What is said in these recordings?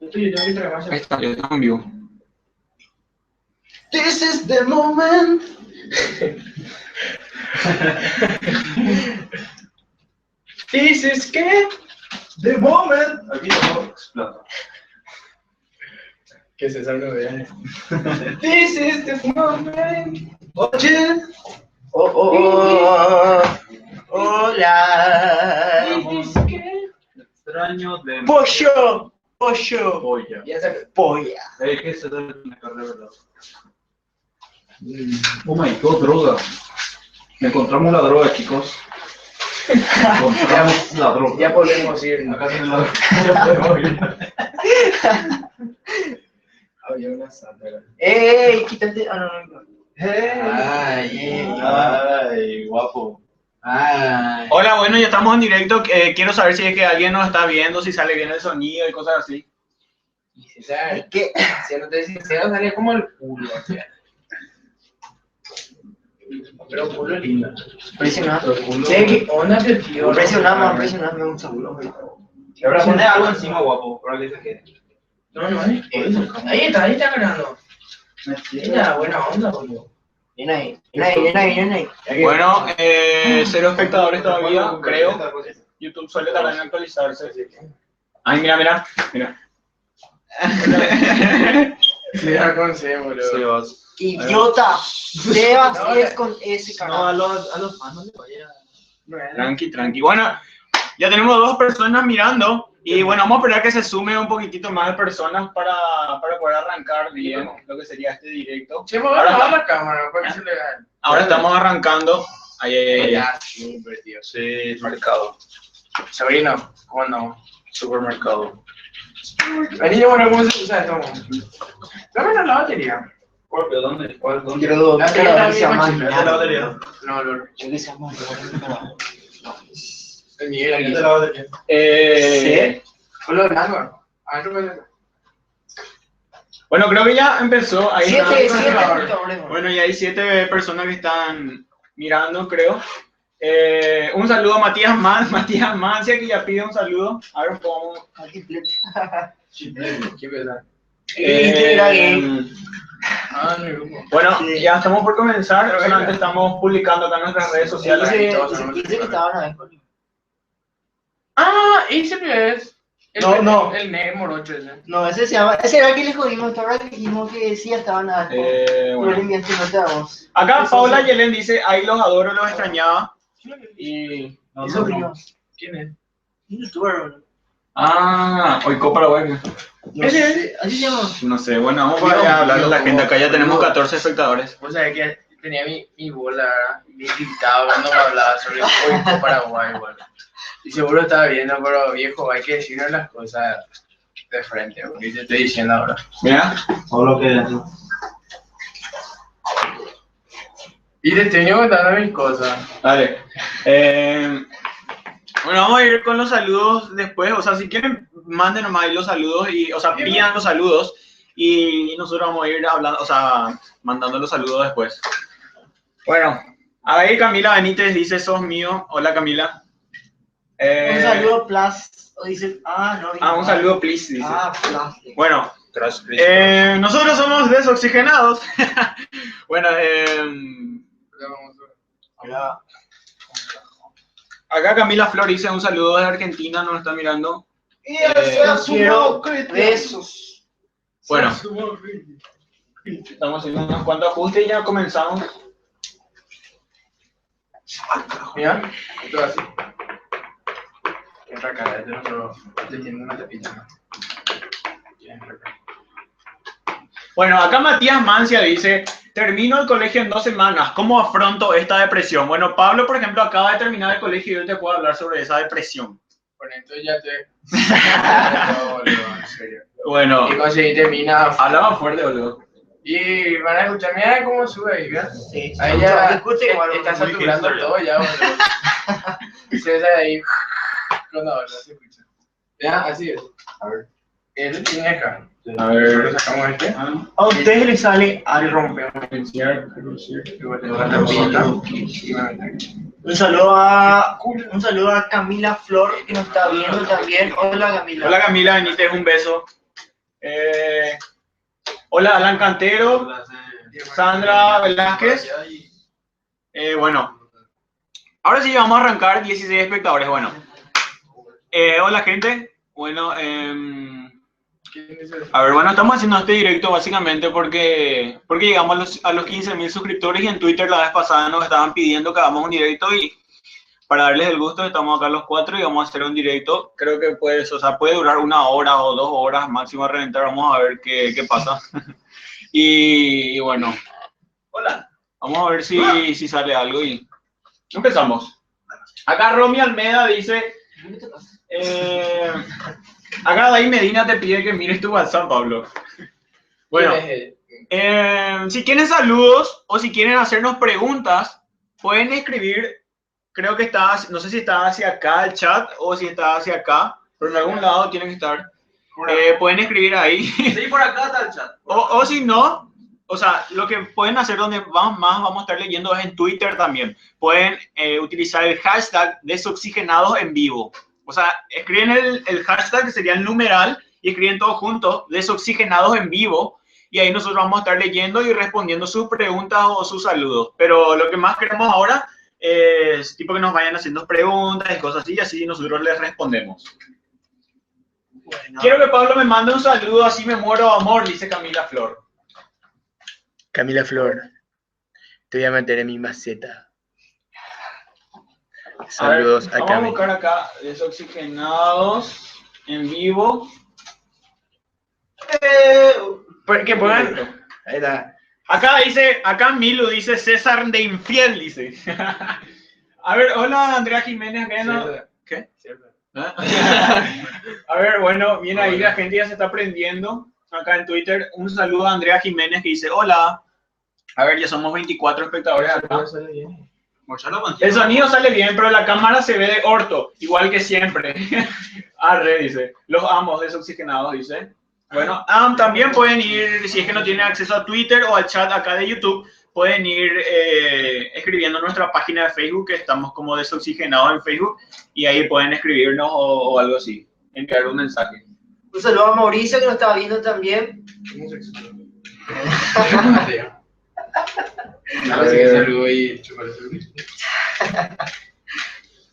Ahí está, ya estamos en vivo. This is the moment. This is ¿qué? The moment. Aquí todo explota. Que se salga de ahí. This is the moment. Oye. Hola. Vamos. Extraño de Pollo. polla. Ya se polla. ¿Qué se da una carrera, verdad? Oh my god, droga. Encontramos la droga, chicos. Encontramos la droga. Ya podemos ir. Acá se la ya podemos ir. Había una santa. ¡Ey! Quítate. Ah, no. Ay, guapo. Ay. Hola, bueno, ya estamos en directo. Quiero saber si es que alguien nos está viendo, si sale bien el sonido y cosas así. Y César, Es que. si no te sincero, sale como el culo. O sea. Pero culo lindo. Impresionante. Che, ¿qué onda te tío? Impresionante, me gusta. Ahora poné algo encima, guapo, para que se quede. No, es eso. Ahí está ganando. Mira, buena onda, boludo. Viene ahí. Bueno, cero espectadores todavía, creo. YouTube suele tardar en actualizarse. Ay, mira. Mira con C, boludo. Sebas. ¡Idiota! Sebas es con ese No, a canal. los fans no le vaya. Tranqui. Bueno, ya tenemos 2 personas mirando. Y bueno, vamos a esperar que se sume un poquitito más de personas para poder arrancar bien lo que sería este directo. Che, vamos a bajar la cámara para que se le vean. Ahora estamos arrancando. Ay. Ya, súper, tío. Sí, mercado. Sobrino, ¿cómo andamos? Supermercado. Vení, yo, bueno, ¿cómo se usa esto? Dame la batería. Scorpio, ¿dónde? ¿Dónde? Quiero dos. La Quiero batería ver si está bien aman. machista. la batería? No, Lord. Yo que se aman. El Miguel aquí. la batería? ¿Sí? Solo blanco. A ver, ¿qué Bueno, creo que ya empezó. Ahí está. 7 espectadores. Bueno, y hay 7 personas que están mirando, creo. Un saludo a Matías Mancia, que ya pide un saludo. A ver, ¿cómo? ¿Qué pesa? Ah, no, grupo. Bueno, Sí. ya estamos por comenzar. Solamente estamos publicando acá en nuestras redes sociales. Dice que estaban a ver con. Ah, ese es. No. El negro morocho ese. No, ese se llama. Ese era el que le jodimos. Esta hora que dijimos que sí estaban a ver. No Bueno. le enviaste nota a vos. Acá Eso Paula sí. Yelen dice, ahí los adoro, los extrañaba. Y... Eso primo. ¿Quién es? Un youtuber, boludo. Ah, hoy Copa Paraguay. No sé, así se llama. No sé, bueno, vamos a hablarle a la gente. Acá ya tenemos 14 espectadores. Vos sabés que tenía mi bola, ¿verdad? Y me gritaba cuando me hablaba sobre el Oico Paraguay, igual. Y seguro estaba viendo, pero viejo, hay que decirle las cosas de frente, porque te estoy diciendo ahora. Mira. O lo que dentro. Y te estoy contando mis cosas. Dale. Bueno, vamos a ir con los saludos después. O sea, si quieren, manden nomás ahí los saludos. O sea, pidan los saludos. Y nosotros vamos a ir hablando, o sea, mandando los saludos después. Bueno, ahí Camila Benítez dice, sos mío. Hola, Camila. Un saludo, plus. O dice. No. Un saludo, please, dice. Plus. Bueno, Crash nosotros somos desoxigenados. Bueno, acá Camila Flor dice un saludo de Argentina, nos está mirando. Quiero besos. Bueno, estamos haciendo unos cuantos ajustes y ya comenzamos. Mira, esto así. Entra acá, este no te tiene una tapita. Bueno, acá Matías Mancia dice, termino el colegio en 2 semanas, ¿cómo afronto esta depresión? Bueno, Pablo, por ejemplo, acaba de terminar el colegio y yo te puedo hablar sobre esa depresión. Bueno, entonces ya te... No, boludo, en serio. Bueno, Y conseguiste mina. hablaba fuerte, boludo. Y van a escuchar, mira cómo sube ahí, ¿verdad? Sí, Ahí ya igual, está muy saturando hipster. todo ya, boludo. Y se ve ahí. No, no se escucha. Ya, así es. A ver. Él tiene acá. A ver. Nosotros sacamos este. a ustedes les sale al rompemos. Luego tengo la tapita. Y me meto aquí. Un saludo a Camila Flor que nos está viendo también. Hola Camila. Hola Camila Benítez, un beso. Hola, Alan Cantero, Sandra Velázquez. Bueno, ahora sí vamos a arrancar 16 espectadores. Bueno, hola gente. Bueno, a ver, bueno, estamos haciendo este directo básicamente porque llegamos a los 15.000 suscriptores y en Twitter la vez pasada nos estaban pidiendo que hagamos un directo y para darles el gusto estamos acá los 4 y vamos a hacer un directo. Creo que puede durar 1 hora o 2 horas máximo a reventar. Vamos a ver qué pasa. y bueno, hola. Vamos a ver si sale algo y empezamos. Acá Romy Almeda dice... acá Dai Medina te pide que mires tu WhatsApp, Pablo. Bueno, si quieren saludos o si quieren hacernos preguntas, pueden escribir, creo que está, no sé si está hacia acá el chat o si está hacia acá, pero en algún lado tienen que estar. Pueden escribir ahí. Sí, por acá está el chat. O si no, o sea, lo que pueden hacer donde vamos a estar leyendo es en Twitter también. Pueden utilizar el hashtag Desoxigenados en Vivo. O sea, escriben el hashtag, que sería el numeral, y escriben todos juntos, Desoxigenados en Vivo, y ahí nosotros vamos a estar leyendo y respondiendo sus preguntas o sus saludos. Pero lo que más queremos ahora es tipo que nos vayan haciendo preguntas y cosas así, y así nosotros les respondemos. Bueno. Quiero que Pablo me mande un saludo, así me muero de amor, dice Camila Flor. Camila Flor, te voy a meter en mi maceta. Saludos a Cami. Vamos a buscar acá Desoxigenados en Vivo. ¿Qué pongan? Ahí está. Acá Milu dice César de Infiel, dice. A ver, hola Andrea Jiménez. ¿Qué? A ver, bueno, viene ahí, la gente ya se está aprendiendo. Acá en Twitter, un saludo a Andrea Jiménez que dice hola. A ver, ya somos 24 espectadores acá. El sonido sale bien, pero la cámara se ve de orto, igual que siempre. Arre, dice. Los amos desoxigenados, dice. Bueno, también pueden ir, si es que no tienen acceso a Twitter o al chat acá de YouTube, pueden ir escribiendo en nuestra página de Facebook, que estamos como Desoxigenados en Facebook, y ahí pueden escribirnos o algo así, enviar un mensaje. Un saludo a Mauricio, que nos está viendo también.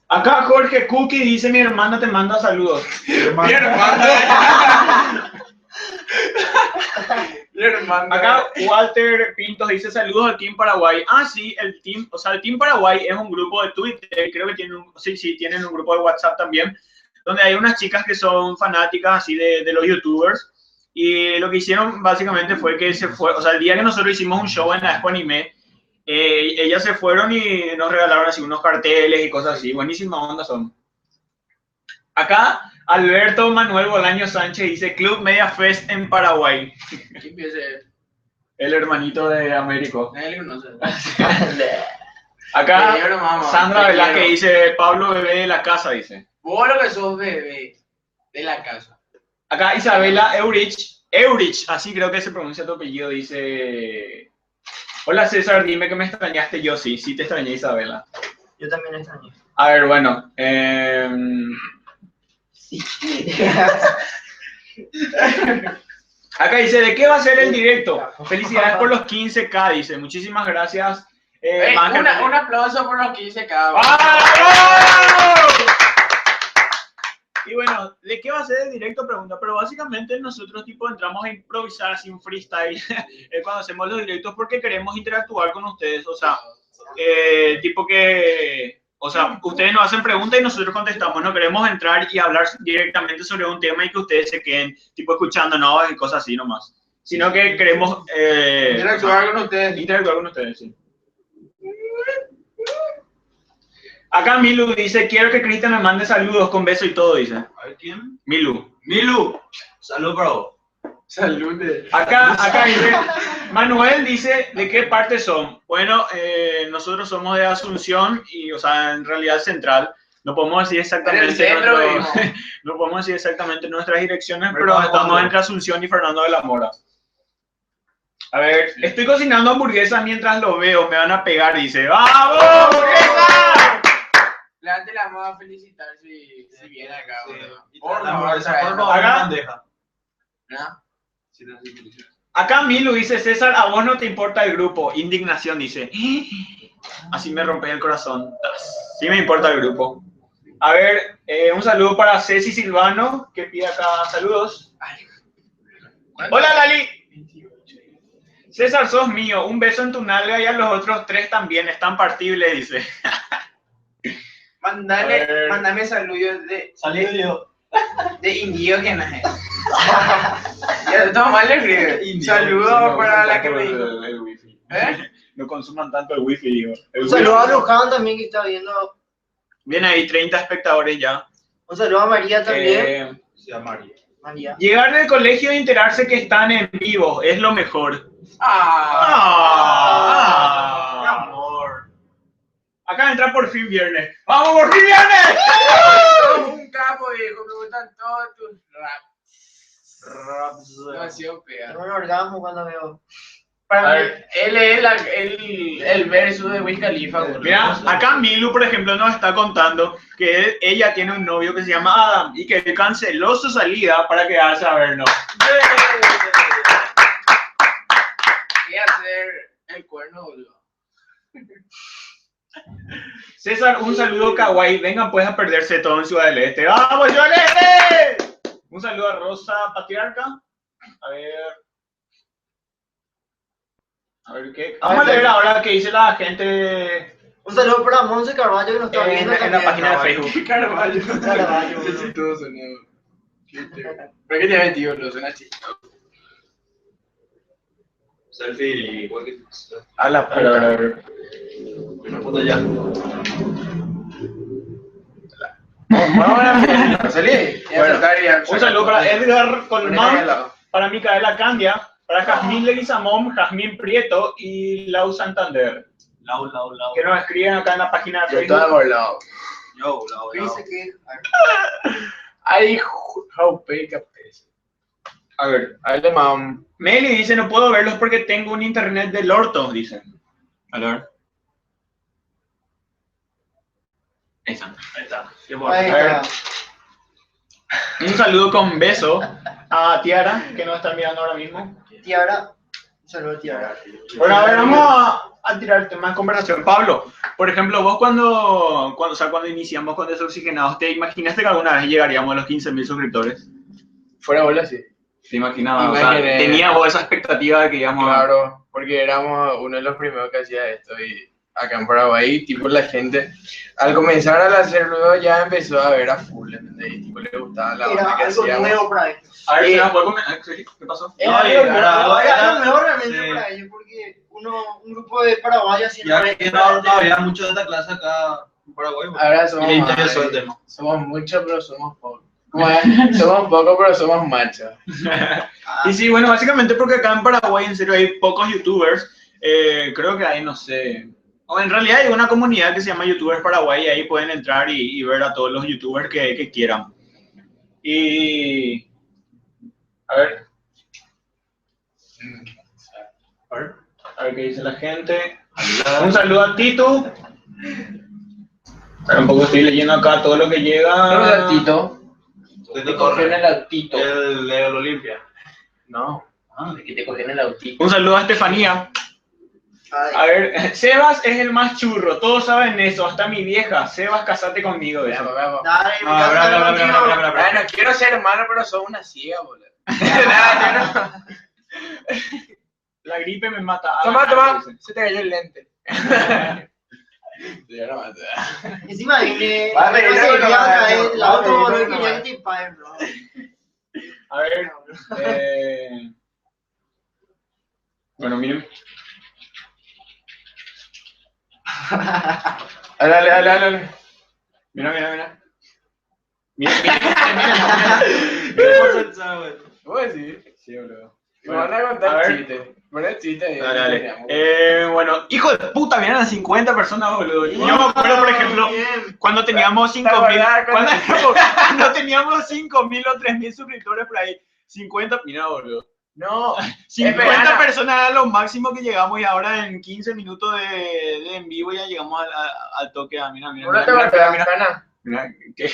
Acá Jorge Cookie dice: mi hermana te manda saludos. Mi hermana. Acá Walter Pintos dice: saludos al Team Paraguay. Sí, el Team Paraguay es un grupo de Twitter, creo que tienen tienen un grupo de WhatsApp también, donde hay unas chicas que son fanáticas así de los youtubers, y lo que hicieron básicamente fue que el día que nosotros hicimos un show en la Expo Anime, ellas se fueron y nos regalaron así unos carteles y cosas así. Buenísima onda son. Acá Alberto Manuel Bolaño Sánchez dice: Club Media Fest en Paraguay. ¿Quién piensa? El hermanito de Américo. No sé. Acá Sandra Velázquez dice: Pablo bebé de la casa, dice. Vos lo que sos bebé de la casa. Acá Isabela Eurich, así creo que se pronuncia tu apellido, dice: hola César, dime que me extrañaste. Yo sí te extrañé, Isabela. Yo también extrañé. A ver, bueno. Sí. Acá dice: ¿de qué va a ser el directo? Felicidades por los 15K, dice. Muchísimas gracias. Un aplauso por los 15K. Y bueno, ¿de qué va a ser el directo? Pregunta. Pero básicamente nosotros entramos a improvisar así un freestyle cuando hacemos los directos, porque queremos interactuar con ustedes. O sea, ustedes nos hacen preguntas y nosotros contestamos. No queremos entrar y hablar directamente sobre un tema y que ustedes se queden escuchándonos y cosas así nomás. Sino que queremos interactuar con ustedes. Interactuar con ustedes, sí. Acá Milu dice: quiero que Cristian me mande saludos con beso y todo, dice. A ver, ¿quién? Milu. Salud para vos. Salud. Acá dice, Manuel dice: ¿de qué parte son? Bueno, nosotros somos de Asunción y, en realidad Central. No podemos decir exactamente no podemos decir exactamente nuestras direcciones, pero estamos entre Asunción y Fernando de la Mora. A ver, estoy cocinando hamburguesas mientras lo veo, me van a pegar, dice. ¡Vamos, hamburguesa! Antes la vamos a felicitar si viene acá. Por favor, esa bandeja. ¿No? Acá Milu dice, César, a vos no te importa el grupo. Indignación dice. Así me rompe el corazón. Sí me importa el grupo. A ver, un saludo para Ceci Silvano, que pide acá saludos. Hola, Lali. César, sos mío. Un beso en tu nalga y a los otros 3 también. Están partibles, dice. Mándame saludos de indígenas. Ya, todo mal le escribe. Saludos para la que me dijo. El wifi. No consuman tanto el wifi, digo. Un saludo a Luján también que está viendo. Viene ahí 30 espectadores ya. Un saludo a María también. Se llama María. Llegar del colegio y enterarse que están en vivo es lo mejor. ¡Qué amor! Acá entra por fin viernes. ¡Vamos, por fin viernes! Sos un capo, viejo. Me gustan todos tus raps. Demasiado pegado. Tengo un orgasmo cuando veo. Para mí, él es el verso de Wiz Khalifa. Mira, acá Milu, por ejemplo, nos está contando que ella tiene un novio que se llama Adam y que él canceló su salida para quedarse a vernos. Voy a hacer el cuerno, boludo. César, un saludo kawaii. Vengan pues a perderse todo en Ciudad del Este. ¡Vamos, Ciudad del Este! Un saludo a Rosa Patriarca. A ver qué. Vamos a leer ahora qué dice la gente. Un saludo para Monse Carvalho que nos está viendo en la página de Facebook. Carvalho. Carvalho. Qué chistoso, ¿no? ¿Pero qué te ves, tío? Lo suena chistoso. Selfie igual que A la puta. una foto ya. Un saludo para Edgar Colmán, para Micaela Candia, para Jazmín Leguizamón, Jazmín Prieto y Lau Santander. Lau. Que nos escriben acá en la página de Yo Facebook. estaba volado. Lau. Dice que. Ay, how big a piece. A ver. Ay, de mam. Meli dice, no puedo verlos porque tengo un internet del orto, dice. A ver. Ahí está. Ahí está. Un saludo con beso a Tiara, que nos está mirando ahora mismo. Tiara. Un saludo a Tiara. Bueno, a ver, vamos a tirar temas de conversación. Pablo, por ejemplo, vos cuando iniciamos con Desoxigenados, ¿te imaginaste que alguna vez llegaríamos a los 15.000 suscriptores? Fuera bola, sí. ¿Te imaginabas? O sea, ¿tenías vos esa expectativa de que íbamos a... Claro, porque éramos uno de los primeros que hacía esto y acá en Paraguay, tipo la gente, al comenzar a hacerlo ya empezó a ver a full, ¿entendés? Y tipo le gustaba la Era onda que algo hacíamos. nuevo para ellos. A ver, ¿se nos puede comentar? ¿Qué pasó? Era algo nuevo realmente sí. para ellos porque un grupo de paraguayos así Ya que no había mucho de esta clase acá en Paraguay. Ahora Y somos le más, interesó el tema. somos muchos pero somos pocos. ¿Cómo es? Somos pocos pero somos machos. Y sí, bueno, básicamente porque acá en Paraguay en serio hay pocos youtubers, creo que hay, no sé, o en realidad hay una comunidad que se llama YouTubers Paraguay y ahí pueden entrar y ver a todos los youtubers que quieran. Y... A ver qué dice la gente. Un saludo a Tito. Tampoco estoy leyendo acá todo lo que llega. ¿No es el Tito? ¿Qué Te cogieron el autito. El de Olimpia. No, de que te cogieron el autito. Un saludo a Estefanía. A ver, Sebas es el más churro, todos saben eso, hasta mi vieja. Sebas, casate conmigo. Dice. Dale, No, espera. Bueno, quiero ser hermano, pero soy una ciega, boludo. La gripe me mata. Toma, se te cayó el lente. Ya no maté. Encima viene. Vale, no ya sé, no, voy a traer la vale, otra no, boludo no, que ya no. te pague, bro. A ver, bueno, miren. Dale. Mira. ¿Vos decís? Sí, boludo. Me van a contar A ver. chistes. Poner chistes. Dale. Bueno, hijo de puta, vienen a 50 personas, boludo. Yo me acuerdo, por ejemplo, cuando teníamos 5.000, cuando teníamos 5.000 o 3.000 suscriptores por ahí, 50, mira, boludo. No, 50 personas era lo máximo que llegamos y ahora en 15 minutos de en vivo ya llegamos al toque. Mira. Mira, ¿qué?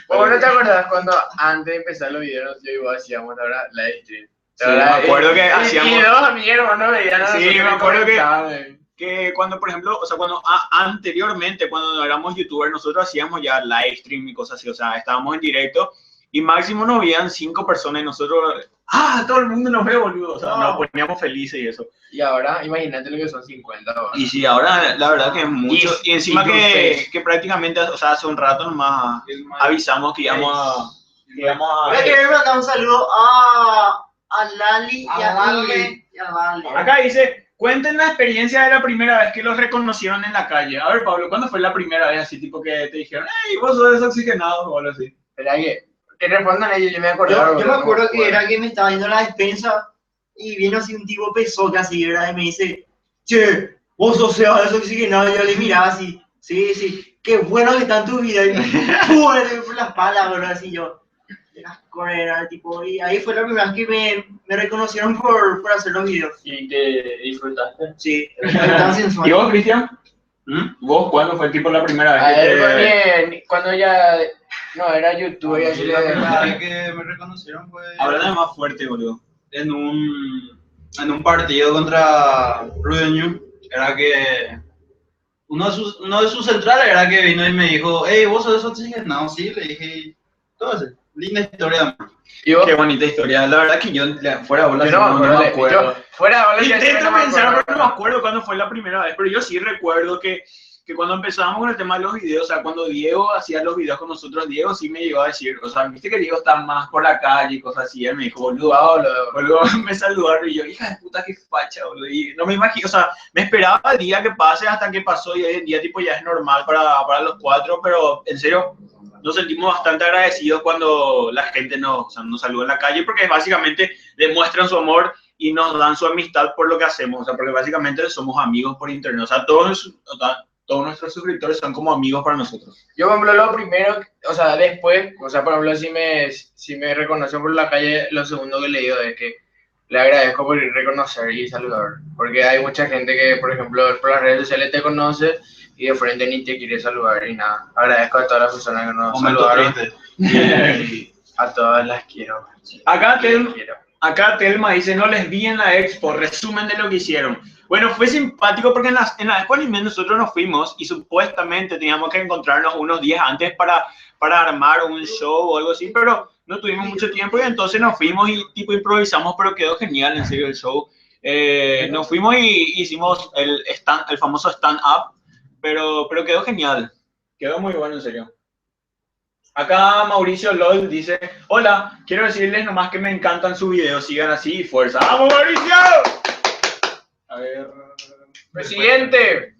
¿Vos no te acordás cuando antes de empezar los videos yo y vos hacíamos ahora live stream? Sí, me acuerdo que hacíamos... Y dos amigos hermanos veían a Sí, nosotros me y acuerdo comentaban. que cuando, por ejemplo, o sea, cuando anteriormente, cuando no éramos youtubers, nosotros hacíamos ya live stream y cosas así, o sea, estábamos en directo y máximo nos veían 5 personas y nosotros, todo el mundo nos ve, boludo, o sea, nos poníamos felices y eso. Y ahora, imagínate lo que son 50. ¿verdad? Y sí, ahora la verdad que es mucho, y encima y que prácticamente, o sea, hace un rato nomás avisamos que íbamos a... Voy a querer mandar un saludo a Lali y a Vale. Acá dice, cuenten la experiencia de la primera vez que los reconocieron en la calle. A ver, Pablo, ¿cuándo fue la primera vez así, tipo que te dijeron, hey, vos sos desoxigenado o algo así? Espera que respondan ellos, yo me acuerdo. Yo me acuerdo que era que me estaba yendo a la despensa y viene así un tipo pesote así, ¿verdad? Y me dice, che, vos sos desoxigenado. Y yo le miraba así, sí, qué bueno que está en tu vida. Y ¡pum! Por la espalda, ¿verdad? Así yo, correr, tipo, y ahí fue la primera vez que me reconocieron por hacer los videos. ¿Y te disfrutaste? Sí, tan sensual. ¿Y vos, Cristian? ¿Vos cuándo fue tipo la primera vez A que ver, cuando ya no era youtuber y así La le primera vez que me reconocieron fue Hablando más fuerte, boludo. en un partido contra Rudeño. Era que uno de sus centrales era que vino y me dijo, hey, vos sos desoxigenado. Sí, le dije, todo eso. Linda historia. ¿Y vos? Qué bonita historia. La verdad que yo fuera de bola Yo no me acuerdo. acuerdo. Fuera de bola, Intento pensar, pero no me acuerdo cuándo fue la primera vez. Pero yo sí recuerdo que cuando empezábamos con el tema de los videos, o sea, cuando Diego hacía los videos con nosotros, Diego sí me llegó a decir, o sea, viste que Diego está más por la calle y cosas así. Él me dijo, boludo, me saludaron y yo, hija de puta, qué facha, boludo. Y no me imagino, o sea, me esperaba el día que pase hasta que pasó y hoy en día, tipo, ya es normal para los 4, pero en serio, nos sentimos bastante agradecidos cuando la gente nos saluda en la calle porque básicamente demuestran su amor y nos dan su amistad por lo que hacemos, o sea, porque básicamente somos amigos por internet, o sea, todos nuestros suscriptores son como amigos para nosotros. Yo, por ejemplo, lo primero, o sea, después, o sea, por ejemplo, si me reconocen por la calle, lo segundo que le digo es que le agradezco por reconocer y saludar, porque hay mucha gente que, por ejemplo, por las redes sociales te conoce y de frente ni te quiere saludar y nada. Agradezco a todas las personas que nos saludaron y a todas las quiero. Acá Telma dice, no les vi en la expo, resumen de lo que hicieron. Bueno, fue simpático porque en la expo anime nosotros nos fuimos y supuestamente teníamos que encontrarnos unos días antes para armar un show o algo así, pero no tuvimos mucho tiempo y entonces nos fuimos y tipo improvisamos, pero quedó genial en serio el show. Nos fuimos y hicimos el famoso stand-up, pero quedó genial. Quedó muy bueno en serio. Acá Mauricio LOL dice, hola, quiero decirles nomás que me encantan sus videos, sigan así y fuerza. ¡Vamos, Mauricio! A ver... Presidente.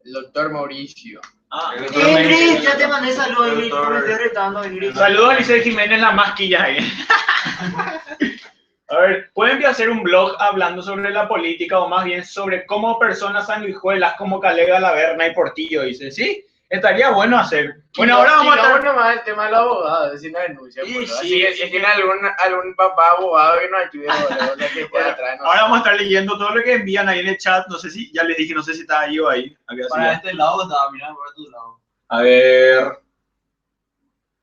El doctor Mauricio. Ingrid, ya te mandé saludos, Ingrid, me estoy retando, Ingrid. Saludos a Lice Jiménez, la masquilla ahí. A ver, ¿pueden hacer un blog hablando sobre la política o más bien sobre cómo personas sanguijuelas como Calega, Laverna y Portillo? Dice, ¿sí? Estaría bueno hacer. Bueno, ahora vamos a estar... bueno más el tema de los abogados, si no denuncia. Sí, si tiene algún papá abogado que nos ayude, o sea, que pueda traernos. Ahora vamos a estar leyendo todo lo que envían ahí en el chat. No sé si, ya les dije, no sé si está ahí o ahí. Para este lado estaba mirando, para tu lado. A ver...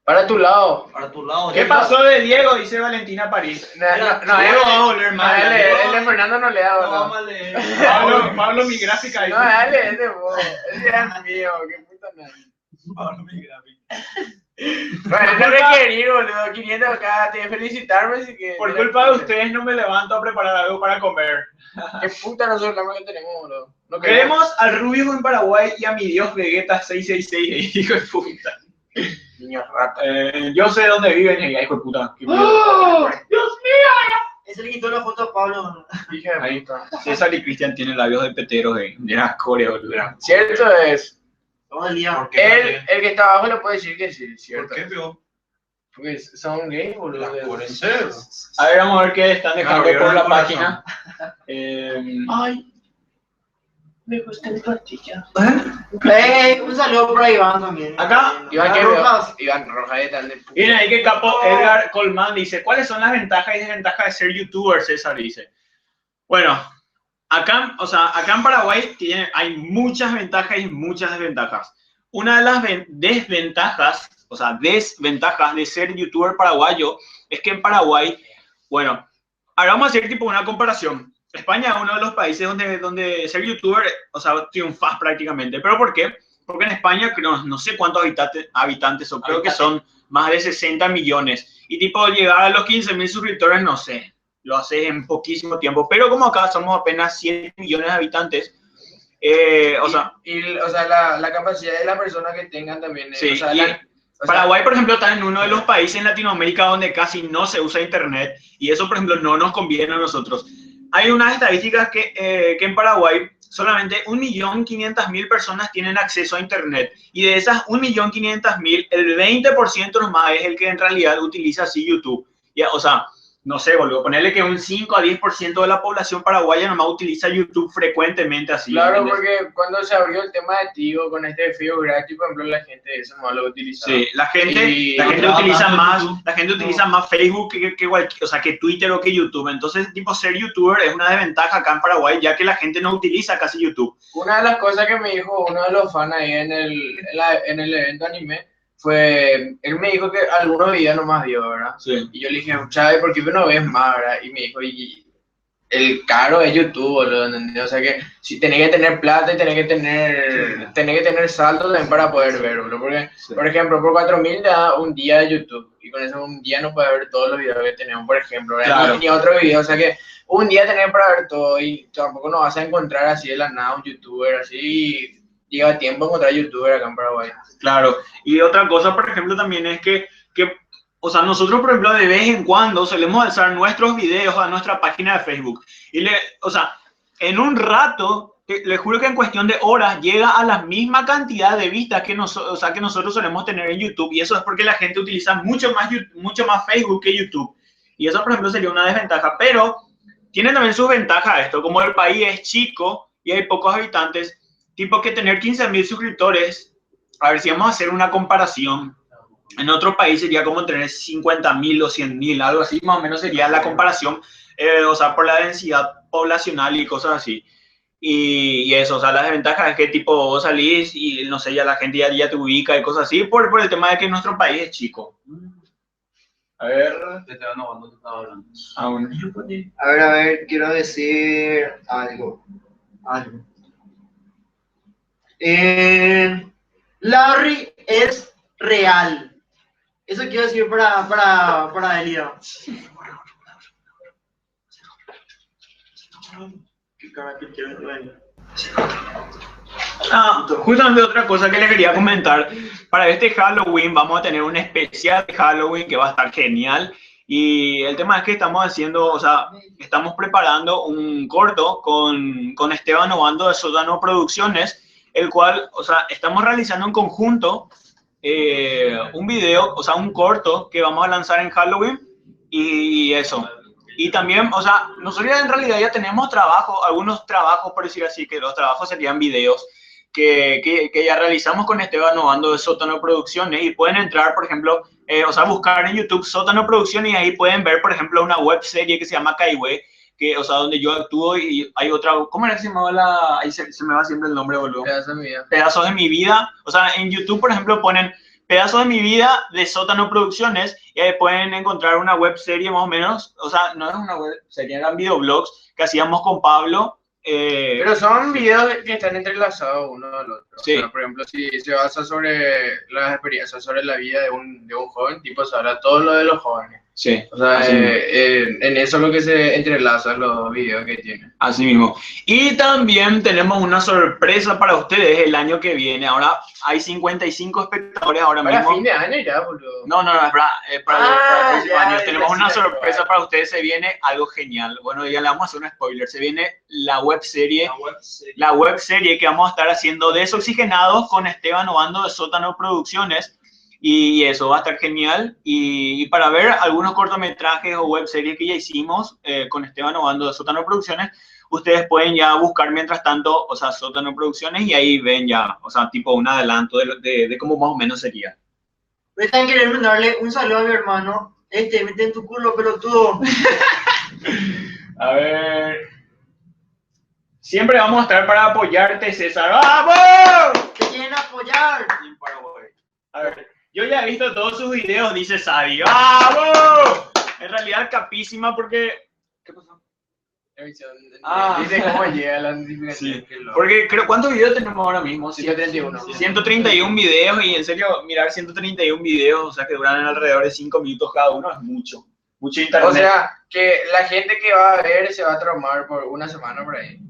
Para tu lado. Para tu lado. ¿Qué pasó de Diego? Dice Valentina París. No, Diego va a volver mal. El de Fernando no le da, No, vamos a leer. Pablo, mi gráfica. No, dale, es de vos. Ese es mío, qué puta nadie. Pablo, mi gráfica. Bueno, no requerir, boludo. 500 acá, te felicitarme, así que... Por culpa de ustedes no me levanto a preparar algo para comer. Qué puta nosotros la que tenemos, boludo. No Queremos al Rubio en Paraguay y a mi dios Vegeta 666, hijo de puta. Niños ratas. Yo sé dónde viven y hijo de puta. ¡Oh! ¡Dios mío! Ese le quitó la foto a Pablo. Hija de puta. César y Cristian tienen labios de peteros de la Corea, boludo. Cierto es. Todo el día. El que está abajo le puede decir que sí, cierto. ¿Por qué, peor? Porque son gays, boludo. Por en serio. A ver, vamos a ver qué están dejando Claro, por la corazón. página. Ay, me gusta mi tortilla. Un saludo para Iván también. Acá, Iván Rojas tal de miren ahí que capo Edgar Colman dice, ¿cuáles son las ventajas y desventajas de ser youtuber? César dice. Bueno, acá en Paraguay hay muchas ventajas y muchas desventajas. una de las desventajas, o sea, desventajas de ser youtuber paraguayo es que en Paraguay, bueno, ahora vamos a hacer tipo una comparación. España es uno de los países donde ser youtuber, o sea, triunfas prácticamente. ¿Pero por qué? Porque en España, no sé cuántos habitantes son, creo que son más de 60 millones. Y tipo, llegar a los 15.000 suscriptores, no sé, lo haces en poquísimo tiempo. Pero como acá somos apenas 7 millones de habitantes, o sea, la capacidad de la persona que tengan también. Sí, o sea, Paraguay, por ejemplo, está en uno de los países en Latinoamérica donde casi no se usa internet y eso, por ejemplo, no nos conviene a nosotros. Hay unas estadísticas que en Paraguay solamente 1.500.000 personas tienen acceso a internet y de esas 1.500.000, el 20% nomás es el que en realidad utiliza así YouTube. Ya, o sea, no sé, boludo, ponerle que un 5 a 10% de la población paraguaya nomás utiliza YouTube frecuentemente así. Claro, ¿entendés? porque cuando se abrió el tema de Tigo con este fío gratis, por ejemplo, la gente eso no lo utilizaba. Sí, la gente utiliza más Facebook o sea, que Twitter o que YouTube. Entonces, tipo, ser youtuber es una desventaja acá en Paraguay, ya que la gente no utiliza casi YouTube. Una de las cosas que me dijo uno de los fans ahí en el evento anime fue, él me dijo que algunos videos nomás dio, ¿verdad? Sí. Y yo le dije, Chávez, ¿por qué no ves más, verdad? Y me dijo, y el caro es YouTube, boludo, ¿entendés? O sea que si tenés que tener plata y tenés que tener saldo también para poder ver, boludo. Porque, por ejemplo, por 4.000 da un día de YouTube y con eso un día no puedes ver todos los videos que tenemos, por ejemplo, Claro. ni otro video, o sea que un día tenés para ver todo y tampoco no vas a encontrar así de la nada un youtuber, así lleva tiempo encontrar youtuber acá en Paraguay. Claro, y otra cosa, por ejemplo, también es que o sea, nosotros, por ejemplo, de vez en cuando solemos alzar nuestros videos a nuestra página de Facebook. O sea, en un rato, les juro que en cuestión de horas llega a la misma cantidad de vistas que nosotros solemos tener en YouTube. Y eso es porque la gente utiliza mucho más Facebook que YouTube. Y eso, por ejemplo, sería una desventaja. Pero tiene también sus ventajas esto. Como el país es chico y hay pocos habitantes, tipo que tener 15.000 suscriptores, a ver si vamos a hacer una comparación. En otro país sería como tener 50.000 o 100.000, algo así, más o menos sería la comparación, o sea, por la densidad poblacional y cosas así. Y eso, o sea, la desventaja es que tipo vos salís y no sé, ya la gente ya te ubica y cosas así, por el tema de que nuestro país es chico. A ver, Te estaba hablando. aún. A ver, quiero decir algo. Larry es real. Eso quiero decir para Elida. Justamente otra cosa que le quería comentar, para este Halloween vamos a tener un especial de Halloween que va a estar genial y el tema es que estamos preparando un corto con Esteban Obando de Sótano Producciones, el cual, o sea, estamos realizando en conjunto un video, o sea, un corto que vamos a lanzar en Halloween y eso. Y también, o sea, nosotros en realidad ya tenemos algunos trabajos, por decir así, que los trabajos serían videos que ya realizamos con Esteban Obando de Sótano Producciones y pueden entrar, por ejemplo, o sea, buscar en YouTube Sótano Producciones y ahí pueden ver, por ejemplo, una web serie que se llama Caihue, o sea, donde yo actúo y hay otra, ¿cómo era que se llamaba ahí se me va siempre el nombre, boludo? Pedazos de mi vida. O sea, en YouTube, por ejemplo, ponen Pedazos de mi vida de Sótano Producciones y ahí pueden encontrar una web serie más o menos, o sea, no es una web serie, eran videoblogs que hacíamos con Pablo. Pero son videos que están entrelazados uno al otro. Sí. O sea, por ejemplo, si se basa sobre las experiencias, sobre la vida de un joven, tipo, se habla todo lo de los jóvenes. Sí. O sea, en eso es lo que se entrelazan los videos que tienen. Así mismo. Y también tenemos una sorpresa para ustedes el año que viene. Ahora hay 55 espectadores ahora mismo. Para fin de año ya, boludo. No, es para el próximo año. Tenemos una sorpresa cierto. para ustedes. Se viene algo genial. Bueno, ya le vamos a hacer un spoiler. Se viene la web serie que vamos a estar haciendo Desoxigenados con Esteban Obando de Sótano Producciones. Y eso va a estar genial. Y para ver algunos cortometrajes o web series que ya hicimos con Esteban Obando de Sótano Producciones, ustedes pueden ya buscar mientras tanto, o sea, Sótano Producciones y ahí ven ya, o sea, tipo un adelanto de cómo más o menos sería. Me están queriendo darle un saludo a mi hermano. Mete en tu culo, pelotudo. A ver. Siempre vamos a estar para apoyarte, César. ¡Vamos! Te quieren apoyar. En Paraguay. A ver, yo ya he visto todos sus videos, dice Sabi. ¡Vamos! En realidad, capísima porque... ¿Qué pasó? Dice cómo llega la notificación. Sí, Qué loco. porque creo, ¿cuántos videos tenemos ahora mismo? 131. 131 videos y en serio, mirar 131 videos, o sea que duran alrededor de 5 minutos cada uno, es mucho. Mucho internet. O sea, que la gente que va a ver se va a traumar por una semana por ahí.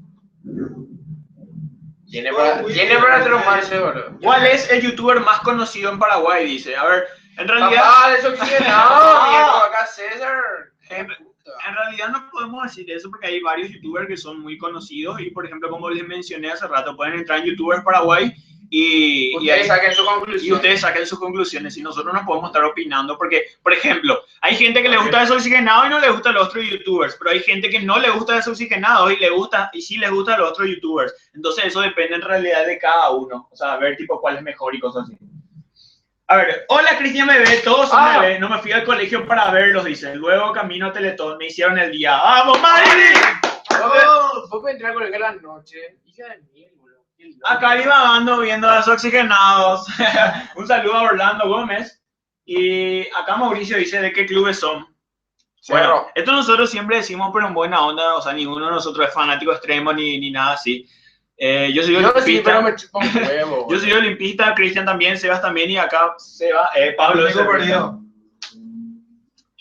Tiene para traumarse, boludo. ¿Cuál es el youtuber más conocido en Paraguay? Dice, a ver, en realidad... Papá, desoxigenado, viejo, acá César. En realidad no podemos decir eso porque hay varios youtubers que son muy conocidos y por ejemplo como les mencioné hace rato pueden entrar en youtubers Paraguay y Ustedes saquen su conclusión. y ustedes saquen sus conclusiones y nosotros no podemos estar opinando porque por ejemplo hay gente que le gusta Desoxigenado y no le gusta a los otros youtubers, pero hay gente que no le gusta Desoxigenado y le gusta y sí les gusta a los otros youtubers, entonces eso depende en realidad de cada uno, o sea, ver tipo cuál es mejor y cosas así. A ver, hola Cristian Bebé, todos son bebés, no me fui al colegio para verlos, dicen. Luego camino a Teletón, me hicieron el día. ¡Vamos, Mari! Vos puedes entrar a colegio a la noche. Hija de mil, boludo. Acá iba ando viendo a los oxigenados. Un saludo a Orlando Gómez. Y acá Mauricio dice de qué clubes son. Bueno, esto nosotros siempre decimos, pero en buena onda, o sea, ninguno de nosotros es fanático extremo ni nada así. Yo soy olimpista. Sí, pero me chupa un huevo. Yo soy olimpista, Cristian también, Sebas también y acá Pablo. Perdido.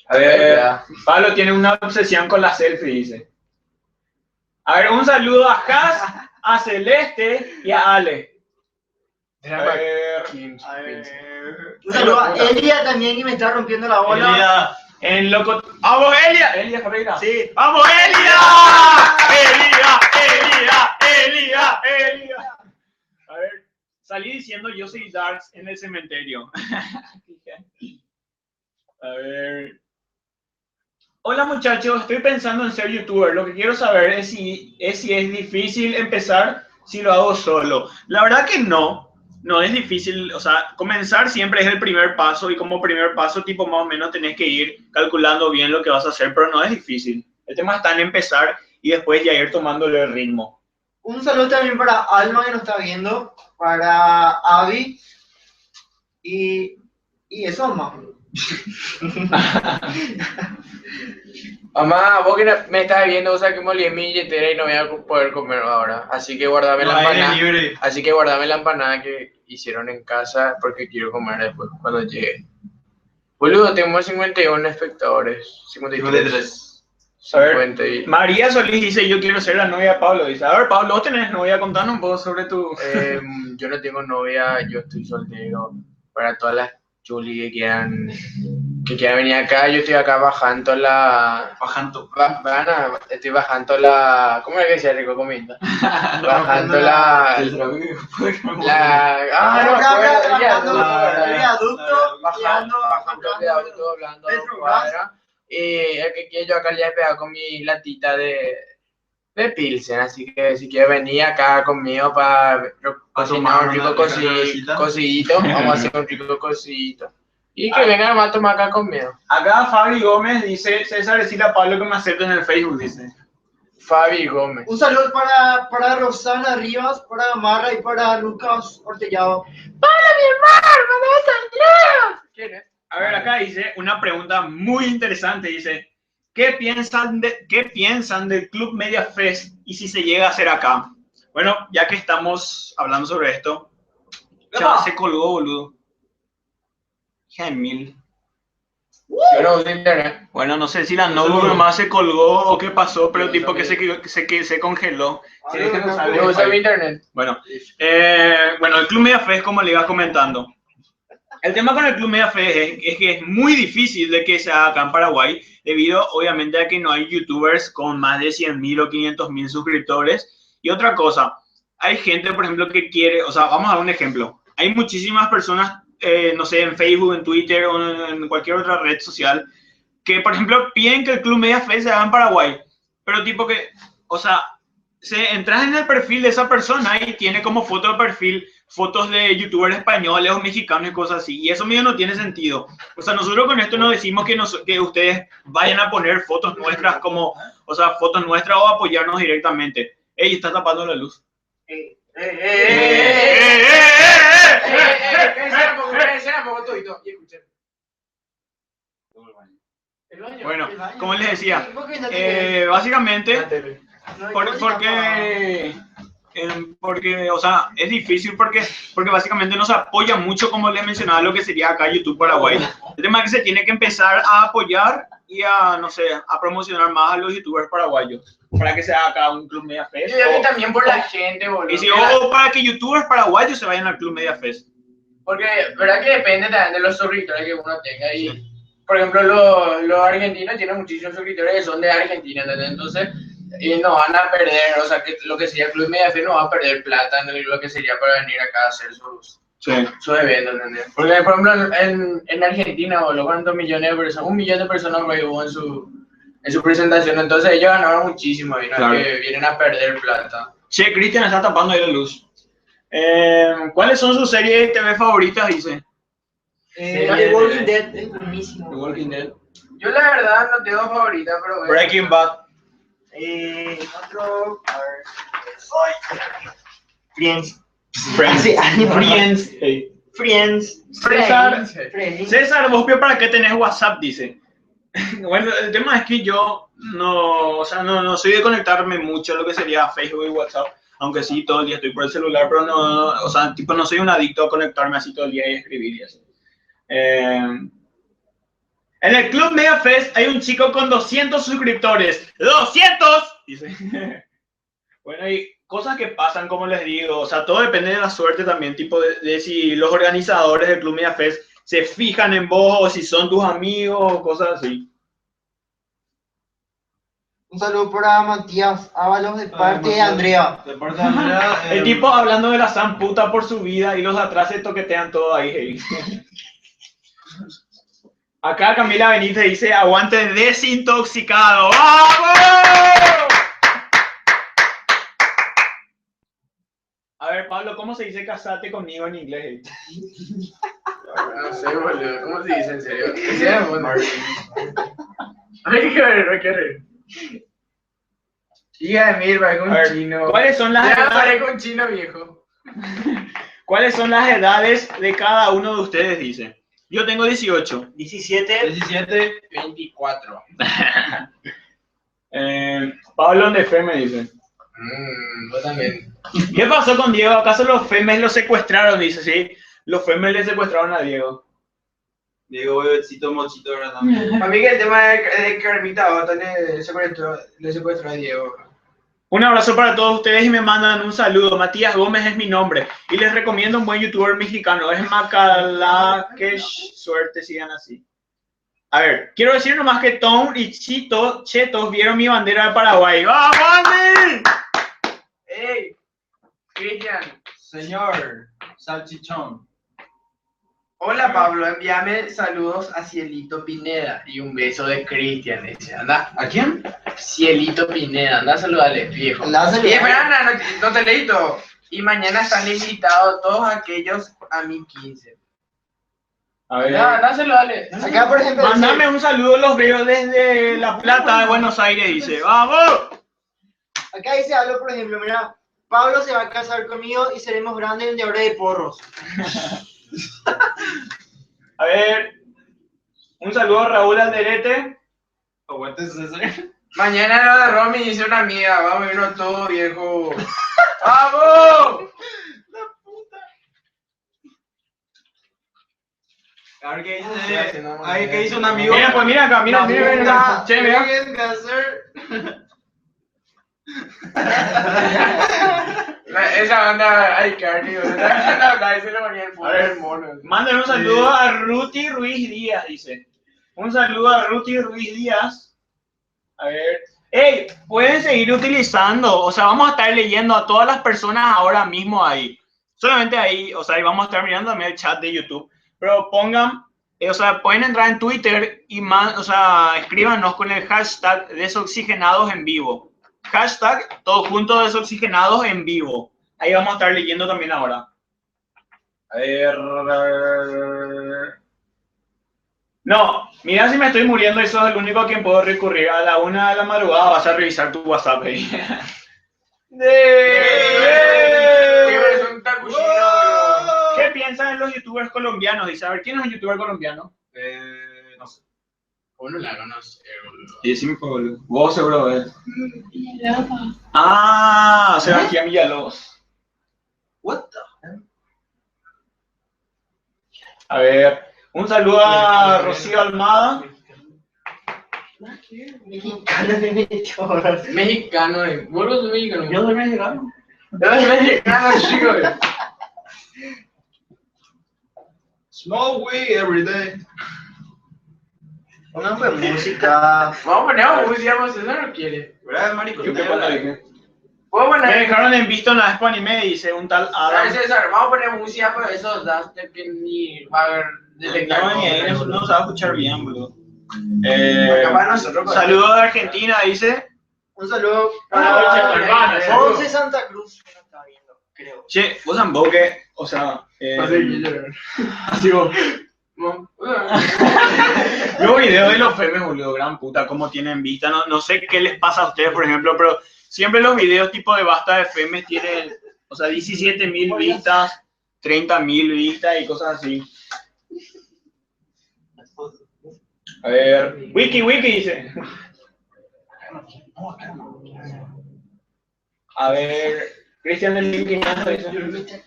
A ver, Pablo tiene una obsesión con la selfie, dice. A ver, un saludo a Cas, a Celeste y a Ale. A ver. Un saludo a Elia también que me está rompiendo la bola. Elia, en loco. ¡Vamos, Elia! Elia Ferreira. Sí. ¡Vamos, Elia! Elia. A ver, salí diciendo yo soy Darks en el cementerio. A ver. Hola muchachos, estoy pensando en ser youtuber. Lo que quiero saber es si es difícil empezar si lo hago solo. La verdad que no es difícil. O sea, comenzar siempre es el primer paso y como primer paso tipo más o menos tenés que ir calculando bien lo que vas a hacer, pero no es difícil. El tema está en empezar y después ya ir tomándole el ritmo. Un saludo también para Alma que nos está viendo, para Avi y eso más. Mamá, vos que me estás viendo, o sea que me olvidé mi billetera y no voy a poder comer ahora. Así que guardame la empanada. Así que guardame la empanada que hicieron en casa porque quiero comer después cuando llegue. Boludo, tenemos 51 espectadores. 53. A ver, María Solís dice, yo quiero ser la novia de Pablo. Dice, a ver, Pablo, ¿vos tenés novia? Contanos un poco sobre tu... Yo no tengo novia, yo estoy soltero. Para todas las chuli que quieran venir acá, yo estoy acá bajando la... Estoy bajando la... ¿Cómo es que decía Rico Comiendo? Bajando la... Bajando el viaducto, bajando el viaducto, hablando de cuadra. El que quiero yo acá le he pegado con mi latita de Pilsen, así que si quieres venir acá conmigo para cocinar un rico cocidito, vamos a hacer un rico cocidito. Y que vengan a tomar acá conmigo. Acá Fabi Gómez dice, César, decirle a Pablo que me acepte en el Facebook, dice. Fabi Gómez. Un saludo para Rosana Rivas, para Marra y para Lucas Ortellado. ¡Para mi hermano! ¿Quién es? A ver, acá dice una pregunta muy interesante, dice, ¿qué piensan del Club Media Fest y si se llega a hacer acá? Bueno, ya que estamos hablando sobre esto, ya se colgó, boludo. Gemil. Yo no uso internet. Bueno, no sé si la notebook nomás se colgó o qué pasó, pero tipo que se congeló. Yo uso mi internet. Bueno, el Club Media Fest, como le iba comentando. El tema con el Club Media Fest es que es muy difícil de que se haga acá en Paraguay, debido obviamente a que no hay youtubers con más de 100.000 o 500.000 suscriptores. Y otra cosa, hay gente, por ejemplo, que quiere, o sea, vamos a dar un ejemplo. Hay muchísimas personas, no sé, en Facebook, en Twitter o en cualquier otra red social, que, por ejemplo, piden que el Club Media Fest se haga en Paraguay. Pero tipo que, o sea, entras en el perfil de esa persona y tiene como foto de perfil fotos de youtubers españoles o mexicanos y cosas así, y eso medio no tiene sentido. O sea, nosotros con esto no decimos que ustedes vayan a poner fotos nuestras como, o sea, fotos nuestras o apoyarnos directamente. Ey, está tapando la luz. Sea poco todito. Y escuchen. El baño. Bueno, El baño. como les decía, ¿Por qué no te básicamente, No, porque, o sea, es difícil porque básicamente no se apoya mucho, como les mencionaba, lo que sería acá YouTube Paraguay. El tema es que se tiene que empezar a apoyar y a, no sé, a promocionar más a los youtubers paraguayos, para que sea acá un Club Media Fest. Yo creo que también por la gente, boludo. Y si, o para que youtubers paraguayos se vayan al Club Media Fest. Porque, verdad que depende también de los suscriptores que uno tenga. Y, por ejemplo, los argentinos tienen muchísimos suscriptores que son de Argentina, ¿entendés? Entonces, no van a perder, o sea, que lo que sería el Club Media Fest no va a perder plata en lo que sería para venir acá a hacer sus eventos, ¿entendés? Porque, por ejemplo, en Argentina, boludo, ¿cuántos millones de personas? 1 millón de personas hubo en su presentación. Entonces, ellos ganaron muchísimo y no Claro. es que vienen a perder plata. Che, Cristian está tapando ahí la luz. ¿Cuáles son sus series de TV favoritas, dice? The Walking Dead es buenísimo. The Walking Dead. Yo, la verdad, no tengo favorita, pero bueno. Breaking Bad. Otro. A ver. Friends. Friends. Sí, Friends. Hey. Friends. César, Friends. César, vos para qué tenés WhatsApp, dice. Bueno, el tema es que yo no soy de conectarme mucho a lo que sería Facebook y WhatsApp, aunque sí, todo el día estoy por el celular, pero no, o sea, tipo, no soy un adicto a conectarme así todo el día y escribir y así. En el Club Media Fest hay un chico con 200 suscriptores. ¡200! Dice. Bueno, y cosas que pasan, como les digo, o sea, todo depende de la suerte también, tipo de si los organizadores del Club Media Fest se fijan en vos o si son tus amigos o cosas así. Un saludo para Matías Ábalos de parte de Andrea. De parte de Andrea. El tipo hablando de la san puta por su vida y los de atrás se toquetean todo ahí. Hey. Acá Camila Benítez dice, aguante desintoxicado. ¡Vamos! A ver, Pablo, ¿cómo se dice casate conmigo en inglés? No sé, boludo. ¿Cómo se dice en serio? ¿Qué se llama? Hay que ver. Hija de mil, parezco un chino. ¿Cuáles son las Ya edades? parezco un chino viejo. ¿Cuáles son las edades de cada uno de ustedes? Dice. Yo tengo 18. 17. 24. Pablo de Fe me dice. Vos también. ¿Qué pasó con Diego? ¿Acaso los Femes lo secuestraron? Dice, sí. Los Femes le secuestraron a Diego. Diego, bebecito, mochito, ¿verdad? También. Para mí que el tema de Carmita Bota le secuestró a Diego. Un abrazo para todos ustedes y me mandan un saludo. Matías Gómez es mi nombre. Y les recomiendo un buen youtuber mexicano. Es Macalakesh. Suerte, sigan así. A ver, quiero decir nomás que Tom y Chetos vieron mi bandera de Paraguay. ¡Vamos, Andy! ¡Ey! Cristian. Señor Salchichón. Hola Pablo, envíame saludos a Cielito Pineda y un beso de Cristian. Anda. ¿A quién? Cielito Pineda, anda a saludarle, viejo. Y espera, no te leí todo. Y mañana están invitados todos aquellos a mi 15. A ver. Anda a saludarle. Acá, por ejemplo, Mándame un saludo, los veo desde La Plata de Buenos Aires, dice. ¡Vamos! acá dice algo, por ejemplo, mira, Pablo se va a casar conmigo y seremos grandes de hora de porros. A ver. Un saludo a Raúl Alderete. Aguante César. Mañana lo de Romy dice una amiga, vamos a irnos todos, viejo. ¡Vamos! A ver qué dice. A ver qué dice un amigo. Mira, pues mira acá, mira, mira. Che, mira. Esa banda, ay, Carly, se le ponía el mono. Manden un saludo a Ruti Ruiz Díaz, dice. Un saludo a Ruti Ruiz Díaz. A ver. Hey, pueden seguir utilizando, o sea, vamos a estar leyendo a todas las personas ahora mismo ahí. Solamente ahí, o sea, y vamos a estar mirando también el chat de YouTube. Pero pongan, o sea, pueden entrar en Twitter y o sea, escríbanos con el hashtag desoxigenados en vivo. Hashtag todo junto desoxigenados en vivo. Ahí vamos a estar leyendo también ahora. A ver. No, mira si me estoy muriendo y sos el único a quien puedo recurrir. A la 1 de la madrugada vas a revisar tu WhatsApp ahí. Son tacuchinos, ¿Qué piensan los youtubers colombianos? Dice, a ver, ¿quién es un youtuber colombiano? No sé. Uno la conoce, boludo. Y decime, boludo. Vos seguro ves. Ah, Sebastián Villalobos. What the? A ver, un saludo a Rocío Almada. Mexicano, vos sos mexicano. Yo soy mexicano. Eres mexicano, chico. Smoke weed every day. Pongan pues música. Vamos a poner música, pues eso no quiere. ¿Verdad, marico? ¿Yo qué pasa? Vamos a Me poner. dejaron en visto en la Expo Anime, dice un tal A ver, Adam. César, vamos a poner música, pero esos Duster que ni va a haber detectar. No, ni ahí no se va a escuchar bien, boludo. Capaz nosotros, pues. Saludos de Argentina, dice. Un saludo Ah, hermano, para saludos. Ponce Santa Cruz, que no está viendo, creo. Che, vos tampoco que, o sea, así vos. Los videos de los femes, boludo, gran puta, cómo tienen vista. No sé qué les pasa a ustedes, por ejemplo, pero siempre los videos tipo de basta de femes tienen, o sea, 17.000 vistas, 30.000 vistas y cosas así. A ver, wiki dice. A ver, Cristian del Inquinazo dice. Mira.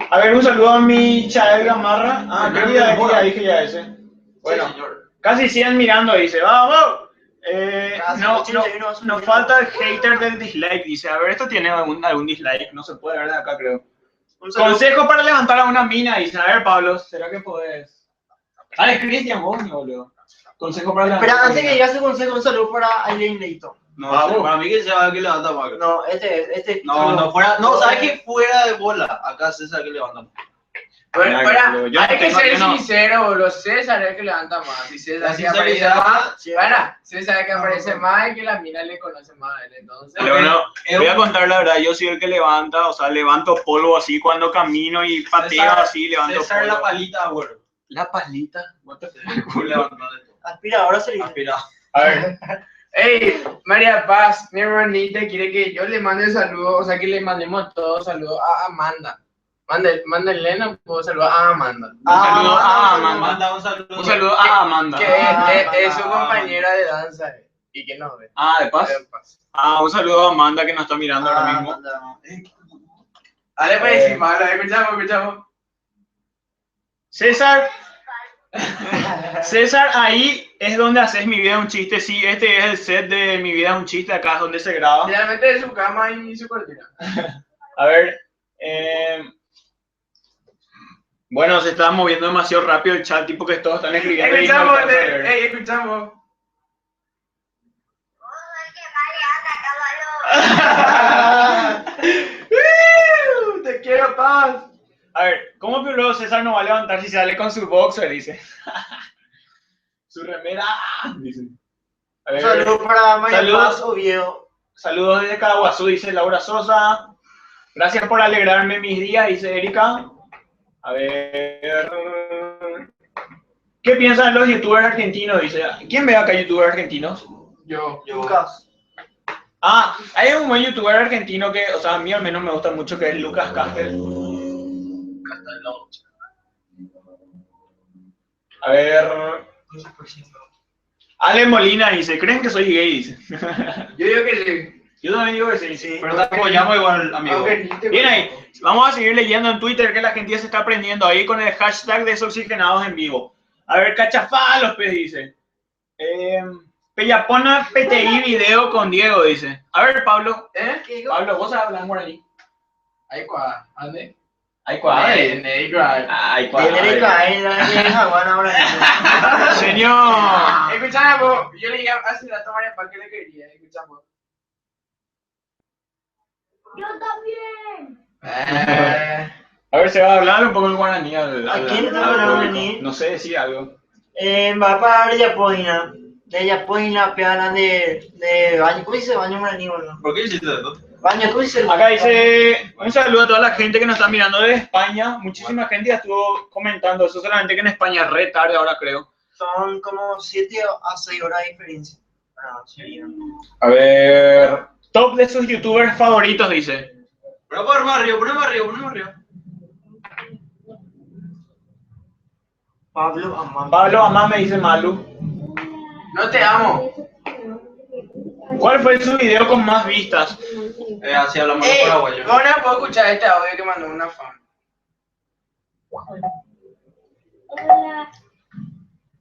A ver, un saludo a mi Chael Gamarra. Ah, creo que ya dije ya ese. Bueno, casi 100 mirando, dice. ¡Vamos! Nos falta el hater del dislike, dice. A ver, esto tiene algún dislike. No se puede ver de acá, creo. Consejo para levantar a una mina, dice. A ver, Pablo, ¿será que podés? Ah, es Cristian, vos, mi boludo. Consejo para levantar. Espera, antes que digas tu consejo, un saludo para Aileen Leito. No, Vamos. para mí que se va a que levanta más. No, este. No, fuera. No, ¿sabes qué? Fuera de bola. Acá César que levanta más. Bueno, espera, Yo hay no que tengo- ser yo no- sincero, boludo. César es el que levanta más. Si César La que aparece sinceridad. más, bueno, César es el que aparece más y que la mina le conoce más a él. Entonces, Pero no, voy a contar la verdad, yo soy el que levanta, o sea, levanto polvo así cuando camino y pateo así, levanto César polvo. la palita, güey. La palita. What the fuck? Levantando. Aspiradora se le dice. Aspira. A ver, hey, María Paz, mi hermanita quiere que yo le mande saludos, o sea, que le mandemos todos saludos a Amanda. Mándenle, no puedo saludar a Amanda. un saludo a Amanda. Manda un saludo. Un saludo a Amanda. Que es su compañera de danza y que no ve. Ah, ¿de paz? Ah, un saludo a Amanda que nos está mirando ahora mismo. Dale, pues, sí, malo, escuchamos. César, ahí es donde haces Mi vida es un chiste. Sí, este es el set de Mi vida es un chiste, acá es donde se graba. Realmente es su cama y su cortina. A ver, bueno, se está moviendo demasiado rápido el chat, tipo que todos están escribiendo. y no Escuchamos, alcanzo a ver. escuchamos. Te quiero, Paz. A ver, ¿cómo que luego César no va a levantar si sale con su boxer? Dice. Su remera. Dice. A Un ver, saludo para María Saludos. Paz Oviedo. saludos desde Caguazú, dice Laura Sosa. Gracias por alegrarme mis días, dice Erika. A ver. ¿Qué piensan los youtubers argentinos? Dice. ¿Quién ve acá youtubers argentinos? Yo. Lucas. Ah, hay un buen youtuber argentino que, o sea, a mí al menos me gusta mucho, que es Lucas Castel. A ver. Ale Molina dice, ¿creen que soy gay? Dice. Yo digo que sí. Yo también digo que sí, sí. Pero te apoyamos igual, amigo. Bien ahí, vamos a seguir leyendo en Twitter que la gente ya se está aprendiendo ahí con el hashtag Desoxigenados en vivo. A ver, Cachafá López dice. Pellapona PTI video con Diego dice. A ver, Pablo. ¿Eh? Pablo, vos sabés hablar guaraní. Ahí cuá, ¿dónde? Ay, Ahí, cuadre. ahí cuá. Ay, Tendré que cuadre. caer en Jaguar ahora. Señor. Escuchamos, yo le dije hace rato a María Paz que le quería, escuchamos. Yo también. A ver, se va a hablar un poco el guaraní. ¿A quién le toca hablar guaraní? No sé, decir algo. Va para Yapoina. De Yapoina, pegalan de baño. ¿Cómo dice baño guaraní, boludo? ¿Por qué hiciste esto? Baña, ¿cómo dice? Acá dice, un saludo a toda la gente que nos está mirando de España. Muchísima gente ya estuvo comentando eso, solamente que en España es re tarde ahora creo. Son como 7 a 6 horas de diferencia. Sería. A ver, top de sus youtubers favoritos, dice. Pero por barrio, por barrio, por barrio. Pablo Amam. Pablo Amá me dice Malu. No te amo. ¿Cuál fue su video con más vistas? Así hablamos los paraguayos. ¿Cómo no puedo escuchar este audio que mandó una fan?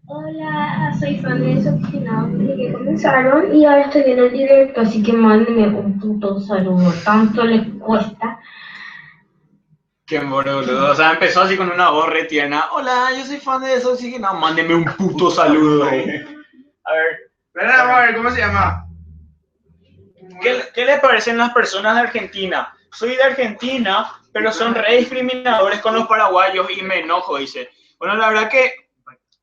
Hola, soy fan de Desoxigenados desde que comenzaron y ahora estoy viendo el directo, así que mándenme un puto saludo, tanto les cuesta. Qué boludo. O sea, empezó así con una voz re tierna. Hola, yo soy fan de Desoxigenado. Mándeme un puto saludo. A ver, Vamos a ver, ¿cómo se llama? ¿qué les parecen las personas de Argentina? Soy de Argentina, pero son re discriminadores con los paraguayos y me enojo, dice. Bueno, la verdad que,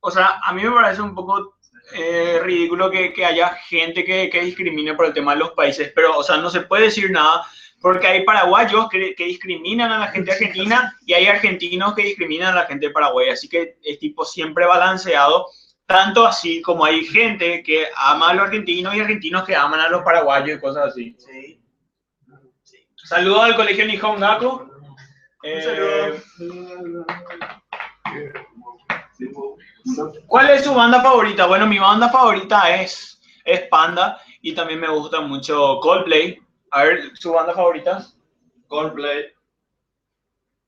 o sea, a mí me parece un poco ridículo que haya gente que discrimine por el tema de los países, pero, o sea, no se puede decir nada porque hay paraguayos que discriminan a la gente argentina y hay argentinos que discriminan a la gente de Paraguay, así que es tipo siempre balanceado. Tanto así como hay gente que ama a los argentinos y argentinos que aman a los paraguayos y cosas así. Sí. Saludos al colegio Nihon Gaku. ¿Cuál es su banda favorita? Bueno, mi banda favorita es Panda y también me gusta mucho Coldplay. A ver, ¿su banda favorita? Coldplay.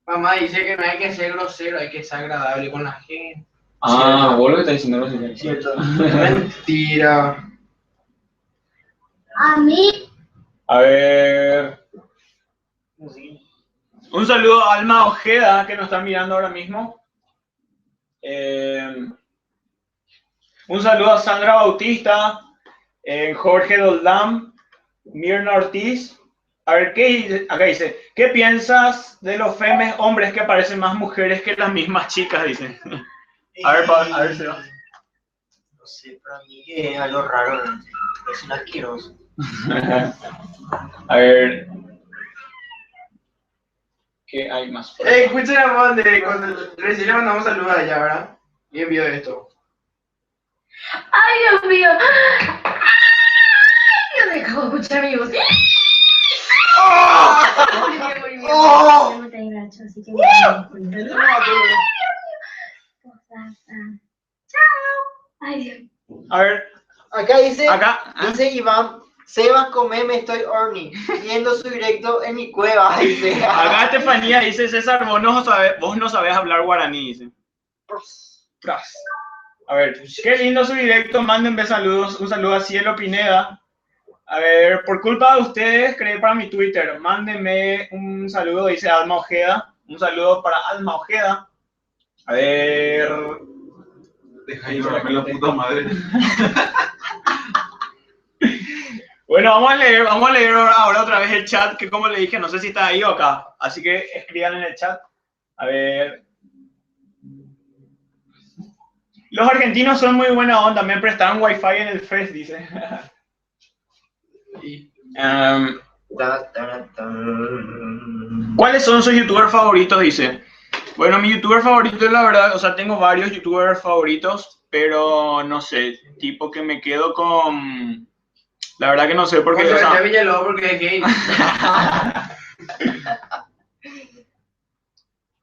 Mamá dice que no hay que ser grosero, hay que ser agradable con la gente. Ah, vos lo que estás diciendo no es Cierto. Mentira. A mí, A ver. Un saludo a Alma Ojeda, que nos está mirando ahora mismo. Un saludo a Sandra Bautista, Jorge Doldam, Mirna Ortiz. A ver, acá dice, ¿qué piensas de los femes hombres que parecen más mujeres que las mismas chicas? Dicen. A ver, Pablo, a ver si va. No sé, para mí es algo raro, ¿no? Es un asqueroso. A ver. ¿Qué hay más? Escuchen a Monde, cuando recién le mandamos saludos allá, ¿verdad? Y envió esto. ay Dios mío, ay, no dejo de escuchar mi voz. Ay, Dios. A ver, Acá dice, acá. dice Iván, Sebas, comeme, estoy horny. Viendo su directo en mi cueva, dice. Acá Estefanía dice, César, vos no sabés hablar guaraní, dice. Pras. A ver, qué lindo su directo, mándenme saludos. Un saludo a Cielo Pineda. A ver, por culpa de ustedes, creé para mi Twitter. Mándenme un saludo, dice Alma Ojeda. Un saludo para Alma Ojeda. A ver. Deja de llorarme la puta madre. Bueno, vamos a leer ahora otra vez el chat, que como le dije, no sé si está ahí o acá. Así que escriban en el chat. A ver. Los argentinos son muy buena onda, me prestaron wifi en el Fest, dice. ¿Cuáles son sus youtubers favoritos? Dice. Bueno, mi youtuber favorito, la verdad, o sea, tengo varios youtubers favoritos, pero no sé, tipo que me quedo con... La verdad que no sé por qué. Porque O sea, Villalobos porque es gay.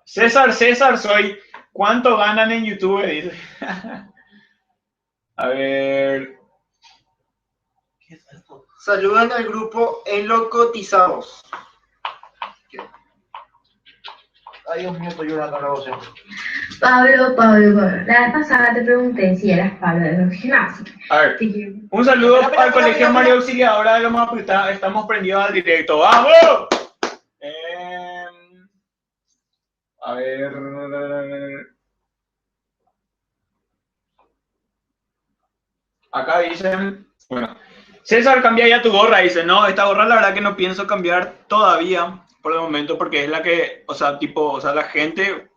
César soy. ¿Cuánto ganan en YouTube? Dice. A ver. Saludan al grupo En los Cotizados. Ay, Dios mío, estoy llorando la voz. Pablo, la vez pasada te pregunté si eras Pablo de los gimnasios. A ver. Un saludo al colegio María Auxiliadora de Loma Apretada. Estamos prendidos al directo. ¡Vamos! A ver. Acá dicen. Bueno. César, cambia ya tu gorra. Dice, no, esta gorra la verdad que no pienso cambiar todavía por el momento porque es la que, o sea, tipo, o sea, la gente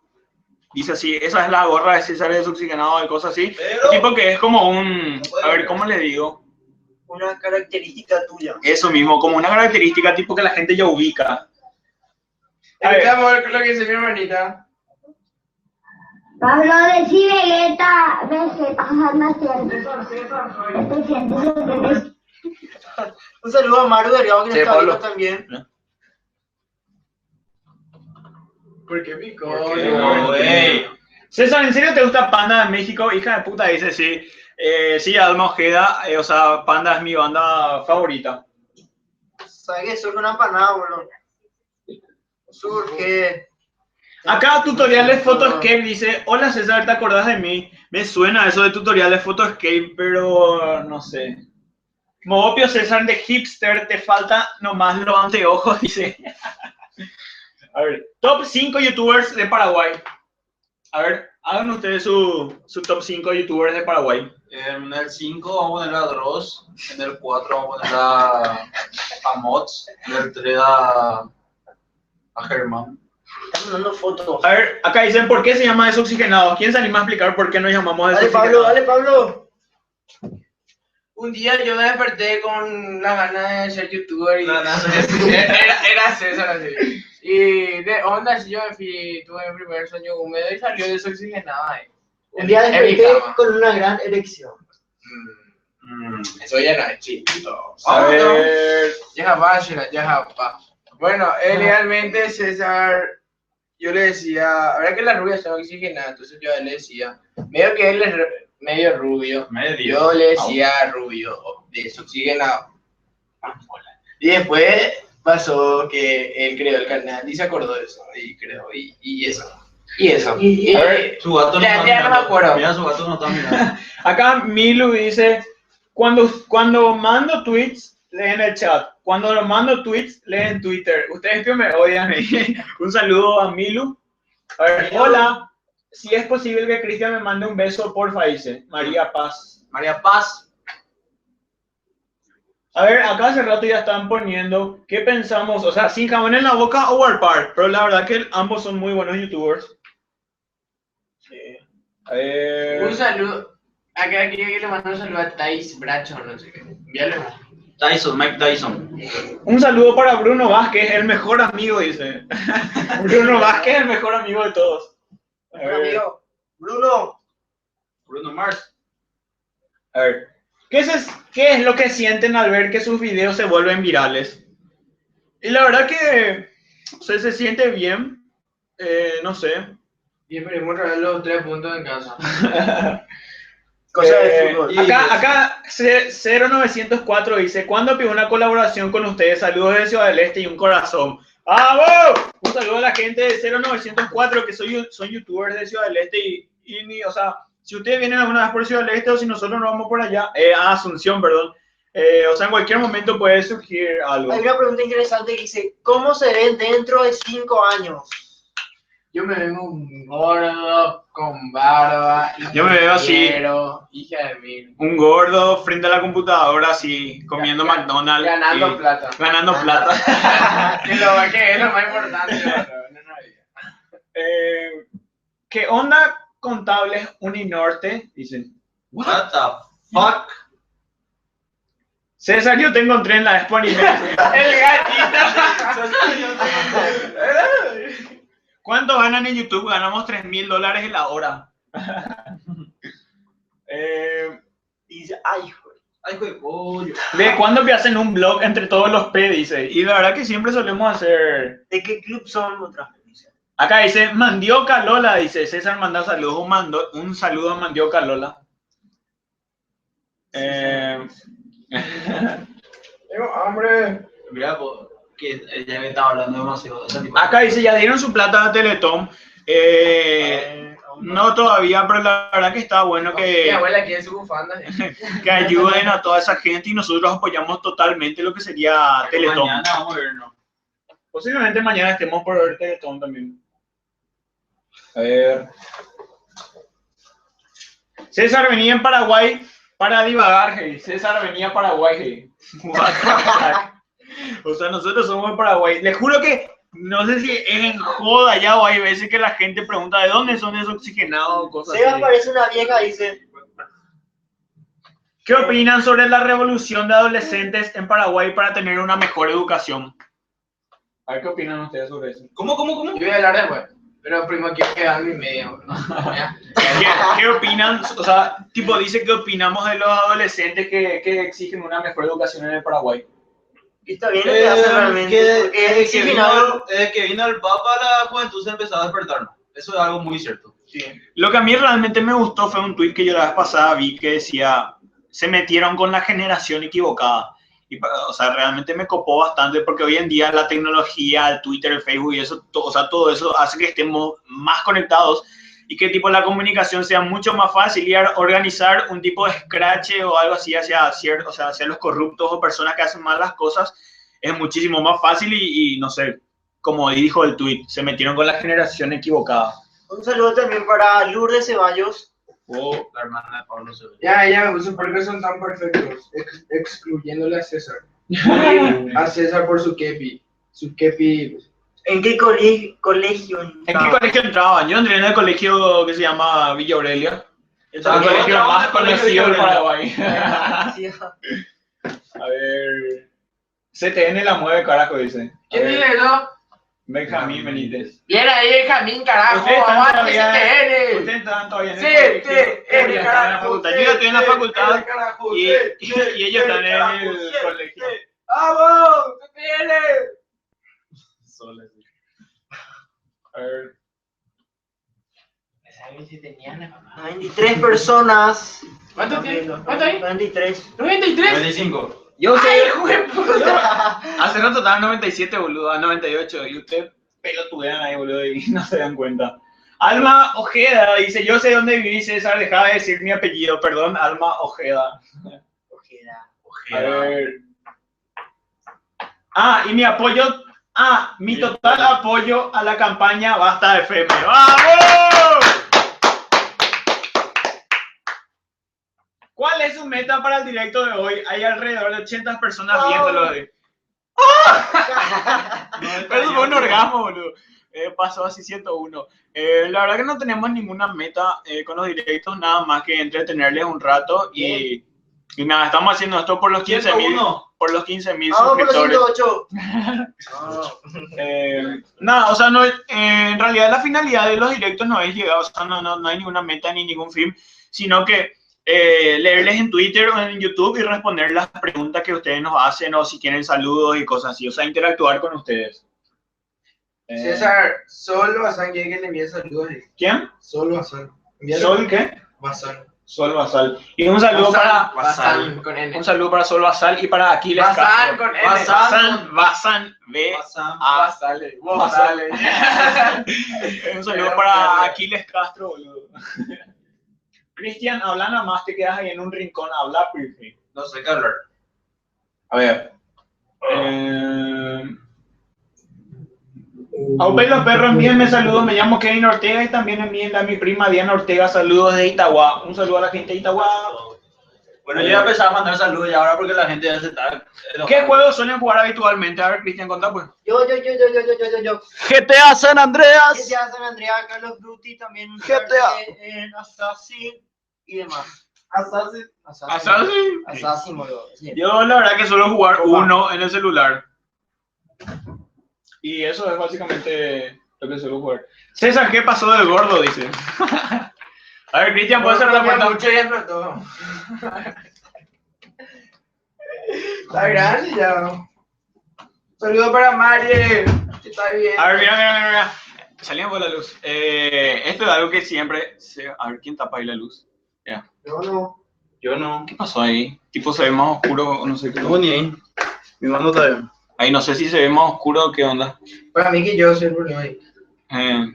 dice así, esa es la gorra de César Desoxigenado y cosas así. Pero, tipo que es como un, a ver, ¿cómo le digo? una característica tuya. Eso mismo, como una característica tipo que la gente ya ubica. A ver. Vamos a ver lo que dice mi hermanita. Pablo de Vegeta, Vegeta, naciente. Un saludo a Maru Delgado que nos Sí, está viendo Pablo. también. ¿Por qué picó? ¿Por qué no, güey? César, ¿en serio te gusta Panda de México? Hija de puta, dice sí. Sí, Alma Ojeda, o sea, Panda es mi banda favorita. ¿Sabes qué? Surge una empanada, boludo. Surge. Acá tutorial de Photoscape dice, hola César, ¿te acordás de mí? Me suena eso de tutorial de Photoscape, pero no sé. Moopio César de hipster, te falta nomás los anteojos, dice. A ver, top 5 youtubers de Paraguay. A ver, hagan ustedes su top 5 youtubers de Paraguay. En el 5 vamos a poner a Dross, en el 4 vamos a poner a Mods, en el 3 a Germán. Están mandando fotos. A ver, acá dicen, ¿por qué se llama desoxigenado? ¿Quién se anima a explicar por qué nos llamamos Dale, desoxigenado? Pablo, dale, Pablo. Un día yo me desperté con las ganas de ser youtuber y era César así. Y de onda, si yo me fui, tuve mi primer sueño húmedo y salió desoxigenado ahí. Un día En mi desperté cama. con una gran erección. Eso ya no es chiquito. A ver, Ya va, ya va. Bueno, legalmente César, yo le decía, ahora que la rubia estaba oxigenada, entonces yo a él le decía, medio que él es medio rubio, yo le decía rubio, desoxigenado. Y después pasó que él creó el canal y se acordó de eso, y creó, y eso. Y eso. Y- a ver, Su gato Ya está no me mirando. acuerdo. Mira, su gato no está mirando. acá Milu dice, cuando mando tweets, leen el chat. Cuando lo mando tweets, leen Twitter. Ustedes que me odian. Un saludo a Milu. A ver, hola. Si es posible que Cristian me mande un beso, porfa, dice María Paz. María Paz. A ver, acá hace rato ya están poniendo, ¿qué pensamos? O sea, sin jamón en la boca o Warpar, pero la verdad que ambos son muy buenos youtubers. Sí. A ver. Un saludo, acá quería que le mando un saludo a Thais Bracho, no sé qué. Envíale. Tyson, Mike Tyson. Un saludo para Bruno Vázquez, el mejor amigo, dice. Bruno Vázquez, el mejor amigo de todos. A Un ver, amigo. Bruno. Bruno Mars. a ver. ¿Qué es lo que sienten al ver que sus videos se vuelven virales? Y la verdad que se siente bien, no sé. Y esperemos traer los 3 puntos en casa. Cosa de fútbol. Acá 0904 dice, ¿cuándo pido una colaboración con ustedes? Saludos de Ciudad del Este y un corazón. ¡Vamos! Un saludo a la gente de 0904 que son youtubers de Ciudad del Este y o sea, si ustedes vienen alguna vez por Ciudad del Este o si nosotros nos vamos por allá, a Asunción, perdón, o sea, en cualquier momento puede surgir algo. Hay una pregunta interesante que dice, ¿cómo se ven dentro de 5 años? Yo me veo un gordo, con barba, Yo me veo así. ingeniero, hija de mil. Un gordo frente a la computadora así, comiendo McDonald's. Ganando y plata. Ganando plata. Que es lo más importante, no, no había. ¿Qué onda contables Uninorte? Dicen. What the fuck? César, yo te encontré en la disponibilidad. El gatito. ¿Cuánto ganan en YouTube? Ganamos $3,000 la hora. Dice, ay, joder. Ay, hijo de pollo. ¿De cuándo que hacen un blog entre todos los P? Dice. Y la verdad que siempre solemos hacer. ¿De qué club son otras? Acá dice Mandioca Lola, dice César, manda saludos. Un saludo a Mandioca Lola. Tengo hambre. Mira, pues, que ya me estaba hablando demasiado de ese tipo. Acá dice, ya dieron su plata a Teletón. No todavía, pero la verdad que está bueno Mi que abuela quiere su bufanda. que ayuden a toda esa gente y nosotros apoyamos totalmente lo que sería Teletón. Mañana vamos a vernos. Posiblemente mañana estemos por ver Teletón también. A ver. César venía en Paraguay para divagar, hey. César venía a Paraguay, hey. What the fuck? O sea, nosotros somos de Paraguay. Les juro que no sé si es en joda ya o hay veces que la gente pregunta de dónde son esos oxigenados o cosas Seba así. parece una vieja, dice. ¿Qué opinan sobre la revolución de adolescentes en Paraguay para tener una mejor educación? A ver, ¿qué opinan ustedes sobre eso? ¿Cómo? Yo voy a hablar después, pero primero quiero quedar algo y medio. ¿Ya? ¿Qué opinan? O sea, tipo, dice que opinamos de los adolescentes que exigen una mejor educación en el Paraguay. Y está bien lo que hacen realmente. Porque exigen algo. Desde que vino el Papa, la juventud se empezó a despertar, ¿no? Eso es algo muy cierto. Sí. Lo que a mí realmente me gustó fue un tuit que yo la vez pasada vi que decía, se metieron con la generación equivocada. Y, o sea, realmente me copó bastante porque hoy en día la tecnología, el Twitter, el Facebook y eso, o sea, todo eso hace que estemos más conectados y que tipo la comunicación sea mucho más fácil y organizar un tipo de scratch o algo así hacia los corruptos o personas que hacen mal las cosas es muchísimo más fácil y no sé, como dijo el tweet, se metieron con la generación equivocada. Un saludo también para Lourdes Ceballos. O la hermana de Pablo Ceballos. Ya, ¿por qué son tan perfectos? Excluyéndole a César. A César por su kepi. Su kepi. ¿En qué colegio? ¿En qué colegio entraban? Yo entré en el colegio que se llama Villa Aurelia. Es el Ah, colegio no, más el colegio conocido de Villa Paraguay. Sí. A ver. CTN la mueve, carajo, dice. A ¿Quién ver, dice eso? Benjamín Benítez. Bien ahí, Benjamín, carajo. Ustedes están Aguante todavía- CTN. Ustedes están todavía en el Sí, colegio. sí, Ellos están en la facultad. Yo ya estoy en la facultad carajo, y ellos están en el colegio. ¡Vamos! CTN. Soles. A ver. ¿Sabes si tenían la mamá? 93 personas. ¿Cuánto tiene? ¿Cuánto hay? 93. 93. 95. Yo sé. ¡Ay, hijo de puta! Hace rato estaban 97, boludo, a 98. Y usted pelotudean ahí, boludo, y no se dan cuenta. Alma Ojeda dice: yo sé dónde viví, César. Deja de decir mi apellido, perdón, Alma Ojeda. A ver. Y mi apoyo. Mi total apoyo a la campaña Basta de FM. ¡Vamos! ¿Cuál es su meta para el directo de hoy? Hay alrededor de 80 personas viéndolo. Pero eso fue un orgasmo, boludo. Pasó así 101. La verdad que no tenemos ninguna meta con los directos, nada más que entretenerles un rato y nada, estamos haciendo esto por los 15.000. Por los 15.000 Vamos por los suscriptores. 108. Nada, o sea, no, en realidad la finalidad de los directos no es llegar, o sea, no hay ninguna meta ni ningún fin, sino que leerles en Twitter o en YouTube y responder las preguntas que ustedes nos hacen o si quieren saludos y cosas así, o sea, interactuar con ustedes. César, solo Hassan quiere que le envíe saludos. ¿Quién? Solo Hassan. ¿Sol qué? Hassan. Sol Basal. Y un saludo para Hassan con N. un saludo para Sol Basal y para Aquiles Hassan Castro. con N. Basan, B. Basale. Basale. Un saludo para Aquiles Castro, boludo. Cristian, habla nada más, te quedas ahí en un rincón, habla, perfecto. No sé qué hablar. A ver. Aupe los perros, envíenme saludos, me llamo Kevin Ortega y también envíenle a mi prima Diana Ortega saludos de Itagua. Un saludo a la gente de Itagua. Bueno, yo ya empezaba a mandar saludos ya ahora porque la gente ya se está... ¿Qué juegos suelen jugar habitualmente? A ver, Cristian, contá pues. Yo. GTA San Andreas. GTA San Andreas, Call of Duty, también GTA. Assassin y demás. Assassin, boludo. Sí. Yo la verdad que suelo jugar uno en el celular. Y eso es básicamente lo que suelo jugar. César, ¿qué pasó del gordo? Dice. A ver, Cristian, ¿puedes cerrar la puerta? Mucho y explotó. Está grande ya. Saludos para Mari. Que está bien. A ver, mira. Salimos por la luz. Esto es algo que siempre... A ver, ¿quién tapa ahí la luz? Ya. Yo no. ¿Qué pasó ahí? Tipo, se ve más oscuro, no sé qué. No, ni ahí. Mi mano está bien. Ahí no sé si se ve más oscuro o qué onda. Para mí que yo soy el problema ahí.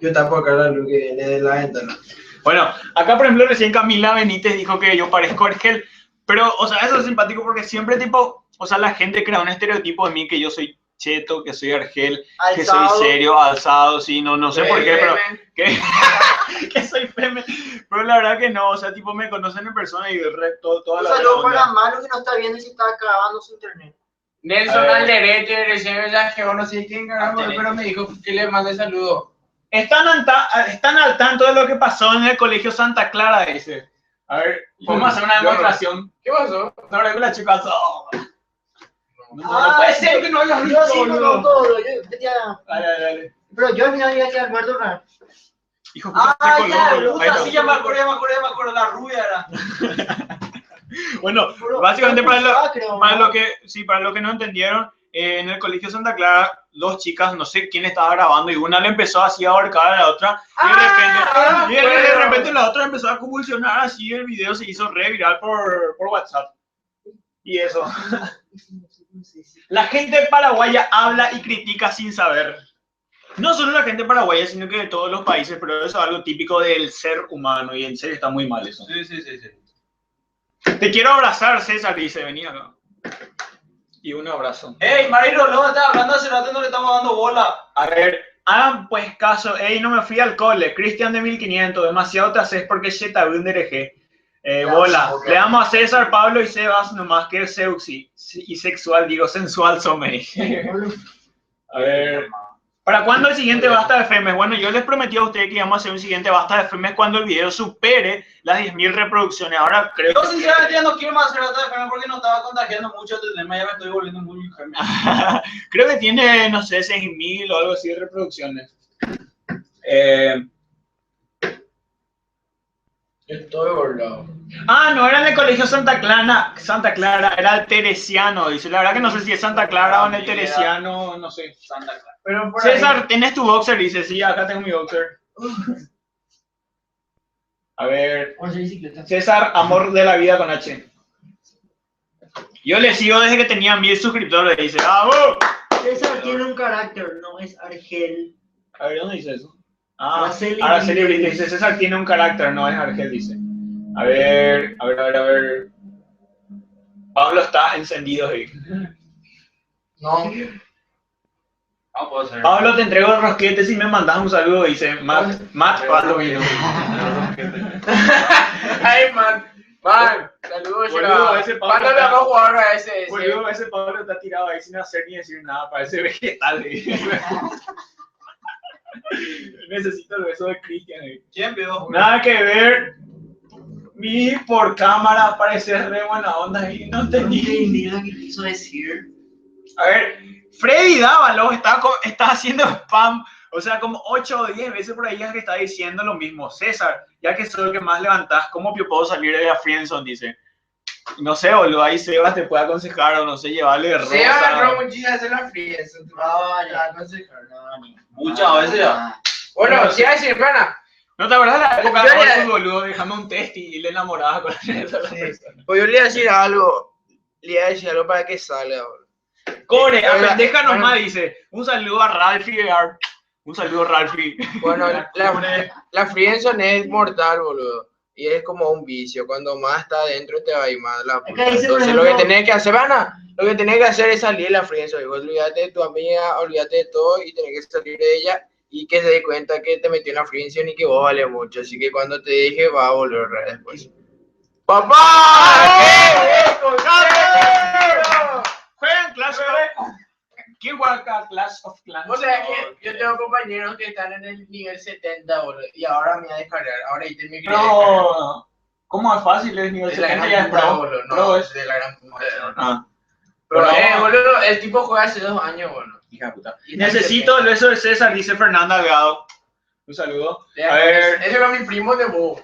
Yo tapo acá la luz que viene de la ventana. Bueno, acá por ejemplo recién Camila Benítez dijo que yo parezco Argel, pero, o sea, eso es simpático porque siempre tipo, o sea, la gente crea un estereotipo de mí que yo soy cheto, que soy Argel, que soy serio, alzado, sí, no sé por qué, pero que soy feme, pero la verdad que no, o sea, tipo me conocen en persona y toda Un la saludo onda. para Manu que no está viendo y se está acabando su internet. Nelson Alderete, recién mensaje, no sé quién carajo, pero me dijo que le mande saludos. Están al tanto de lo que pasó en el colegio Santa Clara, dice. A ver, podemos hacer una Yo no. demostración. ¿Qué pasó? Sobre que la chica no puede ser que no hayas visto, Yo sí conozco boludo. todo. Dale. Pero yo al final iba a quedar muerto, ¿no? Hijo, puta, se coló, ya, boludo. Ahí puta, está. sí, ya me acuerdo, la rubia era. Bueno, Pero- básicamente pero para creo, lo que no entendieron, en el colegio Santa Clara, dos chicas, no sé quién estaba grabando, y una le empezó así a ahorcar a la otra, y de repente la otra empezó a convulsionar así, el video se hizo re viral por WhatsApp. Y eso. La gente paraguaya habla y critica sin saber. No solo la gente paraguaya, sino que de todos los países, pero eso es algo típico del ser humano, y en serio está muy mal eso. Sí. Te quiero abrazar, César, dice, vení acá. Y un abrazo. Ey, Mari Rolón estaba hablando hace rato, no le estamos dando bola. A ver, hagan pues caso. Ey, no me fui al cole. Cristian de 1500, demasiado te haces porque se te hereje. Bola. Le damos a César, Pablo y Sebas nomás que es sexy y sexual, digo sensual somey. A ver. ¿Para cuándo el siguiente Basta de Femes? Bueno, yo les prometí a ustedes que íbamos a hacer un siguiente Basta de Femes cuando el video supere las 10.000 reproducciones. Ahora creo Yo que... sinceramente ya no quiero más hacer Basta de Femes porque no estaba contagiando mucho este tema, ya me estoy volviendo muy enfermo. Creo que tiene, no sé, 6.000 o algo así de reproducciones. Estoy volado. Ah, no era en el colegio Santa Clara, era el Teresiano. Dice, la verdad que no sé si es Santa Clara o en el Teresiano, no sé. Santa Clara. Pero por ahí- César, ¿tienes tu boxer? Dice, sí, acá tengo mi boxer. A ver, Vamos a hacer bicicleta. César, amor de la vida con H. Yo le sigo desde que tenía 1.000 suscriptores, dice, ¡bravo! César tiene un carácter, no es Argel. A ver, ¿dónde dice eso? Ah, Araceli Araceli Brito. Brito dice, César tiene un carácter, no es Argel, dice. A ver. Pablo está encendido ahí. No. No puedo hacer. Pablo, te entrego el rosquete si me mandas un saludo, dice Matt Pablo vino. Ay, man. Saludos, Boludo, ese Pablo ¿cuándo le está- vamos a jugar a ese? Boludo, ese Pablo está tirado ahí sin hacer ni decir nada, parece vegetal. Necesito el beso de Cristian. ¿Quién vio? Nada que ver. Vi por cámara, parece re buena onda y no No entendí. entendí lo que quiso decir. A ver, Freddy Dávalos está haciendo spam, o sea, como 8 o 10 veces por ahí es que está diciendo lo mismo. César, ya que soy el que más levantás, ¿cómo puedo salir de la friendzone? Dice. No sé, boludo, ahí Sebas te puede aconsejar o no sé, llevarle de rosa. Se van a robar muchísimas hacer la fría. Eso te No, va ya. a aconsejar. No, ni. Muchas veces ya. Bueno, sí, decir, hermana. ¿No te acuerdas de la época Yo de ya- Orsus, boludo, dejando un test y le enamoraba con esa persona? Pues yo le iba a decir algo. Para que salga, boludo. Core, a Hola, pendeja bueno. nomás dice, un saludo a Ralphie, un saludo Ralphie. Bueno, la friendzone es mortal, boludo. Y es como un vicio. Cuando más está adentro te va a ir más la puta. Acá dice, por Entonces lo que ejemplo- tenés que hacer, lo que tenés que hacer es salir de la friendzone. Olvídate de tu amiga, olvídate de todo y tenés que salir de ella y que se dé cuenta que te metió en la friendzone y que vos vale mucho. Así que cuando te deje va a volver después. ¡Papá! ¡Qué consejo! Juegan Clash of... ¿Quién juega acá Clash of Clans? O sea que yo tengo compañeros que están en el nivel 70, boludo, y ahora me voy a descargar. Ahora hice mi No, ¿cómo es fácil? El nivel Es la 70 gran ya es puta, pro. boludo. Pro No, es... es de la gran puta. Ah, Pero, Pero- boludo, el tipo juega hace 2 años, boludo. hija de puta. Y está en Necesito el 70. beso de César, dice Fernanda Delgado. Un saludo. A ver, Ese era mi primo de vos.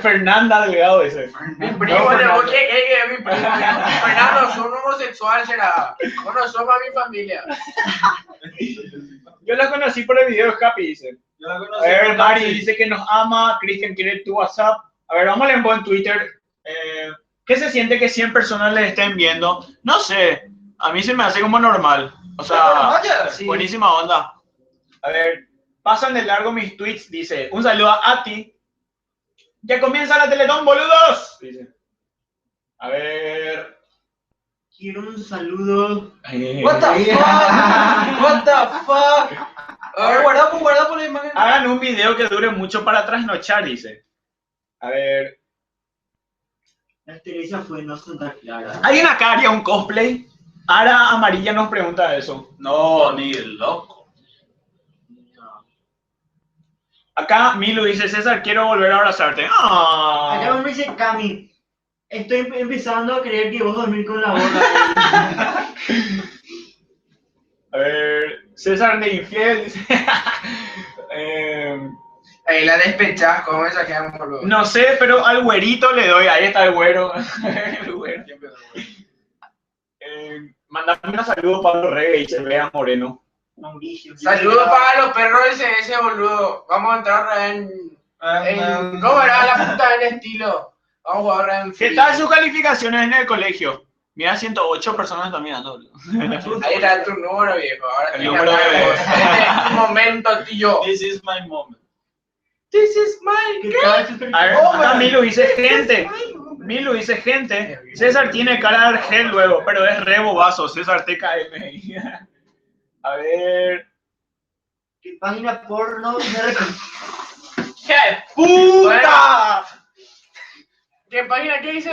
Fernanda Delgado dice. Mi primo de Fernando. vos, ¿qué es mi primo? Fernando, son homosexual, será. No, no somos mi familia. Yo la conocí por el video de Happy, dice. Yo la A conocí. ver, Mari dice que nos ama. Cristian quiere tu WhatsApp. A ver, vamos a leer en Twitter. ¿Qué se siente que 100 personas les estén viendo? No sé. A mí se me hace como normal. O sea, Sí. buenísima onda. A ver, pasan de largo mis tweets. Dice, un saludo a Ati. Ya comienza la Teletón, boludos. Dice. A ver. Quiero un saludo. What the fuck? What the fuck? A ver, guarda por la imagen. Hagan un video que dure mucho para trasnochar, dice. A ver. La Teresa fue no Santa Clara. ¿Alguien acá haría un cosplay? Ara Amarilla nos pregunta eso. No, ni el loco. Acá Milu dice, César, quiero volver a abrazarte. Acá ¡Ah! me dice Cami, estoy empezando a creer que vos dormir con la bola. A ver, César de infiel dice... Ahí la despechás, ¿cómo esa queda boludo? no sé, pero al güerito le doy. Ahí está el güero. El güero. Mandame un saludo para los Reyes y se vea Moreno. Mauricio. Saludos para los perros ese boludo. Vamos a entrar en ¿cómo era la puta del estilo? Vamos a jugar en ¿Qué tal sus calificaciones en el colegio? Mira, 108 personas están mirando. Ahí está tu número, viejo. Ahora El te número de- Este es tu momento, tío. This is my moment. This is my ¿Qué tal su A ver, Oh, acá man. Milu dice gente. Milu dice gente. César tiene cara de Argel luego, pero es re bobazo. César TKM. A ver. ¿Qué página porno me recomienda? ¡Qué puta! ¿Qué página qué dice?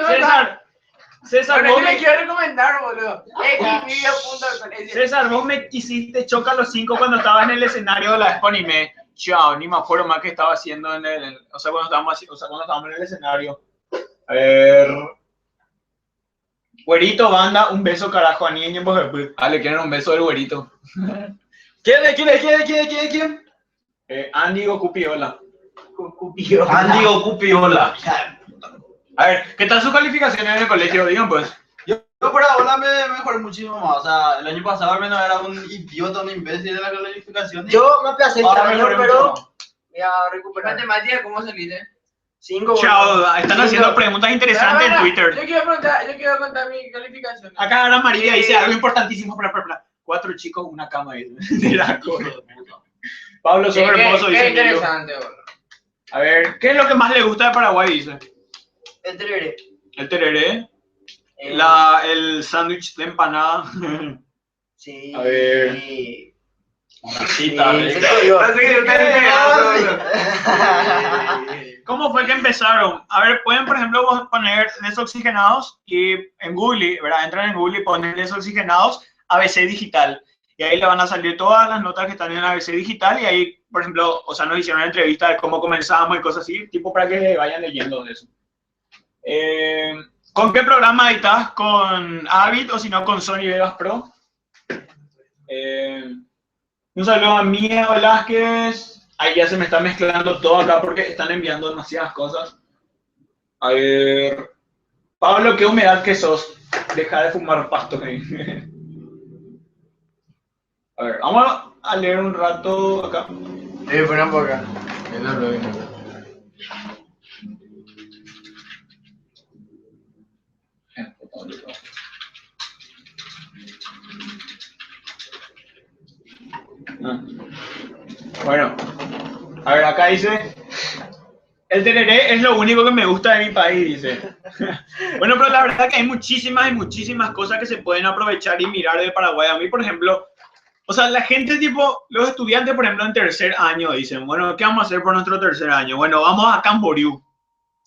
César, Bueno, vos yo le me, quiero recomendar, boludo. Xvideo.com. César, vos me hiciste choca los 5 cuando estaba en el escenario de la Expo Anime. Chao, ni me acuerdo más qué estaba haciendo en el, o sea, cuando estábamos en el escenario. A ver. Güerito, banda, un beso, carajo, a niño. Ah, le quieren un beso del güerito. ¿Quién? Andy Goku Piola. Cupio. Andy Goku Piola. A ver, ¿qué tal sus calificaciones en el colegio? Digan, pues. Yo por ahora me mejoré muchísimo más. O sea, el año pasado al menos era un idiota, un imbécil de la calificación. Yo me aplacé Ahora este año, mejoré pero mucho más. voy a recuperar. Matemática, ¿cómo saliste? 5. Chao, están haciendo preguntas interesantes en Yo Twitter. quiero contar mi calificación. Acá ahora María dice algo importantísimo. 4 chicos, una cama. De la cosa. Pablo, sos hermoso, Qué dice Emilio. interesante, boludo. A ver, ¿qué es lo que más le gusta de Paraguay? Dice. El tereré. El tereré, el sándwich de empanada. Sí. A ver. Sí, Una cita, ese soy yo. Así que ustedes ¿Cómo fue que empezaron? A ver, pueden, por ejemplo, vos poner desoxigenados y en Google, ¿verdad? Entran en Google y ponen desoxigenados ABC Digital. Y ahí le van a salir todas las notas que están en ABC Digital y ahí, por ejemplo, o sea, nos hicieron una entrevista de cómo comenzamos y cosas así, tipo para que vayan leyendo de eso. ¿Con qué programa editas? ¿Con Avid o si no con Sony Vegas Pro? Un saludo a Mía Velázquez. Ahí ya se me está mezclando todo acá porque están enviando demasiadas cosas. A ver. Pablo, qué humedad que sos. Deja de fumar pasto. A ver, vamos a leer un rato acá. fuera un poco acá. Eso es lo mismo. Bueno, a ver, acá dice, el tereré es lo único que me gusta de mi país, dice. Bueno, pero la verdad que hay muchísimas y muchísimas cosas que se pueden aprovechar y mirar de Paraguay. A mí, por ejemplo, o sea, la gente tipo, los estudiantes, por ejemplo, en tercer año dicen, bueno, ¿qué vamos a hacer por nuestro tercer año? Bueno, vamos a Camboriú,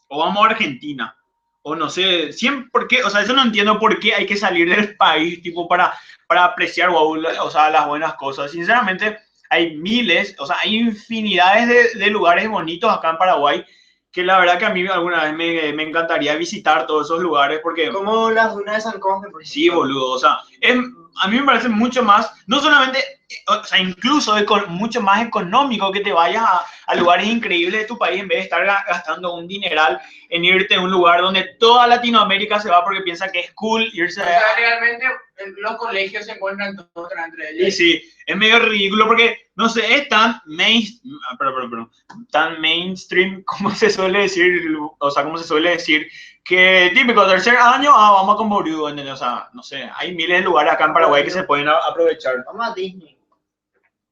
o vamos a Argentina, o no sé, siempre, ¿por qué? O sea, eso no entiendo por qué hay que salir del país, tipo, para apreciar, wow, o sea, las buenas cosas. Sinceramente, hay miles, o sea, hay infinidades de lugares bonitos acá en Paraguay, que la verdad que a mí alguna vez me encantaría visitar todos esos lugares, porque... Como las dunas de San Cosme, por ejemplo. Sí, boludo, o sea, a mí me parece mucho más, no solamente, o sea, incluso mucho más económico que te vayas a lugares increíbles de tu país en vez de estar gastando un dineral en irte a un lugar donde toda Latinoamérica se va porque piensa que es cool irse O sea, realmente los colegios se encuentran todos entre ellos. Y sí, es medio ridículo porque, no sé, es tan tan mainstream, como se suele decir, o sea, como se suele decir, que típico tercer año, vamos a Camboriú, ¿entendés? O sea, no sé, hay miles de lugares acá en Paraguay que se pueden aprovechar. Vamos a Disney.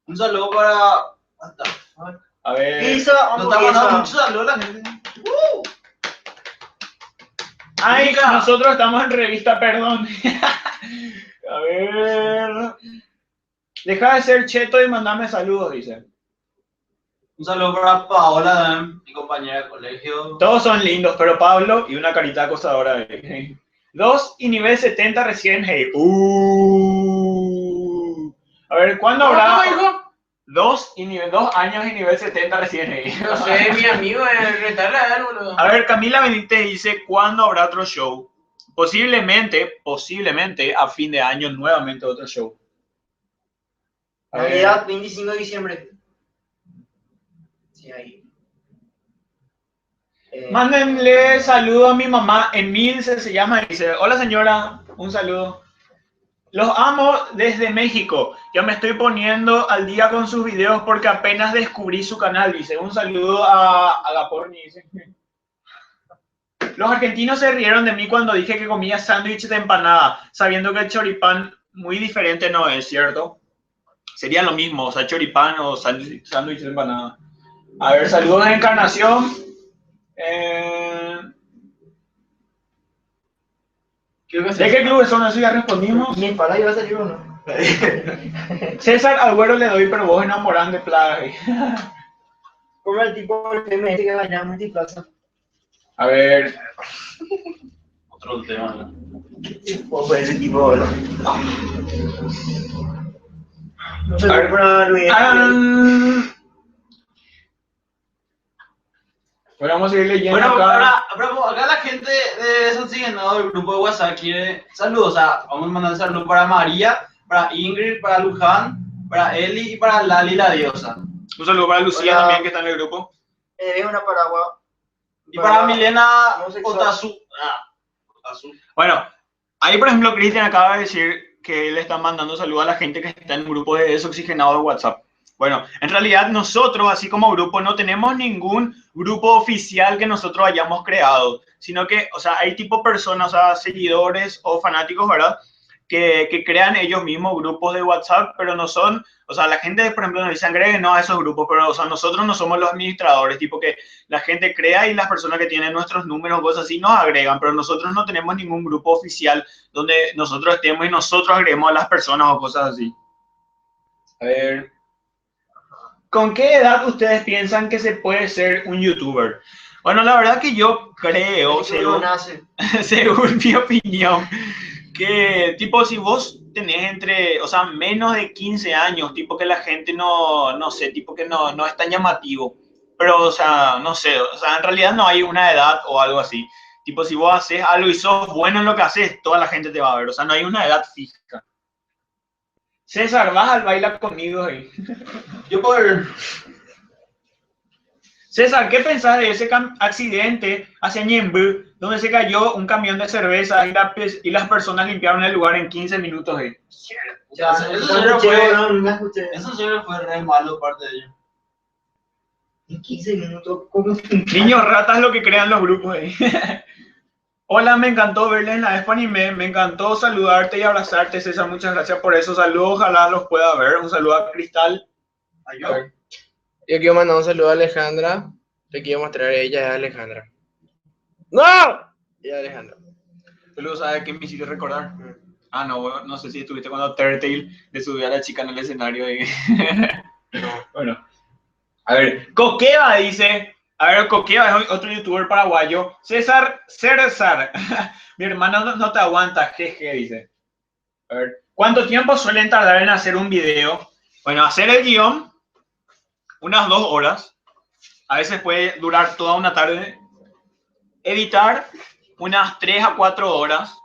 Un saludo para. A ver. Pizza, Nos está mandando hamburguesa. muchos saludos la gente. Ay, Mira. nosotros estamos en revista, perdón. A ver. Deja de ser cheto y mandame saludos, dice. Un saludo para Paola, mi compañera de colegio. Todos son lindos, pero Pablo y una carita acosadora. 2 y nivel 70 recién, hey. A ver, ¿cuándo habrá? ¿Cómo dijo? 2 años y nivel 70 recién ahí. No sé, mi amigo es retarda, boludo. A ver, Camila Benítez dice, ¿cuándo habrá otro show? Posiblemente, a fin de año nuevamente otro show. A ver. Navidad, 25 de diciembre. Sí, ahí. Mándenle saludo a mi mamá, Emilce se llama, dice, hola señora, un saludo. Los amo desde México. Yo me estoy poniendo al día con sus videos porque apenas descubrí su canal, dice. Un saludo a Agaporni, dice. Los argentinos se rieron de mí cuando dije que comía sándwich de empanada, sabiendo que el choripán muy diferente no es, ¿cierto? Sería lo mismo, o sea, choripán o sándwich de empanada. A ver, saludos de Encarnación. ¿De qué clubes son? Eso ya respondimos. Mi espalda iba a salir uno. César Agüero le doy, pero vos enamorás de Plaga. Como el tipo del FMS que bailaba multiplaza. A ver. Otro tema, ¿no? O fue ese tipo, boludo. No sé, A ver, para Luis. Bueno, vamos a seguir leyendo Bueno, acá. acá la gente de San Sigenado del grupo de WhatsApp quiere saludos. O sea, vamos a mandar saludos para María, para Ingrid, para Luján, para Eli y para Lali la diosa. Un saludo para Lucía Hola. también, que está en el grupo. Es una paraguas. Y para Milena homosexual. Otazu. Otazu. Bueno, ahí por ejemplo Cristian acaba de decir que le están mandando saludos a la gente que está en el grupo de Desoxigenado de WhatsApp. Bueno, en realidad nosotros, así como grupo, no tenemos ningún grupo oficial que nosotros hayamos creado, sino que, o sea, hay tipo personas, o sea, seguidores o fanáticos, ¿verdad? Que crean ellos mismos grupos de WhatsApp, pero no son, o sea, la gente, por ejemplo, nos dice agreguen no a esos grupos, pero, o sea, nosotros no somos los administradores, tipo que la gente crea y las personas que tienen nuestros números, cosas así, nos agregan, pero nosotros no tenemos ningún grupo oficial donde nosotros estemos y nosotros agreguemos a las personas o cosas así. A ver. ¿Con qué edad ustedes piensan que se puede ser un youtuber? Bueno, la verdad que yo creo, según mi opinión, que tipo si vos tenés entre, o sea, menos de 15 años, tipo que la gente no sé, tipo que no es tan llamativo. Pero, o sea, no sé, o sea, en realidad no hay una edad o algo así. Tipo, si vos haces algo y sos bueno en lo que haces, toda la gente te va a ver. O sea, no hay una edad fija. César, vas al bailar conmigo ahí. Yo por... César, ¿qué pensás de ese accidente hacia Ñemby, donde se cayó un camión de cerveza y las personas limpiaron el lugar en 15 minutos? Ya, Eso solo fue re malo parte de ellos. En 15 minutos, ¿cómo? Niños ratas lo que crean los grupos ahí. Hola, me encantó verles en la Expo Anime, me encantó saludarte y abrazarte, César, muchas gracias por eso. Saludos, ojalá los pueda ver. Un saludo a Cristal. Yo quiero mandar un saludo a Alejandra. Te quiero mostrar, ella es Alejandra. ¡No! Ella es Alejandra. Saludos, ¿sabes qué me hiciste recordar? Ah, no sé si estuviste cuando Turtle le subió a la chica en el escenario. Bueno, a ver, Coqueva dice, Coqueva es otro youtuber paraguayo. César, mi hermano no te aguanta, jeje, dice. A ver, ¿cuánto tiempo suelen tardar en hacer un video? Bueno, hacer el guión, unas 2 horas. A veces puede durar toda una tarde. Editar, unas 3 a 4 horas.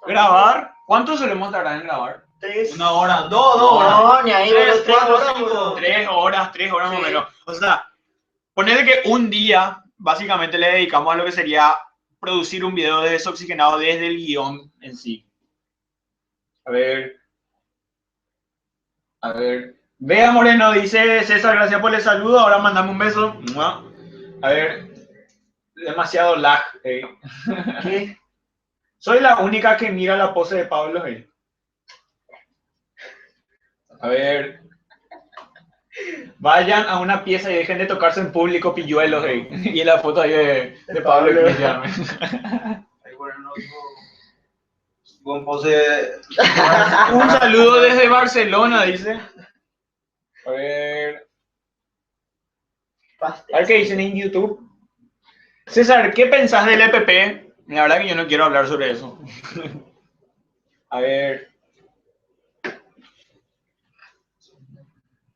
Grabar, ¿cuánto solemos tardar en grabar? 3. 1 hora, 2 horas. No, ni ahí, 3, 4, 4, 5. 3 horas Sí. más o menos. O sea, ponerle que un día básicamente le dedicamos a lo que sería producir un video de Desoxigenado desde el guión en sí. A ver. Bea Moreno dice, César, gracias por el saludo, ahora mandame un beso. A ver, demasiado lag. ¿Qué? Soy la única que mira la pose de Pablo. A ver. Vayan a una pieza y dejen de tocarse en público, pilluelos. Y la foto ahí de Pablo. Ahí por el otro. Buen pose. Un saludo desde Barcelona, dice. A ver qué dicen en YouTube. César, ¿qué pensás del EPP? La verdad que yo no quiero hablar sobre eso. A ver.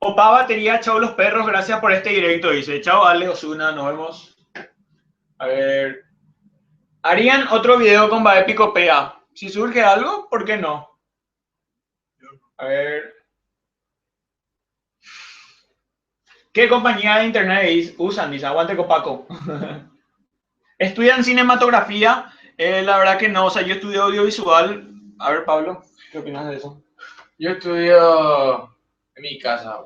Opa Batería, chao los perros, gracias por este directo, dice. Chao Ale, Osuna, nos vemos. A ver. Harían otro video con Baepico Pea. Si surge algo, ¿por qué no? A ver. ¿Qué compañía de internet usan? Dice, aguante Copaco. ¿Estudian cinematografía? La verdad que no, o sea, yo estudio audiovisual. A ver, Pablo, ¿qué opinas de eso? Yo estudio en mi casa.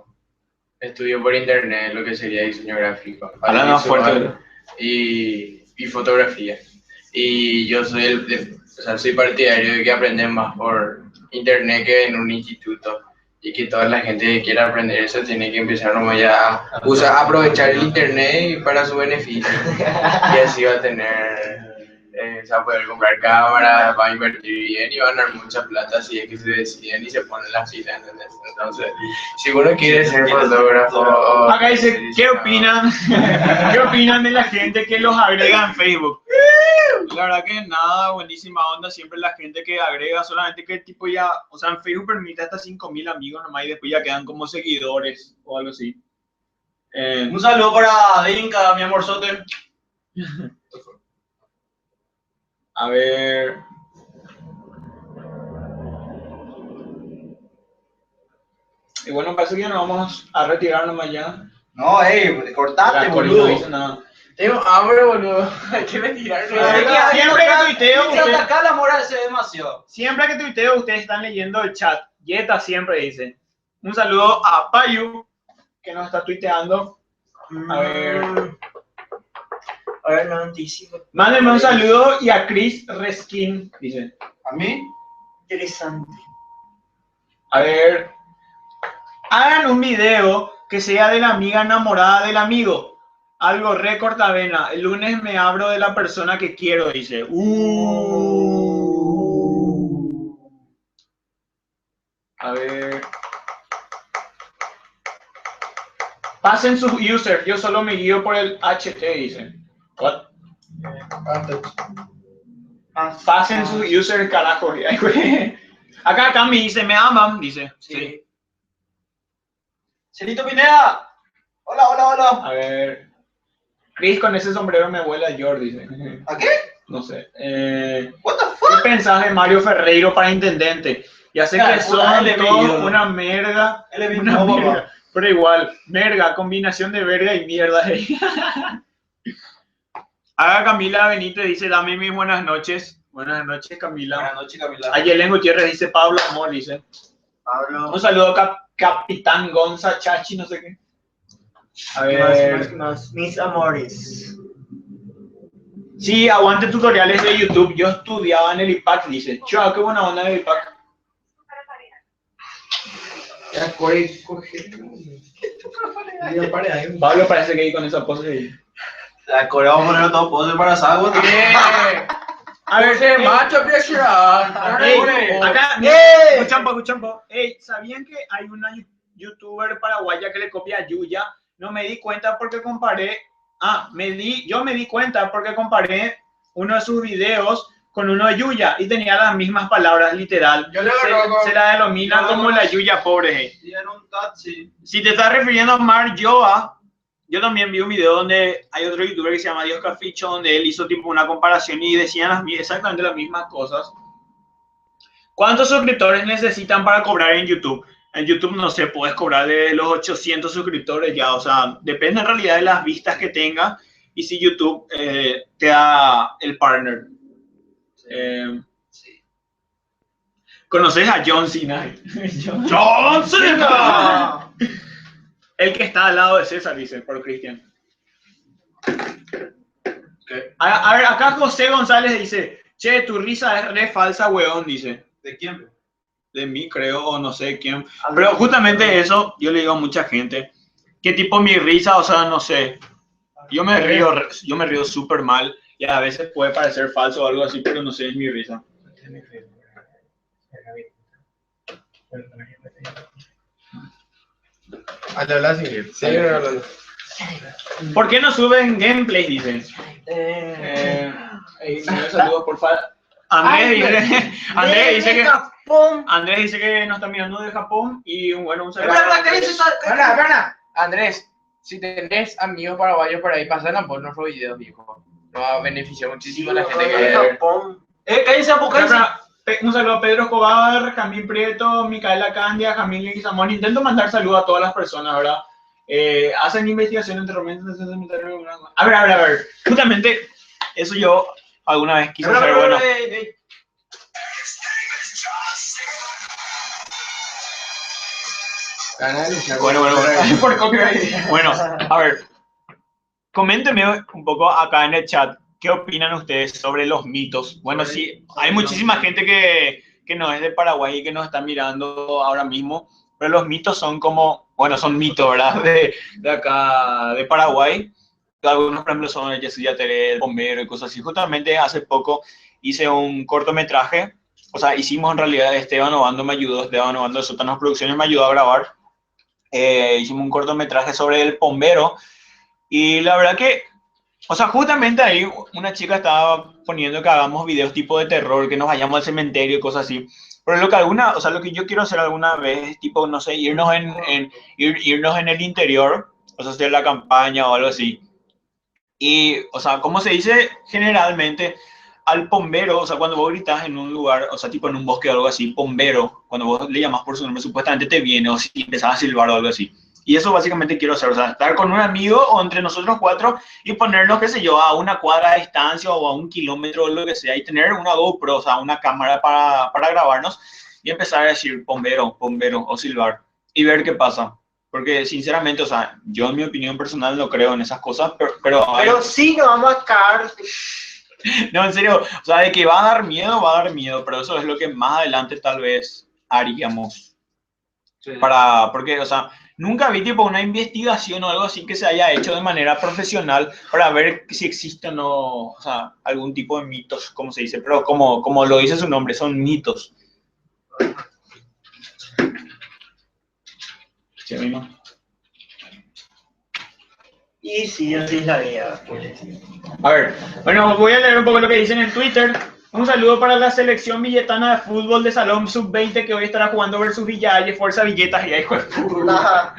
Estudio por internet lo que sería diseño gráfico. Habla más fuerte. Y fotografía. Y yo soy o sea, soy partidario de que aprender más por internet que en un instituto. Y que toda la gente que quiera aprender eso tiene que empezar nomás ya a aprovechar el internet para su beneficio. Y así va a tener, se va a poder comprar cámaras, va a invertir bien y va a ganar mucha plata si es que se deciden y se ponen las pilas, ¿entendés? Entonces, si uno quiere ser fotógrafo... Acá dice, ¿qué opinan? ¿Qué opinan de la gente que los agrega en Facebook? La verdad que nada, buenísima onda, siempre la gente que agrega, solamente que tipo ya, o sea, en Facebook permite hasta 5.000 amigos nomás y después ya quedan como seguidores o algo así. Un saludo para Dinka, mi amorzote. A ver. Y bueno, parece que ya nos vamos a retirar nomás ya. No, cortate, La Cori no boludo. dice nada. Tengo hambre, boludo. Hay que retirarme. Siempre que tuiteo, Acá la moral se ve demasiado. siempre que tuiteo, ustedes están leyendo el chat. Yeta siempre dice. Un saludo a Payu, que nos está tuiteando. A ver. No, noticia. Mándenme un saludo y a Chris Reskin, dice. ¿A mí? Interesante. A ver. Hagan un video que sea de la amiga enamorada del amigo. Algo re cortavena. El lunes me abro de la persona que quiero, dice. A ver. Pasen sus users. Yo solo me guío por el HT, dice. What? Pasen sus users, carajo. Acá me dice, me aman, dice. Sí. Celito Pineda. Hola. A ver. Chris, con ese sombrero me vuela Jordi, dice. ¿A qué? No sé. What the fuck? ¿Qué pensás de Mario Ferreiro para intendente? Ya sé que son todos una merga. Una merga. Pero igual, merga, combinación de verga y mierda. Haga Camila Benítez dice, dame mis buenas noches. Buenas noches, Camila. Buenas noches, Camila. A Yelen Gutiérrez dice, Pablo Amor, dice. Pablo. Un saludo a Capitán Gonza Chachi, no sé qué. A ver. Más. Mis amores. Sí, aguante tutoriales de YouTube. Yo estudiaba en el IPAC, dice. Chao, qué buena onda en el IPAC. Ya, Cori, coge. Pablo parece que ahí con esa pose ahí. La Corea vamos a poner todo pose para Sago. A ver, macho, acá, escuchan, ¿sabían que hay una youtuber paraguaya que le copia a Yuya? No me di cuenta porque comparé. Yo me di cuenta porque comparé uno de sus videos con uno de Yuya y tenía las mismas palabras, literal. Se la denomina como la Yuya pobre. Si te estás refiriendo a Mar Yoa, yo también vi un video donde hay otro youtuber que se llama Dios Caficho, donde él hizo tipo una comparación y decían exactamente las mismas cosas. ¿Cuántos suscriptores necesitan para cobrar en YouTube? En YouTube, no sé, puedes cobrar de los 800 suscriptores ya, o sea, depende en realidad de las vistas que tenga y si YouTube te da el partner. Sí. ¿Conoces a John Cena? ¡John Cena! El que está al lado de César, dice, por Cristian. ¿Qué? A ver, acá José González dice, che, tu risa es re falsa, weón, dice. ¿De quién? De mí, creo, o no sé quién. Pero justamente eso, yo le digo a mucha gente, que tipo mi risa, o sea, no sé. Yo me río súper mal y a veces puede parecer falso o algo así, pero no sé, es mi risa. Habla así. Sí, hablando. ¿Por qué no suben gameplays? Dicen. Saludos, por favor. Andrés Ay, dice, Andrés dice que Japón. Andrés dice que nos está mirando de Japón y bueno, un saludo. Espera, a Andrés. Espera. Andrés, si tenés amigos paraguayos por ahí, pasan por nuestros videos, viejo. Nos va a beneficiar muchísimo a la gente que de ve. Japón. Cállense, cállense. Un saludo a Pedro Escobar, Jamín Prieto, Micaela Candia, Jamín Leguizamón. Intento mandar saludos a todas las personas, ¿verdad? Hacen investigación entre romances. A ver. Justamente eso yo alguna vez quise hacer, bueno. Bueno. Por copyright. Bueno, a ver. Coméntenme un poco acá en el chat, ¿qué opinan ustedes sobre los mitos? Bueno, sí, hay muchísima gente que no es de Paraguay y que nos está mirando ahora mismo, pero los mitos son como, bueno, son mitos, ¿verdad? De acá, de Paraguay. Algunos, por ejemplo, son el Jesús Yateré, el bombero y cosas así. Justamente hace poco hice un cortometraje, o sea, hicimos en realidad, Esteban Obando me ayudó, Esteban Obando de Sótanos Producciones me ayudó a grabar. Hicimos un cortometraje sobre el bombero. Y la verdad que, o sea, justamente ahí una chica estaba poniendo que hagamos videos tipo de terror, que nos vayamos al cementerio y cosas así. Pero lo que yo quiero hacer alguna vez es tipo, no sé, irnos irnos en el interior, o sea, hacer la campaña o algo así. Y, o sea, como se dice generalmente, al bombero, o sea, cuando vos gritas en un lugar, o sea, tipo en un bosque o algo así, bombero, cuando vos le llamas por su nombre, supuestamente te viene, o si empezás a silbar o algo así. Y eso básicamente quiero hacer, o sea, estar con un amigo o entre nosotros cuatro y ponernos, qué sé yo, a una cuadra de distancia o a 1 kilómetro o lo que sea y tener una GoPro, o sea, una cámara para grabarnos y empezar a decir bombero o silbar y ver qué pasa. Porque sinceramente, o sea, yo en mi opinión personal no creo en esas cosas, Pero sí nos vamos a cagar. no, en serio, o sea, de que va a dar miedo, pero eso es lo que más adelante tal vez haríamos. Sí. Porque, o sea, nunca vi tipo una investigación o algo así que se haya hecho de manera profesional para ver si existe o no, o sea, algún tipo de mitos, como se dice, pero como lo dice su nombre, son mitos. ¿Sí mismo? Y sí, así es la vida. A ver, bueno, voy a leer un poco lo que dicen en Twitter. Un saludo para la selección villetana de fútbol de Salón Sub-20 que hoy estará jugando versus Villalle, Fuerza Villetas y ahí hijo de puta.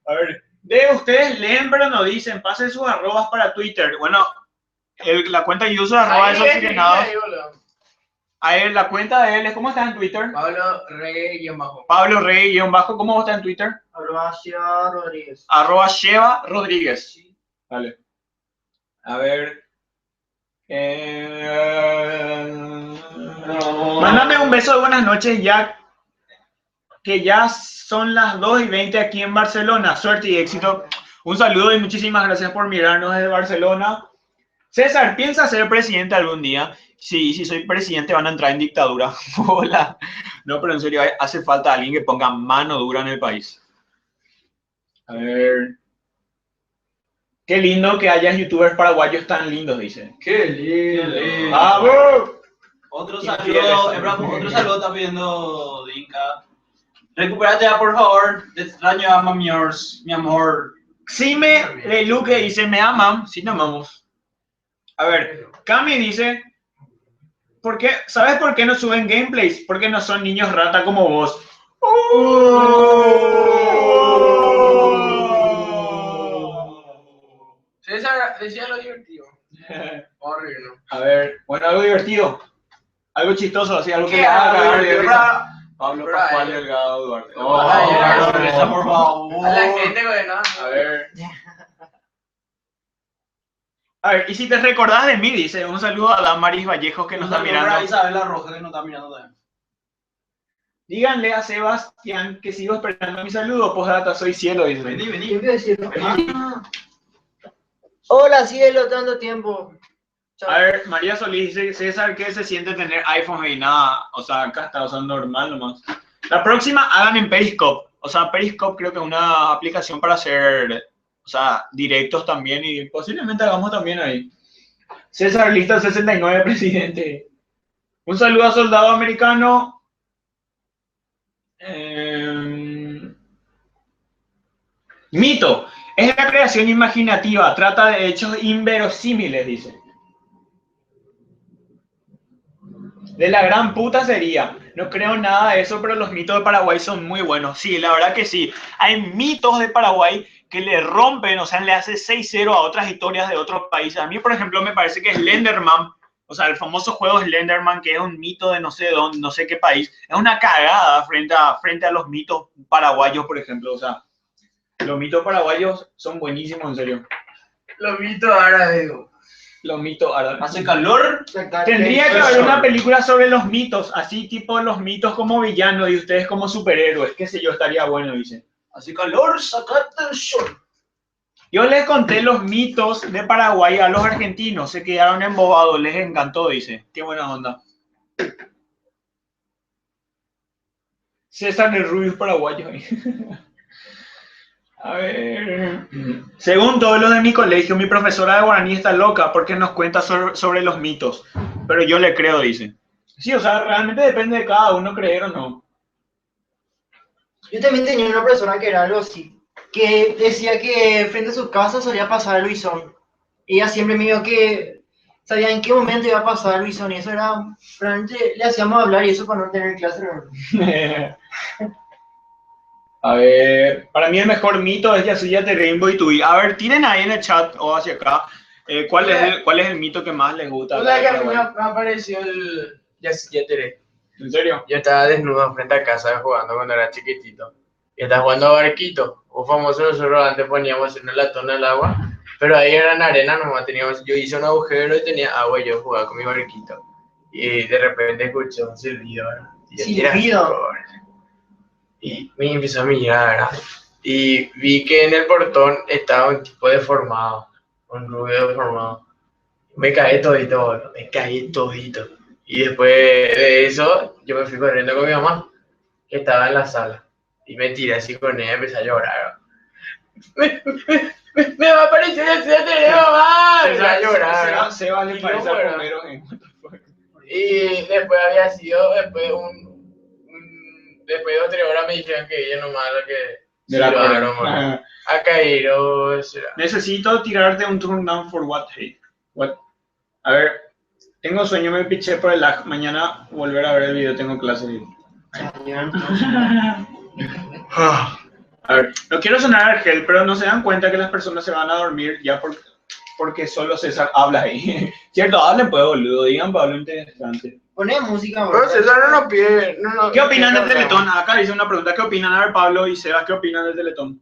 A ver, de ustedes leen pero no dicen, pasen sus arrobas para Twitter. Bueno, la cuenta de uso arroba esos oxigenados. A ver, la cuenta de él es, ¿cómo está en Twitter? Pablo Rey-Bajo. Pablo Rey-Bajo, ¿cómo está en Twitter? Sheva Rodríguez. @Sheva Rodríguez. Vale. A ver. Mándame un beso de buenas noches, ya que ya son las 2:20 aquí en Barcelona. Suerte y éxito. Un saludo y muchísimas gracias por mirarnos desde Barcelona. César, ¿piensa ser presidente algún día? Sí, si soy presidente van a entrar en dictadura. Hola. No, pero en serio, hace falta alguien que ponga mano dura en el país. A ver. Qué lindo que haya youtubers paraguayos tan lindos, dice. Qué lindo. ¡Vamos! Otro saludo está pidiendo Dinka. Recupérate ya, por favor. Te extraño, ama mi amor. Sime Leluque dice, me aman, sí nos amamos. A ver, Cami dice, ¿sabes por qué no suben gameplays? Porque no son niños rata como vos. César, decía lo divertido. Horrible. A ver, bueno, algo divertido. Algo chistoso, así, algo que ¿Qué le haga algo cagar de divertido? risa. Pablo Pascual Delgado Duarte. Por favor. A la gente, güey, ¿no? A ver, y si te recordás de mí, dice, un saludo a Damaris Vallejo que nos está mirando. A Isabela Roja que nos está mirando también. Díganle a Sebastián que sigo esperando mi saludo, postdata, soy cielo, dice. Vení. ¿Qué voy a decir? Hola, cielo, tanto tiempo. Chao. A ver, María Solís dice, César, ¿qué se siente tener iPhone y nada? O sea, acá está usando normal nomás. La próxima hagan en Periscope. O sea, Periscope creo que es una aplicación para hacer, o sea, directos también y posiblemente hagamos también ahí. César Lista 69, presidente. Un saludo a Soldado Americano. Mito. Es la creación imaginativa. Trata de hechos inverosímiles, dice. De la gran puta sería. No creo nada de eso, pero los mitos de Paraguay son muy buenos. Sí, la verdad que sí. Hay mitos de Paraguay que le rompen, o sea, le hace 6-0 a otras historias de otros países. A mí, por ejemplo, me parece que Slenderman, o sea, el famoso juego Slenderman, que es un mito de no sé dónde, no sé qué país, es una cagada frente a los mitos paraguayos, por ejemplo. O sea, los mitos paraguayos son buenísimos, en serio. Los mitos árabes. Los mitos árabes. Hace calor. Tendría que haber una película sobre los mitos, así tipo los mitos como villanos y ustedes como superhéroes, qué sé yo, estaría bueno, dice. Hace calor, sacate el short. Yo les conté los mitos de Paraguay a los argentinos, se quedaron embobados, les encantó, dice. Qué buena onda. César el Rubio paraguayo. A ver. Según todos los de mi colegio, mi profesora de guaraní está loca porque nos cuenta sobre los mitos. Pero yo le creo, dice. Sí, o sea, realmente depende de cada uno creer o no. Yo también tenía una persona que era algo así, que decía que frente a su casa solía pasar el Luisón. Ella siempre me dijo que sabía en qué momento iba a pasar el Luisón y eso era, realmente le hacíamos hablar y eso para no tener clase. A ver, para mí el mejor mito es Yasuya de Rainbow y Tui. A ver, tienen ahí en el chat o hacia acá, ¿cuál es el mito que más les gusta? Una que a mí me apareció el Yacyretá. ¿En serio? Yo estaba desnudo frente a casa jugando cuando era chiquitito. Y estaba jugando a barquito. Un famoso nosotros antes poníamos en un latón al agua. Pero ahí era en arena nomás. Yo hice un agujero y tenía agua y yo jugaba con mi barquito. Y de repente escuché un silbido. ¿Silbido? Y me empezó a mirar. Y vi que en el portón estaba un tipo deformado. Un rubio deformado. Me caí todito. Y después de eso, yo me fui corriendo con mi mamá, que estaba en la sala. Y me tiré así con ella y empecé a llorar. Me va a aparecer el de mamá. Empecé a llorar. Seba le parece al bombero. Y después había sido, después de 3 horas me dijeron que ella nomás la que De la silbaron, a Cairo. Necesito tirarte un turn down for what? Hey, what? A ver, tengo sueño, me piché por el lag. Mañana volver a ver el video, tengo clase. A ver, no quiero sonar Argel, pero no se dan cuenta que las personas se van a dormir ya porque solo César habla ahí. Cierto, hablen pues, boludo, digan Pablo interesante. Poné música, bro. Pero César no nos pide. ¿Qué opinan del Teletón? Acá dice una pregunta, ¿qué opinan? A ver, Pablo y Sebas, ¿qué opinan del Teletón?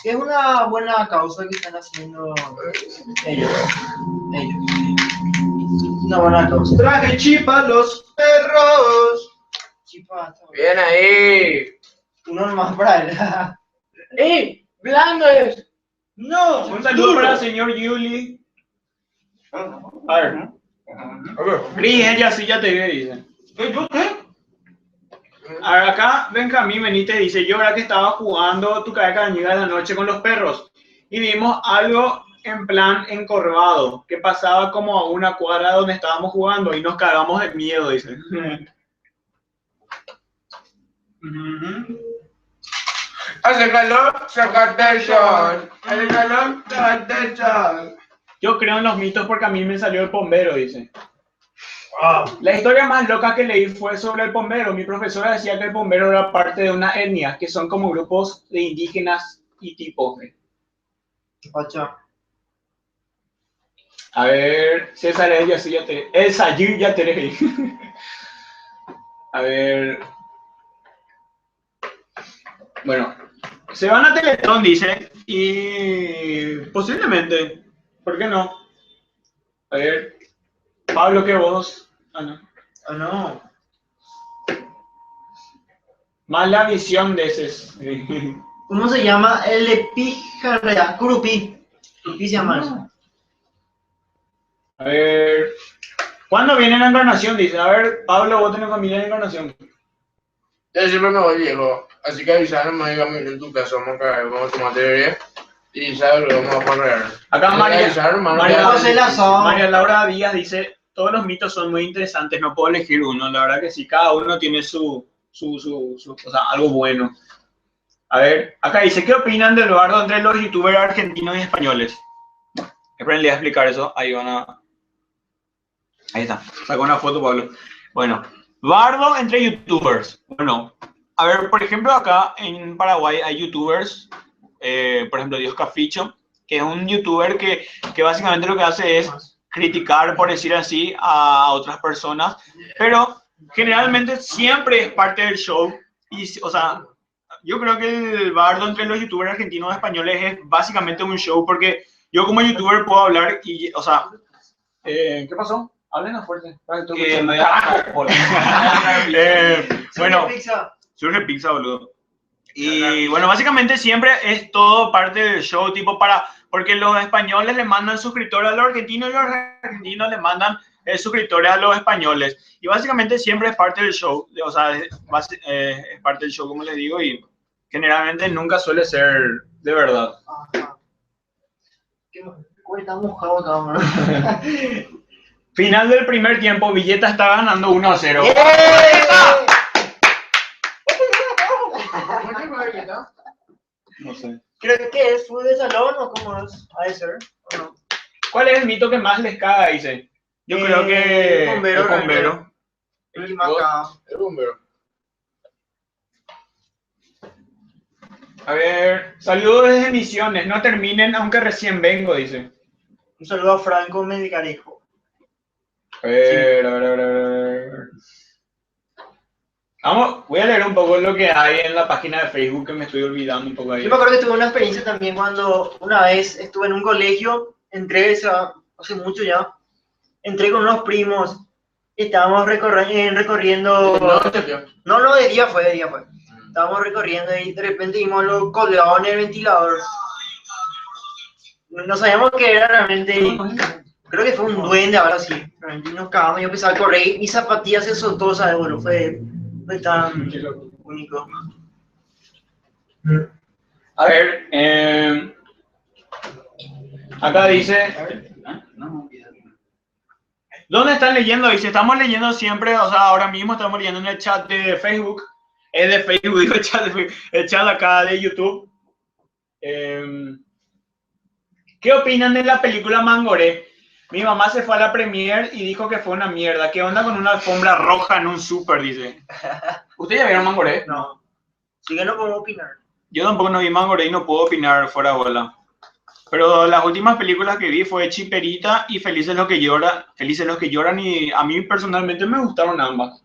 Es una buena causa que están haciendo ellos. Una buena causa. Traje chipa a los perros. Chipa, Bien ahí. uno nomás para él. Blando es. No, Un saludo para el señor Yuli. A ver. Cris, ella sí ya te ve, dice. ¿Yo qué? A ver, acá Benjamín Benítez dice, yo ahora que estaba jugando tu caña de la noche con los perros y vimos algo en plan encorvado, que pasaba como a una cuadra donde estábamos jugando y nos cagamos de miedo, dice. Hace calor, sacate el short. Hace calor, sacate el short. Yo creo en los mitos porque a mí me salió el bombero, dice. La historia más loca que leí fue sobre el bombero. Mi profesora decía que el bombero era parte de una etnia, que son como grupos de indígenas y tipos. Ocho. A ver, César, ella sí ya te... El Sayir ya te... A ver... Bueno, se van a Teletón, dice, y posiblemente, ¿por qué no? A ver, Pablo, ¿qué vos? Ah, no. Oh, no. Más la visión de ese. ¿Cómo se llama? El de Pijarrea. Curupí. Curupí se llama eso. A ver, ¿cuándo viene la encarnación? Dice, a ver, Pablo, vos tenés familia en encarnación. Yo siempre me voy viejo, así que avisar, me diga en tu casa, vamos a tomar teoría y sabes lo vamos a poner. Acá María Laura Díaz dice, todos los mitos son muy interesantes, no puedo elegir uno, la verdad que sí, cada uno tiene su o sea, algo bueno. A ver, acá dice, ¿qué opinan del bardo entre los youtubers argentinos y españoles? Esperen, les voy a explicar eso, ahí está, sacó una foto Pablo. Bueno, Bardo entre youtubers. Bueno, a ver, por ejemplo, acá en Paraguay hay youtubers, por ejemplo, Dios Caficho, que es un youtuber que básicamente lo que hace es criticar, por decir así, a otras personas, pero generalmente siempre es parte del show. Y, o sea, yo creo que el bardo entre los youtubers argentinos y españoles es básicamente un show, porque yo como youtuber puedo hablar y, o sea, ¿qué pasó? Hablen fuerte. Bueno, surge pizza, boludo. Y bueno, básicamente siempre es todo parte del show, tipo porque los españoles le mandan suscriptores a los argentinos y los argentinos le mandan suscriptores a los españoles. Y básicamente siempre es parte del show, o sea, es parte del show, como les digo, y generalmente nunca suele ser de verdad. Está mojado, cabrón. Final del primer tiempo, Villeta está ganando 1-0. No sé. Creo que es fútbol de salón o cómo es. Ha de ser, ¿o no? ¿Cuál es el mito que más les caga, dice? Yo creo que el bombero. el bombero. El que más caga. El bombero. A ver, saludos desde Misiones, no terminen aunque recién vengo, dice. Un saludo a Franco Medicarejo. A ver. Vamos, voy a leer un poco lo que hay en la página de Facebook, que me estoy olvidando un poco ahí. Yo me acuerdo que tuve una experiencia también cuando una vez estuve en un colegio, entré, hace mucho ya, entré con unos primos, estábamos recorriendo... No, de día fue. Estábamos recorriendo y de repente vimos los colgados en el ventilador. No sabíamos qué era realmente, creo que fue un duende, ahora sí. Realmente nos cagamos, yo empezaba a correr y mi zapatilla se soltó, ¿sabes? Bueno, fue tan único. A ver, acá dice, ¿dónde están leyendo? Dice, estamos leyendo siempre, o sea, ahora mismo estamos leyendo en el chat de Facebook. Es de Facebook, digo, el chat acá de YouTube. ¿Qué opinan de la película Mangoré? Mi mamá se fue a la premiere y dijo que fue una mierda. ¿Qué onda con una alfombra roja en un súper? Dice. ¿Ustedes ya vieron Mangoré? No. Sí que no podemos opinar. Yo tampoco no vi Mangoré y no puedo opinar fuera de bola. Pero las últimas películas que vi fue Chiperita y Felices los que lloran, y a mí personalmente me gustaron ambas.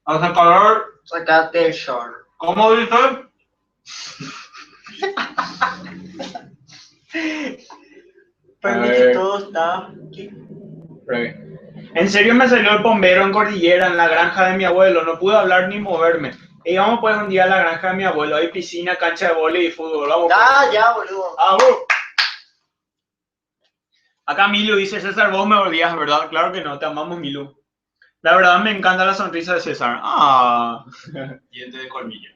Hasta calor. Sacate el short. ¿Cómo dice? Permite todo está aquí. En serio me salió el bombero en Cordillera, en la granja de mi abuelo. No pude hablar ni moverme. Y vamos pues un día a la granja de mi abuelo. Hay piscina, cancha de vóley y fútbol. Vamos, ya, boludo. ¡Vamos! Acá Milu dice, César, vos me odias, ¿verdad? Claro que no, te amamos, Milu. La verdad me encanta la sonrisa de César. Diente de colmillo.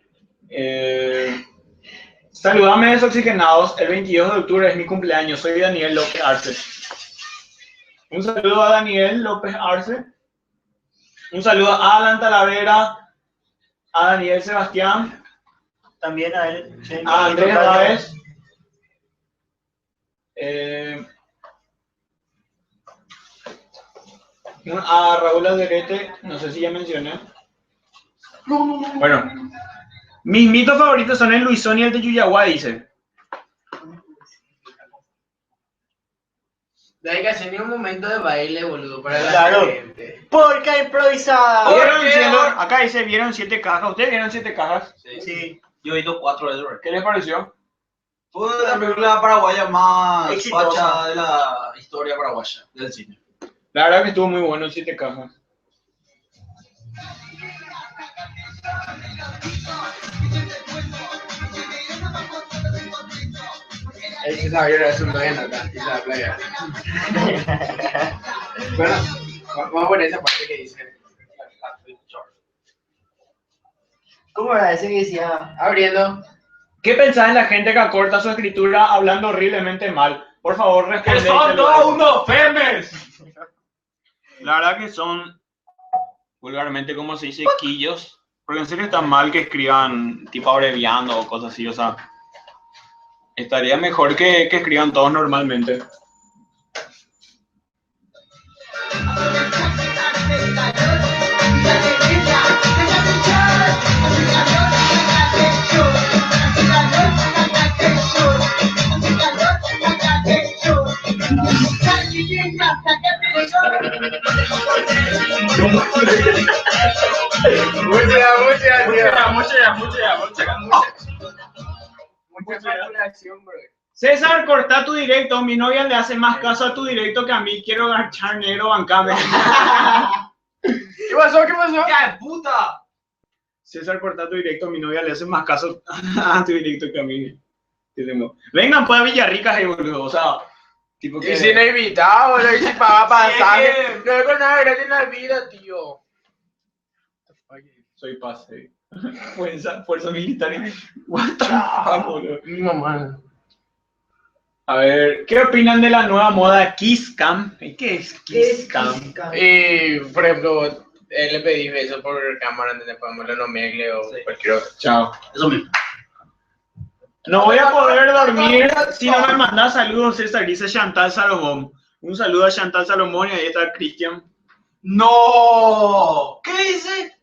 Saludame desoxigenados. El 22 de octubre es mi cumpleaños. Soy Daniel López Arce. Un saludo a Daniel López Arce. Un saludo a Alan Talavera. A Daniel Sebastián. También a él. Sí, A Andrés Báez. A Raúl Alderete. No sé si ya mencioné. Bueno. Mis mitos favoritos son el Luisón y el de Yuyaguá, dice. No hay que hacer ni un momento de baile, boludo, para la Claro. gente. Polka improvisada. Acá dice, ¿vieron 7 cajas? ¿Ustedes vieron 7 cajas? Sí. Yo he ido 4 de Dora. ¿Qué les pareció? Fue la película paraguaya más Exitosa. facha de la historia paraguaya del cine. La verdad que estuvo muy bueno 7 cajas. Ese Javier es un doyen acá, en la playa. Bueno, vamos a poner esa parte que dice. ¿Cómo era ese que decía? Abriendo. ¿Qué pensás de la gente que acorta su escritura hablando horriblemente mal? Por favor, responde. ¡Que son todos unos femes! La verdad que son, vulgarmente, como se dice, quillos. Porque en serio está mal que escriban tipo abreviando o cosas así, o sea. Estaría mejor que escriban todos normalmente. Mucha calculación, bro. César, corta tu directo. Mi novia le hace más caso a tu directo que a mí. Quiero garchar negro, bancame. ¿Qué pasó? ¿Qué pasó? ¡Hija de puta! César, corta tu directo. Mi novia le hace más caso a tu directo que a mí. Vengan pues a Villarrica, boludo. O sea, tipo que... Y si no invitado, boludo, y si paga pasaje. Sí, No hay con nada gratis en la vida, tío. Soy paz, fuerza militar. What the fuck, boludo. Mi mamá. A ver, ¿qué opinan de la nueva moda Kiss Cam? ¿Qué es Kiss Cam? Y, por ejemplo, le pedí beso por cámara donde podemos ver los megle o cualquier otro. Chao. Eso mismo. No voy a poder dormir si no me mandas saludos, César, dice Chantal Salomón. Un saludo a Chantal Salomón y ahí está Cristian. ¡No! ¿Qué dice?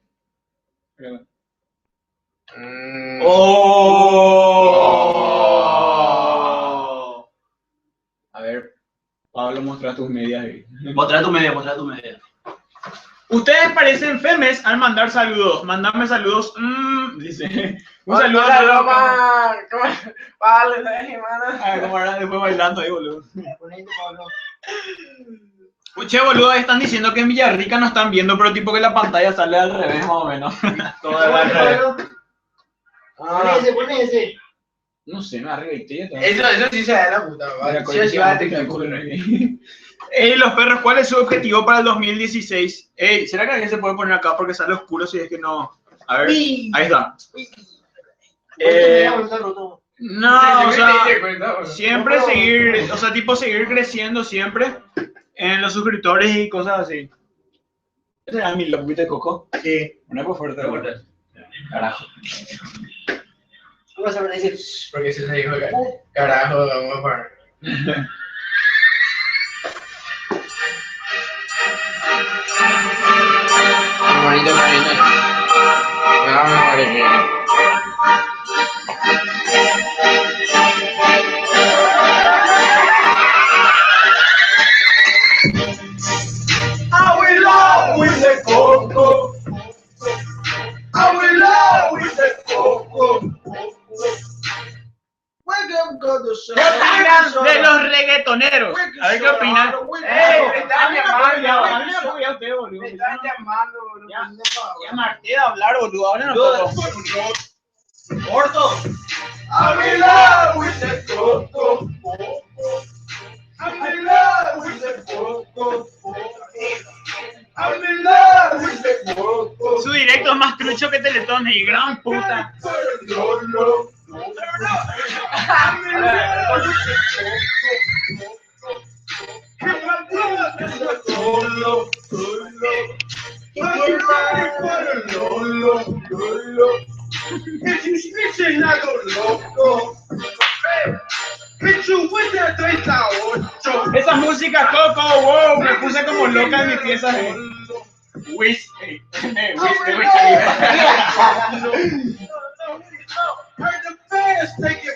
¡Oh! A ver, Pablo, muestra tus medias ahí. Mostrar tu media. Ustedes parecen femes al mandar saludos. Mandame saludos. Dice. Un saludo a a la Pablo. Pablo, hermano. Ah, como ahora después bailando ahí, boludo. Che, boludo, están diciendo que en Villarrica no están viendo, pero tipo que la pantalla sale al revés, más o menos. Todo al revés. Pone ese. No sé, me arreglé. Eso sí se da la puta, ¿verdad? Sí, va a tener Ey, los perros, ¿cuál es su objetivo para el 2016? Ey, ¿será que alguien se puede poner acá porque sale oscuro si es que no? A ver, ahí está. No, o sea, siempre seguir, o sea, tipo seguir creciendo siempre en los suscriptores y cosas así. ¿Ese era mi logbit de coco? Sí. Una cosa fuerte. Carajo. ¿Cómo se llama ese? Porque se dijo carajo, vamos a parar. Hermanito, hermanito. No, madre mía. I'm in love with the coco. I'm in love with the coco. ¿Qué opinan de los reggaetoneros? A ver qué opinan. ¡Ey! Me están llamando. Me están llamando, boludo. Ya marqué de hablar, boludo. Ahora no puedo. Corto. I'm in love with the coco. I'm in love with the coco. I'm in love with the coco. Su directo es más trucho que Teletón y gran puta. Esa música, Coco, wow, me puse como loca en mi pieza de Wiz.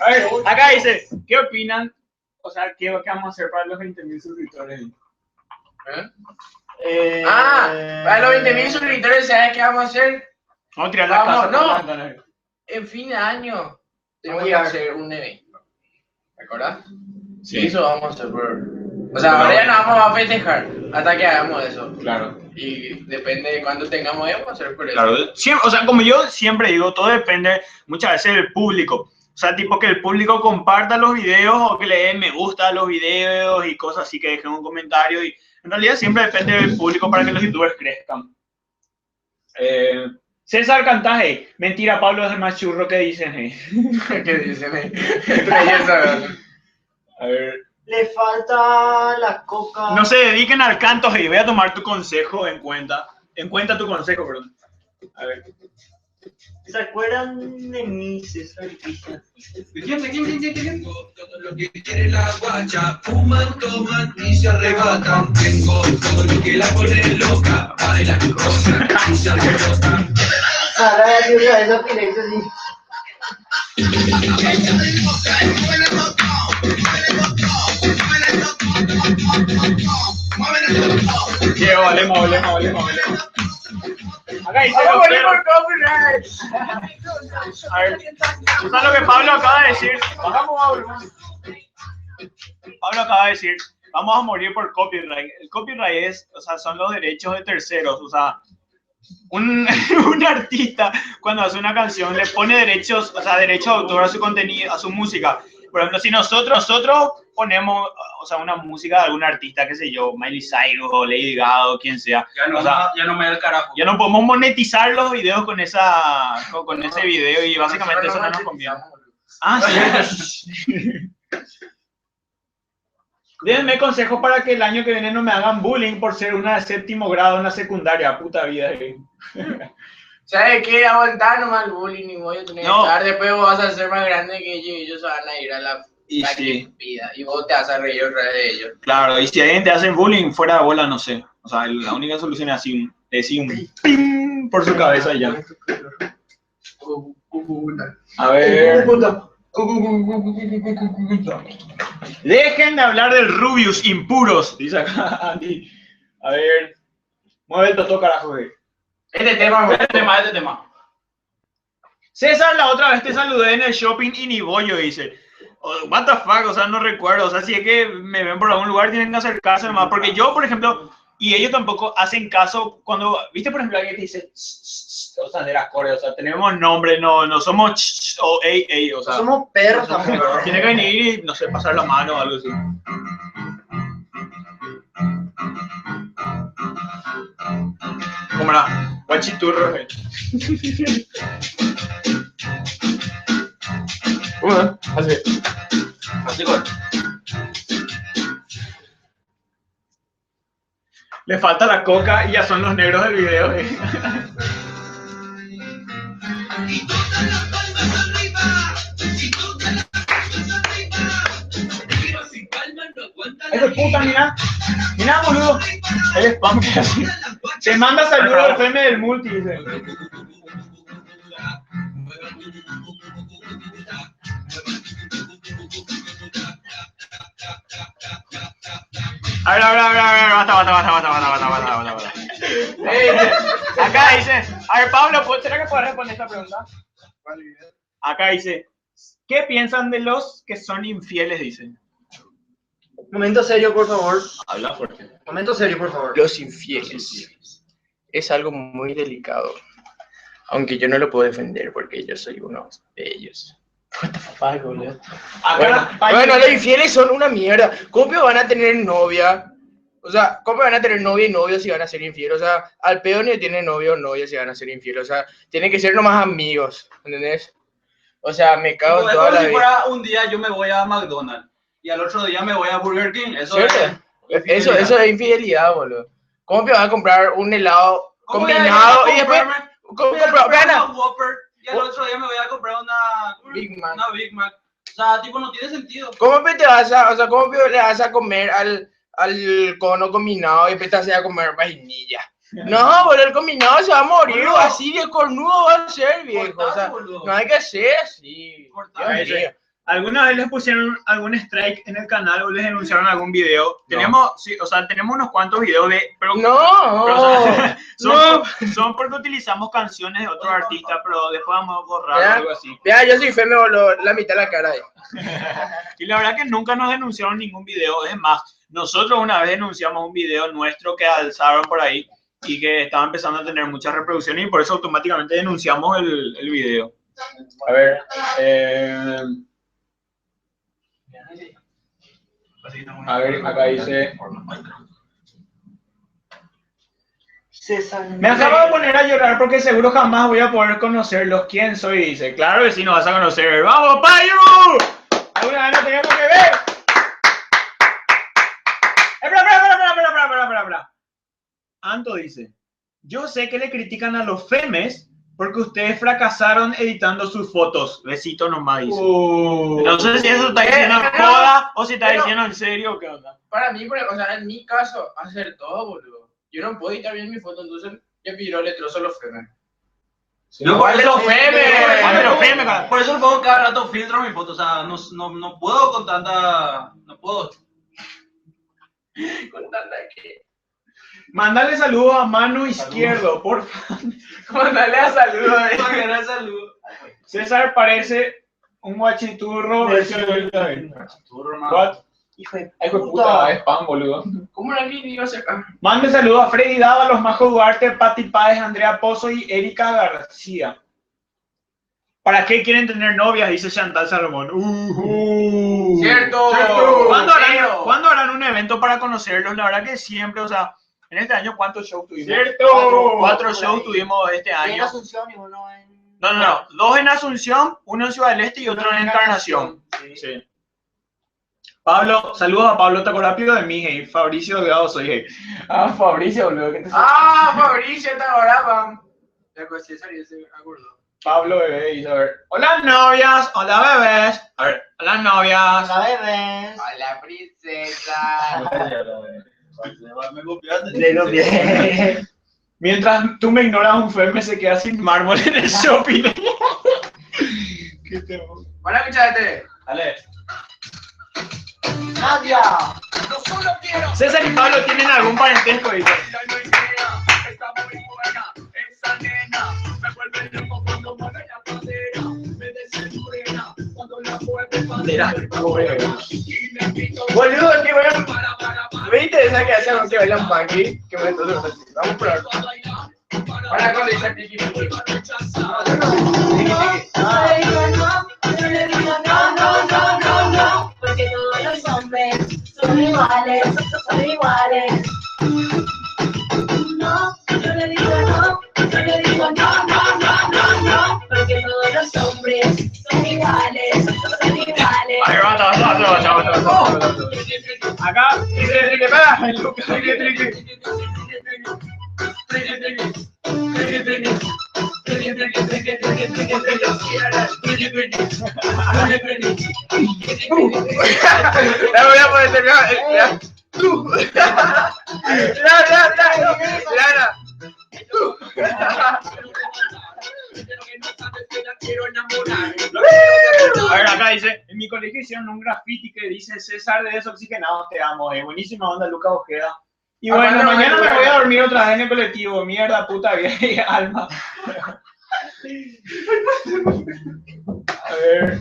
A ver, acá dice, ¿qué opinan? O sea, ¿qué vamos a hacer para los 20.000 suscriptores? Para los 20.000 suscriptores, ¿sabes qué vamos a hacer? Vamos a tirar la casa. No. En fin de año tenemos que hacer un evento. ¿Te acuerdas? Sí. Eso vamos a hacer O sea, ahora ya no vamos a festejar hasta que hagamos eso. Claro. Y depende de cuándo tengamos eso, vamos a hacer por eso. Claro. Siempre, o sea, como yo siempre digo, todo depende muchas veces del público. O sea, tipo que el público comparta los videos o que le den me gusta a los videos y cosas así, que dejen un comentario. Y en realidad siempre depende del público para que los youtubers crezcan. César Cantaje. Mentira, Pablo es el más churro que dicen. ¿Qué dicen? A ver. Le falta la coca. No se dediquen al canto y voy a tomar tu consejo en cuenta. En cuenta tu consejo, perdón. A ver. ¿Se acuerdan de mí, César? ¿Quién? Todo lo que quiere la guacha, fuman, toman y se arrebatan. Tengo todo lo que la pone loca, bailan, gozan y se alborotan. Ahora yo otra vez opiné eso sí. Vale. Acá dice ¡Vamos a los morir perros. por copyright! A ver, usa lo que Pablo acaba de decir. Bajamos a Pablo acaba de decir, vamos a morir por copyright. El copyright es, o sea, son los derechos de terceros. O sea, un artista cuando hace una canción le pone derechos, o sea, derecho de autor a su contenido, a su música. Por ejemplo, si nosotros ponemos, o sea, una música de algún artista, qué sé yo, Miley Cyrus o Lady Gaga o quien sea, o sea, Ya no me da el carajo. ya no podemos monetizar los videos con ese video y básicamente eso no nos conviene. Ah, sí. Denme consejos para que el año que viene no me hagan bullying por ser una de séptimo grado en la secundaria, puta vida. ¿Sabes qué? Aguantar nomás el bullying y voy a tener que No. estar. Después vos vas a ser más grande que ellos y ellos se van a ir a la Y la sí. que pida. Y vos te vas a reír otra vez de ellos. Claro, y si alguien te hace bullying fuera de bola, no sé. O sea, la única solución es así, decir un ping por su cabeza y ya. A ver. Dejen de hablar del Rubius impuros, dice acá Andy. A ver. Mueve el totó, carajo. Este tema, Este tema. César, la otra vez te saludé en el shopping y ni bollo, dice. Oh, what the fuck, o sea, no recuerdo. O sea, si es que me ven por algún lugar, tienen que acercarse nomás. Porque yo, por ejemplo, y ellos tampoco hacen caso cuando, viste, por ejemplo, alguien te dice, o sea, de las coreas, o sea, tenemos nombre, no somos o ey, o sea. Somos perros también. Tiene que venir y, no sé, pasar la mano o algo así. ¿Cómo era? Guachiturro. Así. Así con. Le falta la coca y ya son los negros del video. Ese puta, mira, boludo. El spam que hace. Te manda saludos al FM del multi, dice. A ver, basta. Acá dice, a ver, Pablo, ¿será que puedes responder esta pregunta? Acá dice, ¿qué piensan de los que son infieles? Dice. Momento serio, por favor. Habla fuerte. Momento serio, por favor. Los infieles es algo muy delicado. Aunque yo no lo puedo defender porque yo soy uno de ellos. What the fuck, boludo. Bueno, los infieles son una mierda. ¿Cómo van a tener novia? O sea, ¿cómo van a tener novia y novio si van a ser infieles? O sea, al pedo ni tiene novio o novia si van a ser infieles. O sea, tienen que ser nomás amigos, ¿entendés? O sea, me cago en toda la Si vida. fuera un día yo me voy a McDonald's y al otro día me voy a Burger King. Eso ¿Cierto? es Eso es infidelidad, boludo. ¿Cómo te vas a comprar un helado ¿Cómo voy a ir combinado a y después comprarme- ¿cómo voy a comprar? comprar Gana. una Whopper y al otro día me voy a comprar una Big Mac. Una Big Mac. O sea, tipo, no tiene sentido. ¿Cómo te vas a, o sea, cómo le vas a comer al cono combinado y después te vas a comer vainilla? No, boludo, el combinado se va a morir, Boludo. así de cornudo va a ser, viejo. O sea, Cortado, boludo. no hay que hacer así. Cortado. Dios mío. ¿Alguna vez les pusieron algún strike en el canal o les denunciaron algún video? Tenemos, sí, o sea, tenemos unos cuantos videos de... Pero, pero, o sea, son porque utilizamos canciones de otros artistas, pero después vamos a borrar ¿Ya? algo así. Vea, yo soy fe, me voló la mitad de la cara ahí. Y la verdad que nunca nos denunciaron ningún video. Es más, nosotros una vez denunciamos un video nuestro que alzaron por ahí y que estaba empezando a tener muchas reproducciones y por eso automáticamente denunciamos el video. A ver, acá dice... César. Me acabo de poner a llorar porque seguro jamás voy a poder conocerlos. ¿Quién soy? Dice. Claro que sí, nos vas a conocer. ¡Vamos, Payo! ¿Alguna vez nos tenemos que ver? Espera. Anto dice. Yo sé que le critican a los femes porque ustedes fracasaron editando sus fotos. Besito nomás, dice. No sé si eso está diciendo en joda o si está diciendo en serio o qué onda. Para mí, o sea, en mi caso, hacer todo, boludo. Yo no puedo editar bien mi foto, entonces yo pido le trozo los femes. Yo por eso, Feme. por eso le pongo cada rato filtro a mi foto. O sea, no puedo con tanta. No puedo. Con tanta que... Mándale saludos a mano izquierdo, por favor. Mándale a saludos. Mándale saludos. César parece un guachiturro versión de Turro, hermano. What? Hijo de Ay, hijo de puta, es spam, boludo. ¿Cómo la niña iba a sacar? Mande saludos a Freddy Dávalos, Majo Duarte, Pati Páez, Andrea Pozo y Erika García. ¿Para qué quieren tener novias? Dice Chantal Salomón. ¡Cierto! ¿Cuándo harán un evento para conocerlos? La verdad que siempre, o sea, en este año, ¿cuántos shows tuvimos? ¡Cierto! Cuatro shows tuvimos este En año. Asunción y uno en... No. 2 en Asunción, 1 en Ciudad del Este y otro en Encarnación. Sí. Pablo, saludos a Pablo Tacorapio de mi gay. Fabricio Delgado, soy gay. Ah, Fabricio, boludo. ¿Qué te ¡Ah, Fabricio, te adoraban! La cosa César y se me acordó. Pablo Bebé dice, a ver. Hola novias, hola bebés. A ver, hola novias. La bebés. ¡Hola, princesa! Me copiaste. Le copié. Mientras tú me ignoras, un femme se queda sin mármol en el shopping. ¿Qué te Hola, muchachos. Dale. Nadia. César y Pablo tienen algún parentesco, dice. Boludo, que bailan. ¿Me interesa que hacen que bailan funky? Que me todo. Vamos por ahí. Ahora con esa tiki tiki. Yo le digo no, porque todos los hombres son iguales, son iguales. No, yo le digo no, porque todos los hombres son iguales, son iguales. Ahí va. Acá, trique, para, Lucas, trique. Ya voy a poder terminar. Ya. A ver, acá dice, en mi colegio hicieron un graffiti que dice César de Desoxigenados, te amo, buenísima onda, Lucas Ojeda. Y bueno, mañana me voy a dormir otra vez en el colectivo, mierda, puta vieja alma. A ver.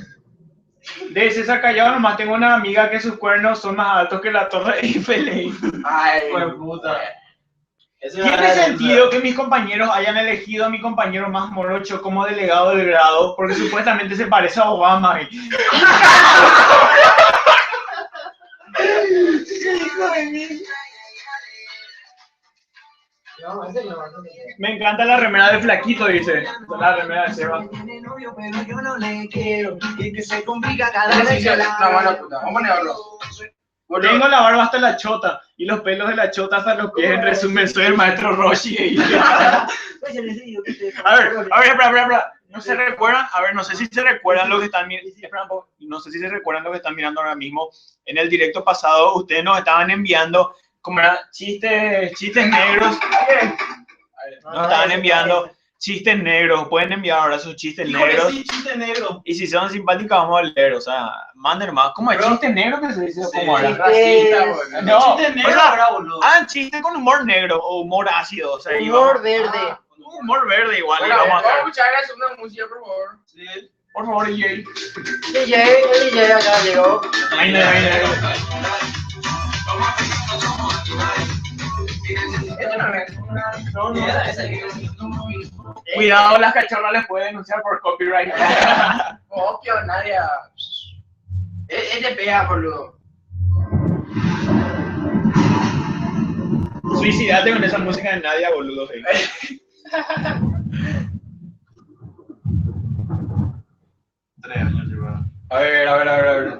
De César Callao nomás tengo una amiga que sus cuernos son más altos que la torre Eiffel. Ay, Hijo de puta. ¿Tiene sentido que mis compañeros hayan elegido a mi compañero más morocho como delegado del grado? Porque supuestamente se parece a Obama. Me encanta la remera de Flaquito, dice. La remera de Seba. Pero yo no le quiero. Y que se complica cada vez que la... No, bueno, puta. Vamos a ponerlo. Tengo la barba hasta la chota y los pelos de la chota hasta los pies. En resumen, soy el maestro Roshi. A ver, espera. No se recuerdan, a ver, no sé si se recuerdan lo que están mirando, no sé si se recuerdan lo que están mirando ahora mismo. En el directo pasado, ustedes nos estaban enviando, como eran chistes negros. Nos estaban enviando chistes negros. Pueden enviar ahora sus chistes negros. Sí, chiste negro. Y si son simpáticos, vamos a leer. O sea, manden más. ¿Cómo es chiste negro que se dice? Sí, ¿Cómo era? Racista, boludo. No, Chiste negro, o sea, ahora, boludo. hagan chiste con humor negro o humor ácido. O sea, Humor verde. humor verde igual. Bueno, Y vamos a vamos a hacer. escuchar la segunda música, por favor. Sí. Por favor, DJ. DJ acá llegó. Ahí. Cuidado, las cachorras les pueden denunciar por copyright. Obvio, Nadia. Es de pega, boludo. Suicidate con esa música de Nadia, boludo. Hey. 3 años llevaron. A ver.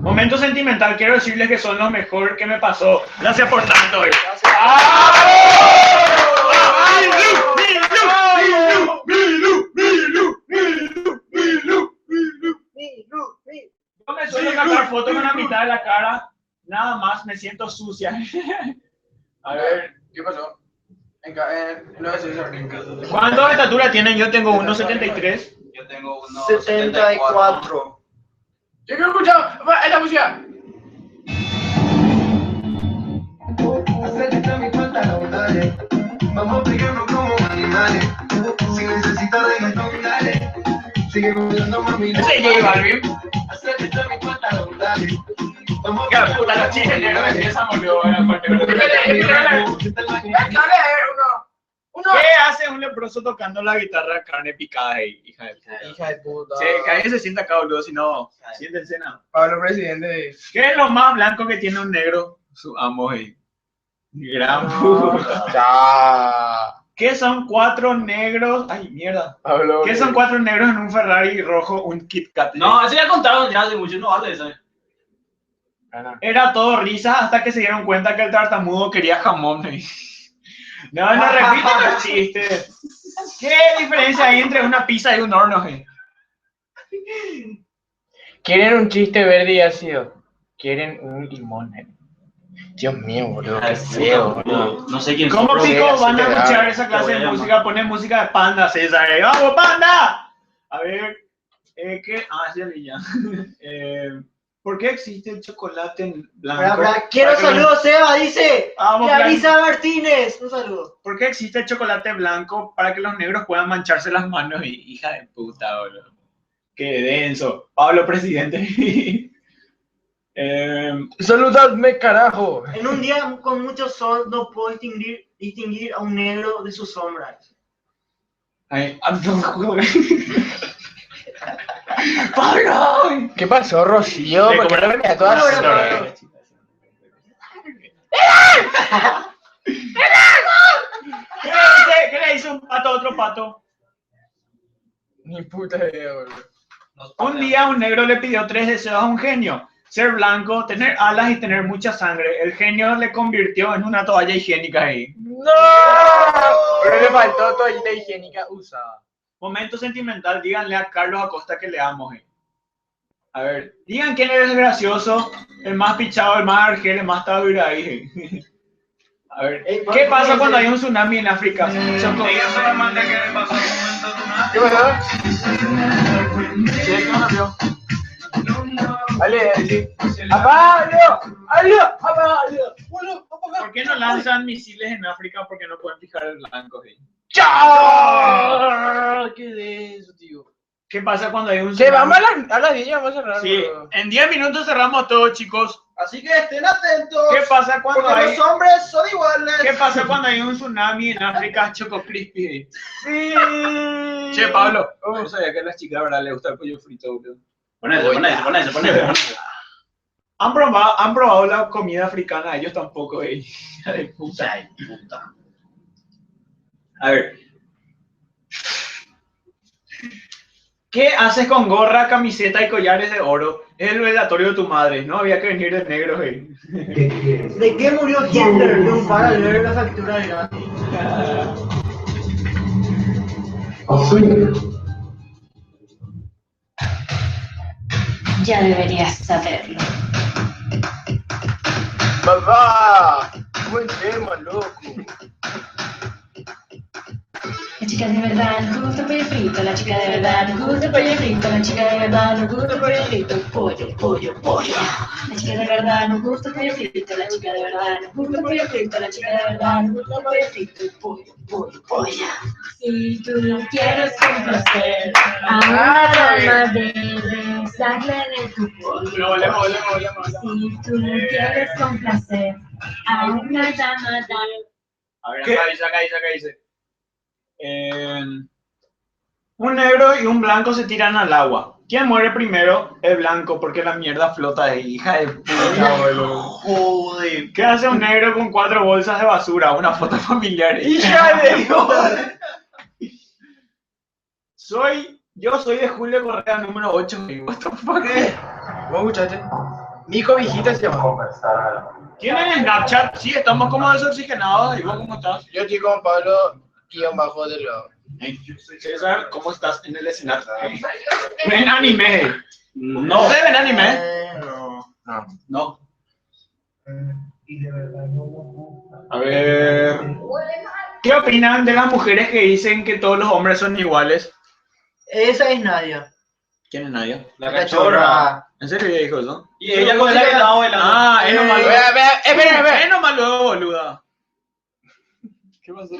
Momento sentimental, quiero decirles que son lo mejor que me pasó. Gracias por tanto. Yo me suelo sacar fotos con la mitad de la cara, nada más me siento sucia. A ver, ¿Qué pasó? Lo de César. ¿cuánto de estatura tienen? Yo tengo 1,73. Yo tengo unos 74. Yo quiero escuchar esta música. Acércate a mi pantalón. Vamos pegando como animales. Si necesitas reggaetón, dale. Sigue bailando, mami. Ese es J Balvin. Acércate a mi pantalón, dale. Vamos Que puta, los chistes negros empiezan, boludo. ¿Qué hace un leproso tocando la guitarra carne picada ahí, hija de puta? Hija de puta. Sí, que alguien se sienta acá, boludo, si no, siéntense nada. Pablo Presidente. ¿Qué es lo más blanco que tiene un negro? Su amo, gran puta. Ya. ¿Qué son 4 negros? Ay, mierda. Pablo. ¿Qué son 4 negros en un Ferrari rojo, un Kit Kat? No, eso ya contaron ya hace mucho, no vale eso. Era todo risa hasta que se dieron cuenta que el tartamudo quería jamón. No, repiten los chistes. ¿Qué diferencia hay entre una pizza y un horno? ¿Quieren un chiste verde y ácido? ¿Quieren un limón? Dios mío, boludo, qué feo, boludo. No sé quién ¿Cómo son, chicos así van te a da, escuchar esa te clase voy a de llamar. música? Ponen música de Panda, César. ¡Vamos, Panda! A ver, ¿qué? Ah, ya leí ya. ¿Por qué existe el chocolate blanco? Quiero Para que saludos, Seba, dice. Vamos, Clarisa Martínez, un saludo. ¿Por qué existe el chocolate blanco? Para que los negros puedan mancharse las manos. Hija de puta, boludo. Qué denso. Pablo Presidente. Saludadme, carajo. En un día con mucho sol no puedo distinguir a un negro de sus sombras. Ay, Pablo. ¿Qué pasó, Rocío? Le ¿Por qué no compraron- me a todas Bueno, horas? ¿Qué le hizo un pato a otro pato? Ni puta idea, boludo. Un día un negro le pidió 3 deseos a un genio. Ser blanco, tener alas y tener mucha sangre. El genio le convirtió en una toalla higiénica ahí. ¡No! Pero le faltó toallita higiénica usada. Momento sentimental, díganle a Carlos Acosta que le amo. A ver, digan quién es el gracioso, el más pichado, el más argel, el más tabura ahí. A ver, ¿qué pasa cuando hay un tsunami en África? Choco. Ella solamente que le pasó un momento de una... ¿Qué pasó? Sí, ¿qué onda, tío? Vale, sí. ¡Apágalo! ¡Apágalo! ¿Por qué no lanzan misiles en África? Porque no pueden fijar el blanco. ¡Chao! ¿Qué de eso, tío? ¿Qué pasa cuando hay un Se tsunami? vamos a las 10, vamos a cerrar. Sí, boludo. en 10 minutos cerramos todo, chicos. Así que estén atentos. ¿Qué pasa cuando Porque hay... los hombres son iguales. ¿Qué pasa cuando hay un tsunami en África? Choco Crispy. Sí. Che, Pablo, yo sabía que a las chicas, ¿verdad? Les gusta el pollo frito, bro. Ponese. ¿Han probado la comida africana? Ellos tampoco, hija de puta. A ver. ¿Qué haces con gorra, camiseta y collares de oro? Es el velatorio de tu madre. No había que venir de negro, ¿De qué murió Hitler? No para leer la factura de gas. Ya deberías saberlo. Papá, buen tema, loco. La chica de verdad nos gusta el pollo frito, la chica de verdad nos gusta el pollo frito, la chica de verdad nos gusta el pollo frito, pollo. La chica de verdad nos gusta el pollo frito, la chica de verdad nos gusta el pollo frito, la chica de verdad nos gusta el pollo frito, pollo. Si tú no quieres complacer a una dama, debes darle de tu pollo. No, volvemos. Si tú no quieres complacer a una dama, dale. A ver, acá dice. Un negro y un blanco se tiran al agua. ¿Quién muere primero? El blanco, porque la mierda flota de hija de puta, boludo. Joder. ¿Qué hace un negro con 4 bolsas de basura? Una foto familiar. ¡Hija de puta! Yo soy de Julio Correa número 8. What the fuck? ¿Vos escuchaste? Mi cobijita se llama. ¿Tienen Snapchat? Sí, estamos como desoxigenados. ¿Y vos cómo estás? Yo estoy con Pablo, guión bajo de lo. César, ¿cómo estás en el escenario? ¿Ven anime? No. ¿Ustedes ven anime? No. A ver. ¿Qué opinan de las mujeres que dicen que todos los hombres son iguales? Esa es Nadia. ¿Quién es Nadia? La cachorra. ¿En serio ella dijo eso? Y ella con la que estaba bailando. Ah, es nomás luego. Espera. Es nomás luego, boluda. ¿Qué pasó?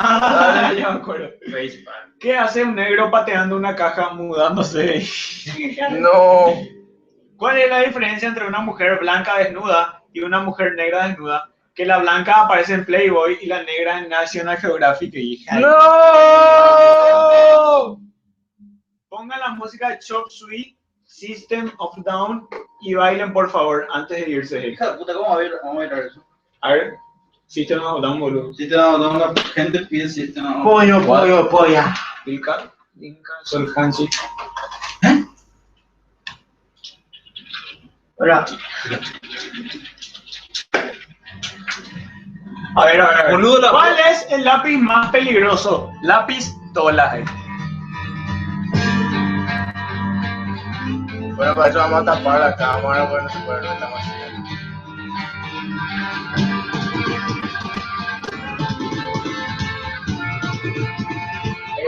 Ah, ya me acuerdo. Facepalm. ¿Qué hace un negro pateando una caja mudándose? No. ¿Cuál es la diferencia entre una mujer blanca desnuda y una mujer negra desnuda? Que la blanca aparece en Playboy y la negra en National Geographic. ¡No! Pongan la música de Chop Suey, System of Down y bailen por favor antes de irse. Hija de puta, ¿cómo vamos a ver eso? A ver, System of Down, boludo. Si te damos la gente pide si te damos. Pollo, polla. Ilka, Solfanchi. Hola. A ver. Boludo, la- ¿Cuál es el lápiz más peligroso? Lápiz Tola. Bueno, para eso vamos a tapar la cámara, porque no se puede ver esta máquina.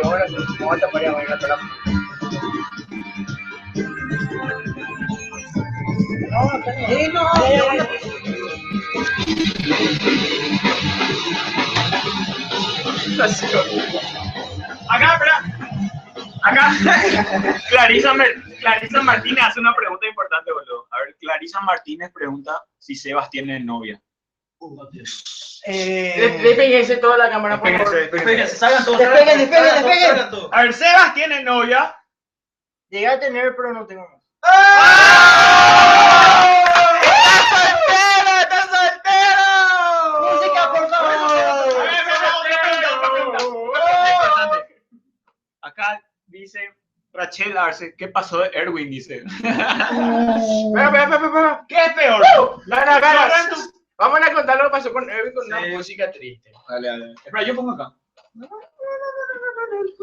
Ahora sí, vamos a tapar ya, vamos a tapar la Acá, espera. Acá, Clarisa Martínez hace una pregunta importante, boludo. A ver, Clarisa Martínez pregunta si Sebas tiene novia. Despéguense toda la cámara, por favor. Despéguense, salgan todos. Despeguen, salgan todos, despeguen. salgan todos. A ver, Sebas tiene novia. Llegué a tener, pero no tengo más. ¡Está soltero! Música, por favor. A ver, otra pregunta. Acá dice Rachel Arce, ¿qué pasó de Erwin? Dice. Espera. ¿Qué es peor? Vamos a contar lo que pasó con Erwin con una Sí. música triste. Dale. Espera, yo pongo acá.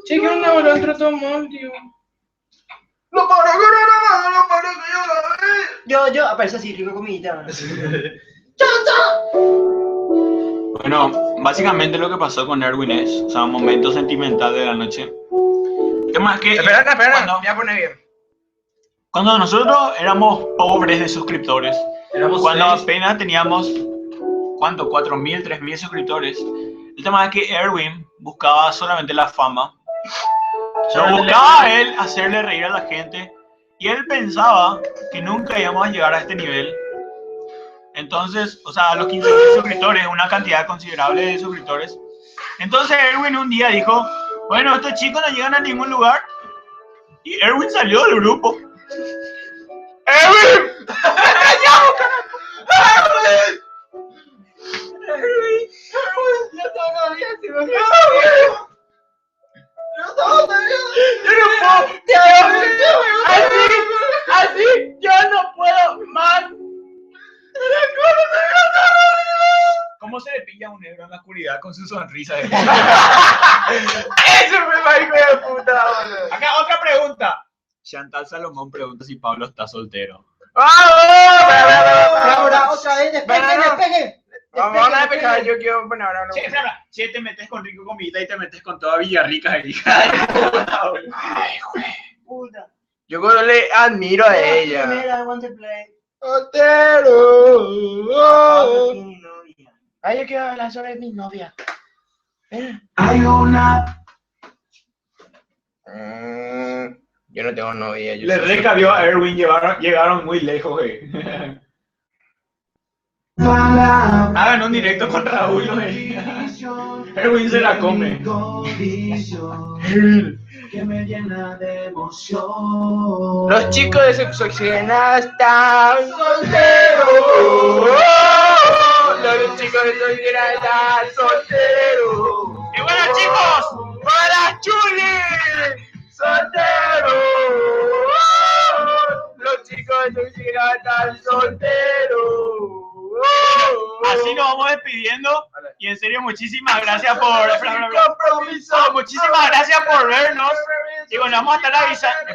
Che, que una hora entró todo mal, tío. Yo, aparece así, rico comidita. Bueno, básicamente lo que pasó con Erwin es, o sea, un momento sentimental de la noche. El tema es que Espera, cuando- voy a poner bien. Cuando nosotros éramos pobres de suscriptores, Éramos cuando 6. apenas teníamos, ¿cuánto? 4.000, 3.000 suscriptores. El tema es que Erwin buscaba solamente la fama. O sea, buscaba a él hacerle reír a la gente. Y él pensaba que nunca íbamos a llegar a este nivel. Entonces, o sea, a los 15.000 suscriptores, una cantidad considerable de suscriptores. Entonces Erwin un día dijo, bueno, estos chicos no llegan a ningún lugar. Y Erwin salió del grupo. ¡Erwin! Así, yo no puedo más. ¿Cómo se le pilla a un negro en la oscuridad con su sonrisa? Eso fue más hijo de puta, boludo. Acá otra pregunta. Chantal Salomón pregunta si Pablo está soltero. Ahora, otra vez, despegue. Vamos a empezar, yo quiero poner ahora. Che, espera, che, te metes con Rico Comidita y te metes con toda Villarrica, hija de puta, boludo. Puta. Yo le admiro a ella. Primera, I want to play. Soltero. Mi novia. Ay, yo quiero hablar sobre mi novia. Hay una. Yo no tengo novia. Yo Le soy recabió a soltero. Erwin, llegaron muy lejos, Palabra. Hagan un directo con Raúl, Erwin se la come. Que me llena de emoción. Los chicos de Sexo Oxigenada están solteros. Los chicos de Sexo Oxigenada están solteros. ¡Y bueno, chicos! ¡Para Chuli! ¡Solteros! Los chicos de Sexo Oxigenada están solteros. Así nos vamos despidiendo. Y en serio, muchísimas gracias por. Compromiso. Muchísimas gracias por vernos. Y bueno, vamos a estar avisando.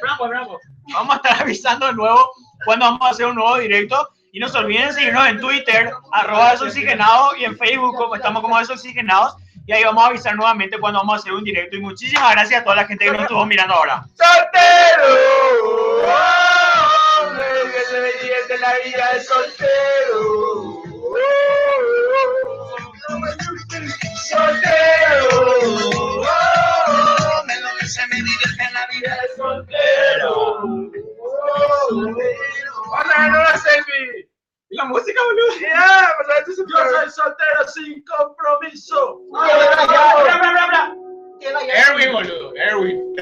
Vamos a estar avisando de nuevo cuando vamos a hacer un nuevo directo. Y no se olviden seguirnos en Twitter, @desoxigenado, y en Facebook, como estamos como Desoxigenados. Y ahí vamos a avisar nuevamente cuando vamos a hacer un directo. Y muchísimas gracias a toda la gente que nos estuvo mirando ahora. ¡Soltero! Que se divierte la vida de soltero. ¡Soltero! ¿Y la música, boludo? Yo soy soltero sin compromiso. Erwin, boludo. Erwin.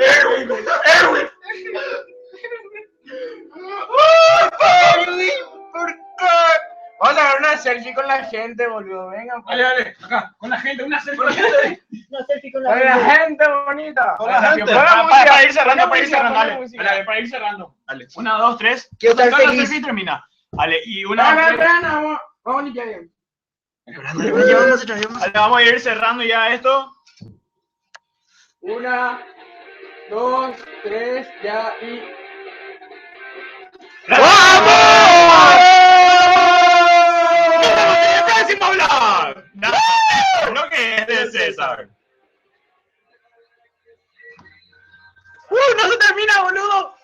¿Por qué? Vamos a ver una selfie con la gente, boludo. Venga, Dale, dale, acá, con la gente, una selfie con la gente. Una selfie con con la gente bonita. Con la gente. Para ir cerrando, Pon para ir cerrando, música, dale. pon música. Dale, para ir cerrando. Dale, 1, 2, 3. Quiero estar Saca la feliz. selfie y termina. Dale, y No, 1, 2, 3. espera, no, vamos a limpiar bien. Dale, vamos a ir cerrando ya esto. 1, 2, 3, ya y. ¡Vamos! ¡El próximo vlog! No que es de César. No se termina, boludo.